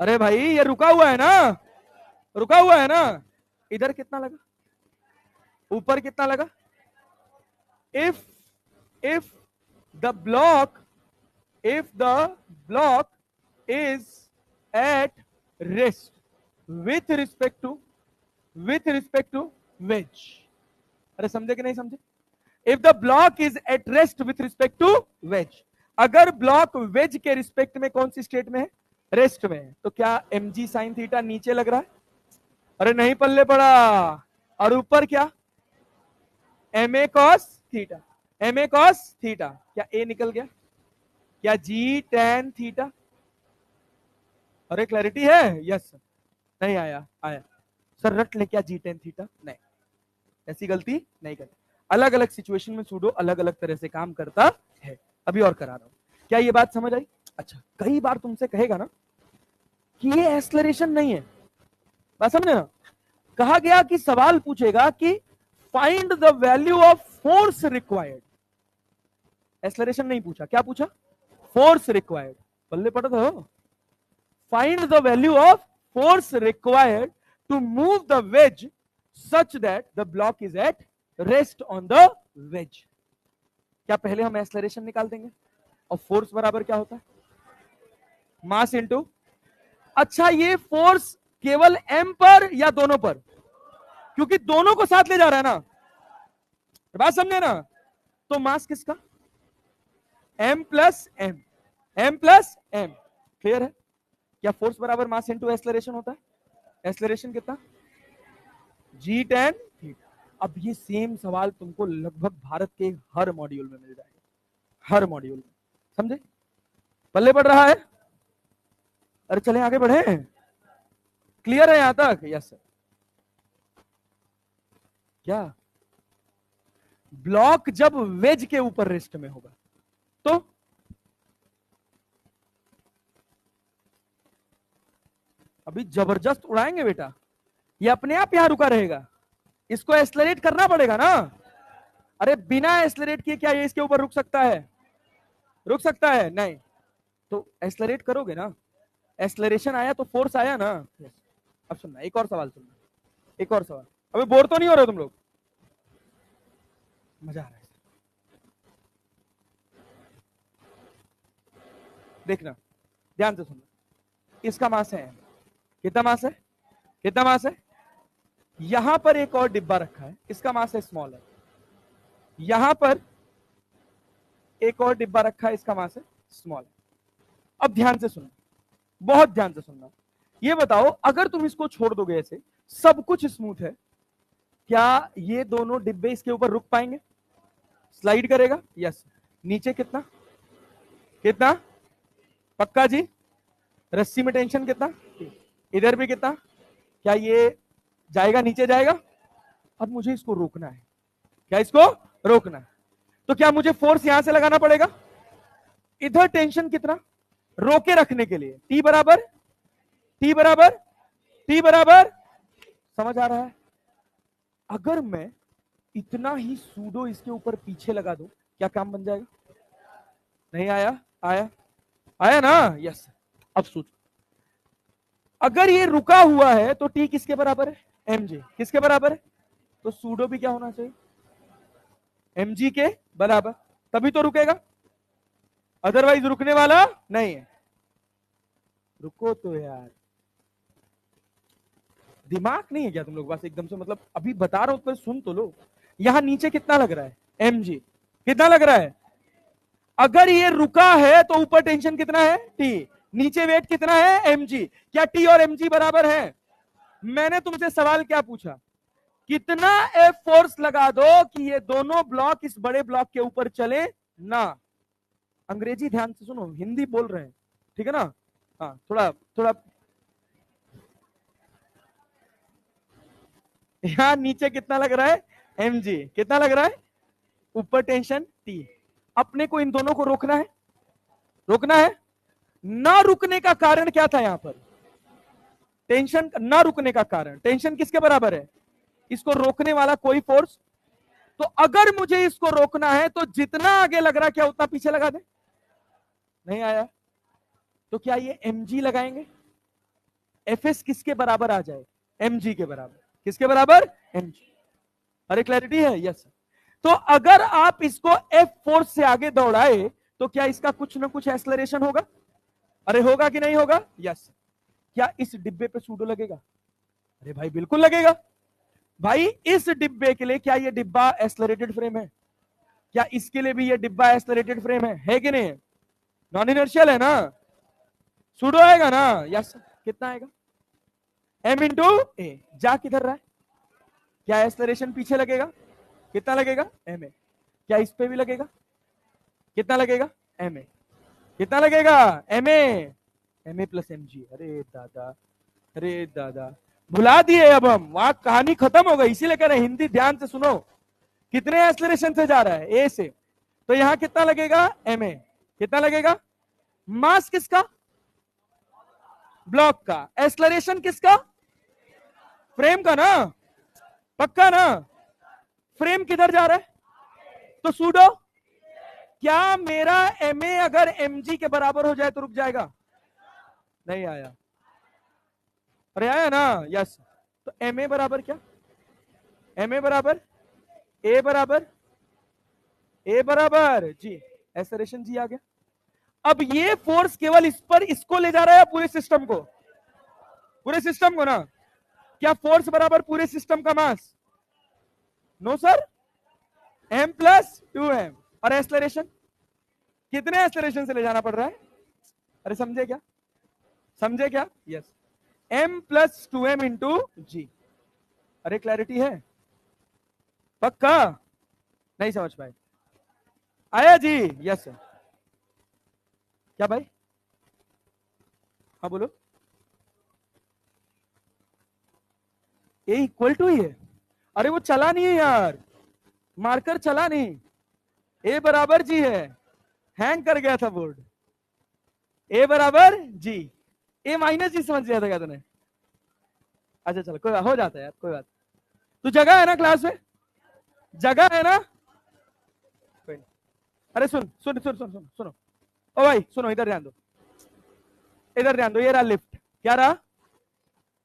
अरे भाई ये रुका हुआ है ना, रुका हुआ है ना। इधर कितना लगा, ऊपर कितना लगा। if the block if the block is at rest with respect to wedge, अरे समझे कि नहीं समझे। If the block is at rest with respect to wedge, अगर ब्लॉक वेज के रिस्पेक्ट में कौन सी स्टेट में है, रेस्ट में है, तो क्या mg साइन थीटा नीचे लग रहा है, अरे नहीं पल्ले पड़ा। और ऊपर क्या ma cos theta, ma cos theta, क्या a निकल गया, क्या g tan थीटा, अरे क्लैरिटी है, यस। नहीं आया, आया सर रट ले, क्या जी टेन थीटा, नहीं ऐसी गलती नहीं करती। अलग अलग सिचुएशन में सूडो अलग अलग तरह से काम करता है। अभी और करा रहा हूं, क्या ये बात समझ आई। अच्छा, कई बार तुमसे कहेगा ना कि ये एक्सेलरेशन नहीं है, बात समझे ना। कहा गया कि सवाल पूछेगा कि find the value of force required, acceleration नहीं पूछा, क्या पूछा, फोर्स रिक्वायर्ड। पल्ले पड़ा तो, find the value of force required to move the wedge such that the block is at rest on the wedge। क्या पहले हम एक्सेलरेशन निकाल देंगे, और फोर्स बराबर क्या होता है, मास इनटू। अच्छा ये फोर्स केवल m पर या दोनों पर, क्योंकि दोनों को साथ ले जा रहा है ना, बात समझे ना। तो मास किसका, m plus m, m plus m, clear है। क्या फोर्स बराबर मास इनटू एक्सेलरेशन होता है, एक्सेलरेशन कितना, जी टेन थीटा। अब ये सेम सवाल तुमको लगभग भारत के हर मॉड्यूल में मिल जाएगा, हर मॉड्यूल में, समझे, पल्ले पड़ रहा है। अरे चले आगे बढ़े, क्लियर है यहां तक, यस सर। क्या ब्लॉक जब वेज के ऊपर रेस्ट में होगा तो अभी जबरदस्त उड़ाएंगे बेटा, ये अपने आप यहां रुका रहेगा, इसको एक्सेलरेट करना पड़ेगा ना। अरे बिना एक्सेलरेट किए क्या ये इसके ऊपर रुक सकता है, रुक सकता है नहीं, तो एक्सेलरेट करोगे ना, एक्सेलरेशन आया तो फोर्स आया ना। अब सुनना, एक और सवाल सुनना, एक और सवाल। अभी बोर तो नहीं हो रहे तुम लोग, मजा आ रहा है, देखना ध्यान से सुनना। इसका मास है, कितना मास है, कितना मास है, यहां पर एक और डिब्बा रखा है, इसका मास है स्मॉल है, यहां पर एक और डिब्बा रखा है, इसका मास है स्मॉल है। अब ध्यान से सुनना, बहुत ध्यान से सुनना। ये बताओ अगर तुम इसको छोड़ दोगे ऐसे, सब कुछ स्मूथ है, क्या ये दोनों डिब्बे इसके ऊपर रुक पाएंगे? स्लाइड करेगा? यस। नीचे कितना कितना? पक्का जी? रस्सी में टेंशन कितना? इधर भी कितना? क्या ये जाएगा, नीचे जाएगा? अब मुझे इसको रोकना है। क्या इसको रोकना है? तो क्या मुझे फोर्स यहां से लगाना पड़ेगा? इधर टेंशन कितना रोके रखने के लिए? टी बराबर टी बराबर टी बराबर। समझ आ रहा है? अगर मैं इतना ही सूडो इसके ऊपर पीछे लगा दूं, क्या काम बन जाएगा? नहीं आया? आया? आया ना? यस। अब सोचो, अगर ये रुका हुआ है तो टी किसके बराबर है? एमजी। किसके बराबर है? तो सूडो भी क्या होना चाहिए? एमजी के बराबर, तभी तो रुकेगा, अदरवाइज रुकने वाला नहीं है। रुको तो यार, दिमाग नहीं है क्या तुम लोग पास एकदम से? मतलब अभी बता रहा हूं तो सुन तो लो। यहां नीचे कितना लग रहा है? एमजी। कितना लग रहा है? अगर ये रुका है तो ऊपर टेंशन कितना है? टी। नीचे वेट कितना है? एमजी। क्या टी और एमजी बराबर है? मैंने तुमसे सवाल क्या पूछा? कितना एफ फोर्स लगा दो कि ये दोनों ब्लॉक इस बड़े ब्लॉक के ऊपर चले ना। अंग्रेजी ध्यान से सुनो, हिंदी बोल रहे हैं, ठीक है ना? हाँ, थोड़ा थोड़ा। यहां नीचे कितना लग रहा है? एमजी। कितना लग रहा है? ऊपर टेंशन टी। अपने को इन दोनों को रोकना है, रोकना है। ना रुकने का कारण क्या था? यहां पर टेंशन ना रुकने का कारण, टेंशन किसके बराबर है? इसको रोकने वाला कोई फोर्स। तो अगर मुझे इसको रोकना है तो जितना आगे लग रहा, क्या उतना पीछे लगा दे? नहीं आया? तो क्या ये mg लगाएंगे? fs किसके बराबर आ जाए? mg के बराबर। किसके बराबर? mg। अरे क्लैरिटी है? यस। तो अगर आप इसको f फोर्स से आगे दौड़ाए तो क्या इसका कुछ ना कुछ एक्सेलरेशन होगा? अरे होगा कि नहीं होगा? यस। क्या इस डिब्बे पे सूडो लगेगा? अरे भाई बिल्कुल लगेगा। भाई इस डिब्बे के लिए क्या ये डिब्बा एक्सेलरेटेड फ्रेम है? क्या इसके लिए भी ये डिब्बा एक्सेलरेटेड फ्रेम है कि नहीं? नॉन इनर्शियल है ना? सूडो आएगा ना? यस। कितना आएगा? m इंटू ए। जा किधर रहा है? क्या एक्सेलरेशन पीछे लगेगा? कितना लगेगा? ma। क्या इस पे भी लगेगा? कितना लगेगा? ma। कितना लगेगा? ma plus mg। अरे दादा, अरे दादा, भुला दिए अब हम, वहां कहानी खत्म हो गई। इसीलिए कह रहे हिंदी ध्यान से सुनो। कितने एक्सेलरेशन से जा रहा है? ए से। तो यहां कितना लगेगा? ma। कितना लगेगा? मास किसका? ब्लॉक का। एक्सेलरेशन किसका? फ्रेम का ना? पक्का ना? फ्रेम किधर जा रहा है? तो सूडो। क्या मेरा ma अगर mg के बराबर हो जाए तो रुक जाएगा? नहीं आया? अरे आया ना? यस। तो ma बराबर क्या? ma बराबर a बराबर जी। एक्सेलरेशन जी आ गया। अब ये फोर्स केवल इस पर, इसको ले जा रहा है पूरे सिस्टम को? पूरे सिस्टम को ना? क्या फोर्स बराबर पूरे सिस्टम का mass? No sir, m plus 2m। और एक्सेलरेशन कितने एक्सेलरेशन से ले जाना पड़ रहा है? अरे समझे क्या? समझे क्या? Yes. m plus 2m into g. अरे क्लैरिटी है? पक्का? नहीं समझ पाए? आया जी? Yes sir. क्या भाई? हाँ बोलो। ए इक्वल टू ही है? अरे वो चला नहीं है यार, मार्कर चला नहीं। ए बराबर जी है, हैंग कर गया था बोर्ड। ए बराबर जी। ए माइनस जी समझ गया था क्या तूने? अच्छा चलो, कोई हो जाता है यार, कोई बात। तू जगह है ना क्लास में? जगह है ना? कोई नहीं। अरे सुन सुन सुन सुन सुन सुनो, ओ भाई सुनो, इधर ध्यान दो, इधर ध्यान दो। ये रहा लिफ्ट। क्या रहा?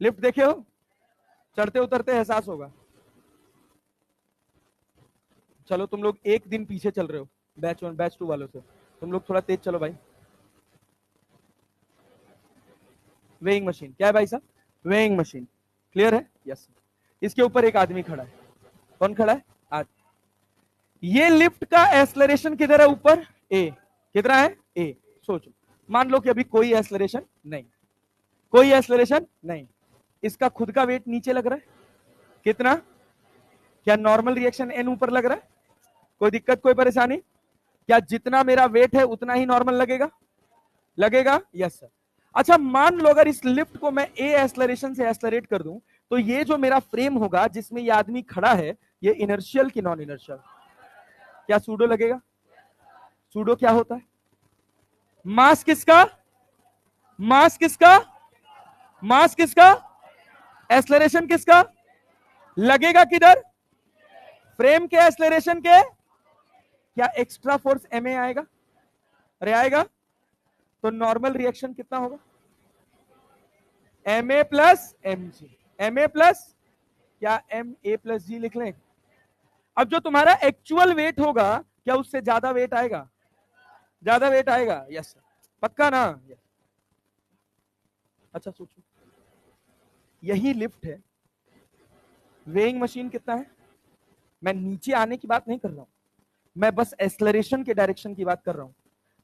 लिफ्ट देखे हो? चढ़ते उतरते एहसास होगा। चलो तुम लोग एक दिन पीछे चल रहे हो बैच 1 बैच 2 वालों से, तुम लोग थोड़ा तेज चलो भाई। वेइंग मशीन क्या है भाई साहब? Weighing machine. क्लियर है? यस। इसके ऊपर एक आदमी खड़ा है। कौन खड़ा है? आदमी। ये लिफ्ट का एक्सेलरेशन किधर है? ऊपर। ए कितना है ए। सोचो, मान लो कि अभी कोई एक्सेलरेशन नहीं, कोई एक्सेलरेशन नहीं, इसका खुद का वेट नीचे लग रहा है कितना, क्या नॉर्मल रिएक्शन एन ऊपर लग रहा है, कोई दिक्कत कोई परेशानी, क्या जितना मेरा वेट है उतना ही नॉर्मल लगेगा, लगेगा यस सर। अच्छा मान लो अगर इस लिफ्ट को मैं ए एक्सेलरेशन से एक्सेलरेट कर दूं, तो ये जो मेरा फ्रेम होगा जिसमें ये आदमी खड़ा है, ये इनर्शियल की नॉन इनर्शियल, क्या सूडो लगेगा, सूडो क्या होता है, मास किसका, मास किसका, मास किसका, एक्सेलरेशन किसका, लगेगा किधर, फ्रेम के एक्सेलरेशन के, क्या एक्स्ट्रा फोर्स एमए आएगा, अरे आएगा, तो नॉर्मल रिएक्शन कितना होगा, M A plus M G, M A plus, क्या एम ए प्लस जी लिख लें। अब जो तुम्हारा एक्चुअल वेट होगा क्या उससे ज्यादा वेट आएगा, ज्यादा वेट आएगा, यस पक्का ना, यस। अच्छा सोचो, यही लिफ्ट है, वेइंग मशीन कितना है, मैं नीचे आने की बात नहीं कर रहा हूं, मैं बस एक्सेलरेशन के डायरेक्शन की बात कर रहा हूं।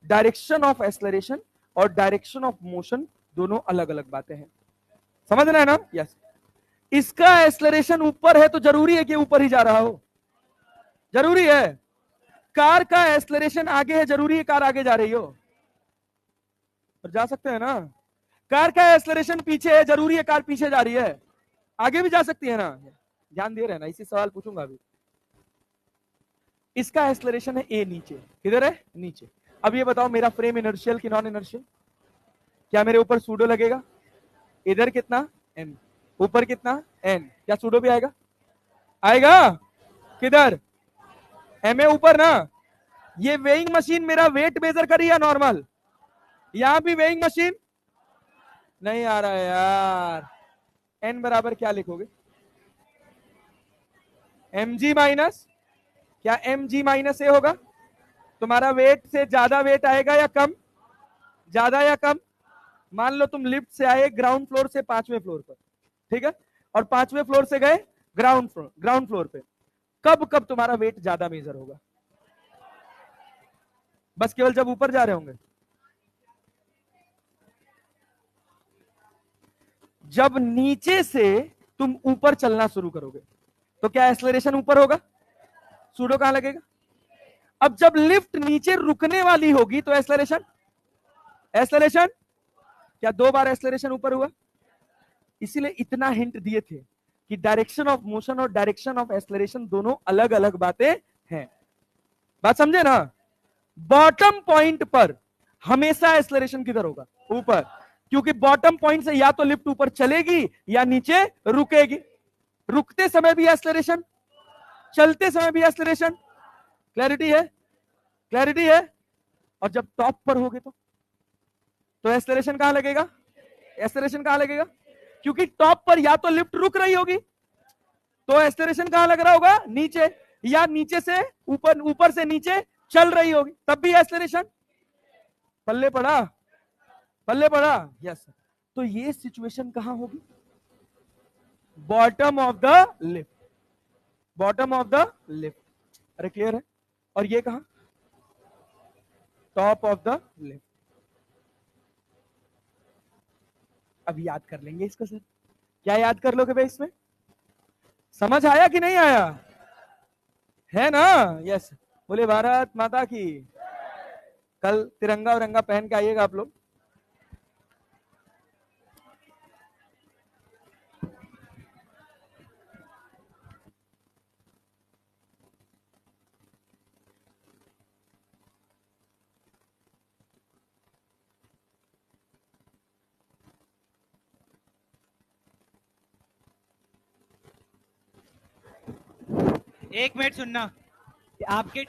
डायरेक्शन ऑफ एक्सेलरेशन और डायरेक्शन ऑफ मोशन दोनों अलग अलग बातें हैं, समझ रहे हैं ना, यस। इसका एक्सेलरेशन ऊपर है तो जरूरी है कि ऊपर ही जा रहा हो, जरूरी है। कार का एक्सेलरेशन आगे है, जरूरी है कार आगे जा रही हो, और जा सकते हैं ना। कार का एक्सेलरेशन पीछे है, जरूरी है कार पीछे जा रही है, आगे भी जा सकती है ना, ध्यान दे रहे हैं ना, इसी सवाल पूछूंगा अभी। इसका एक्सेलरेशन है ए नीचे, किधर है नीचे। अब ये बताओ मेरा फ्रेम इनर्शियल की नॉन इनर्शियल, क्या मेरे ऊपर सूडो लगेगा, इधर कितना एन, ऊपर कितना एन, क्या सूडो भी आएगा, आएगा किधर, एम ए ऊपर ना। ये वेइंग मशीन मेरा वेट मेजर करी या नॉर्मल, यहां भी वेइंग मशीन नहीं आ रहा है यार, एन बराबर क्या लिखोगे, एम जी माइनस, क्या एम जी माइनस ए होगा, तुम्हारा वेट से ज्यादा वेट आएगा या कम, ज्यादा या कम। मान लो तुम लिफ्ट से आए ग्राउंड फ्लोर से पांचवें फ्लोर पर, ठीक है, और पांचवें फ्लोर से गए ग्राउंड फ्लोर पे, कब कब तुम्हारा वेट ज्यादा मेजर होगा, बस केवल जब ऊपर जा रहे होंगे, जब नीचे से तुम ऊपर चलना शुरू करोगे तो क्या एक्सेलरेशन ऊपर होगा, सूडो कहां लगेगा। अब जब लिफ्ट नीचे रुकने वाली होगी तो एक्सेलरेशन, एक्सेलरेशन, क्या दो बार एक्सेलरेशन ऊपर हुआ, इसीलिए इतना हिंट दिए थे कि डायरेक्शन ऑफ मोशन और डायरेक्शन ऑफ एक्सेलरेशन दोनों अलग अलग बातें हैं, बात समझे ना। बॉटम पॉइंट पर हमेशा एक्सेलरेशन किधर होगा, ऊपर, क्योंकि बॉटम पॉइंट से या तो लिफ्ट ऊपर चलेगी या नीचे रुकेगी, रुकते समय भी एक्सेलरेशन, चलते समय भी एक्सेलरेशन, क्लैरिटी है, क्लैरिटी है। और जब टॉप पर होगे तो एक्सेलरेशन कहां लगेगा, एक्सेलरेशन कहां लगेगा, क्योंकि टॉप पर या तो लिफ्ट रुक रही होगी तो एक्सेलरेशन कहां लग रहा होगा, नीचे, या नीचे से ऊपर, ऊपर से नीचे चल रही होगी तब भी एक्सेलरेशन, पल्ले पड़ा, पल्ले पड़ा, यस। तो ये सिचुएशन कहां होगी, bottom of the lift, bottom of the lift, अरे क्लियर है। और ये कहां, टॉप ऑफ द लिफ्ट। अब याद कर लेंगे इसको सर, क्या याद कर लोगे भाई इसमें, समझ आया कि नहीं आया, है ना, यस। बोले भारत माता की, कल तिरंगा उरंगा पहन के आइएगा आप लोग। एक मिनट सुनना, आपके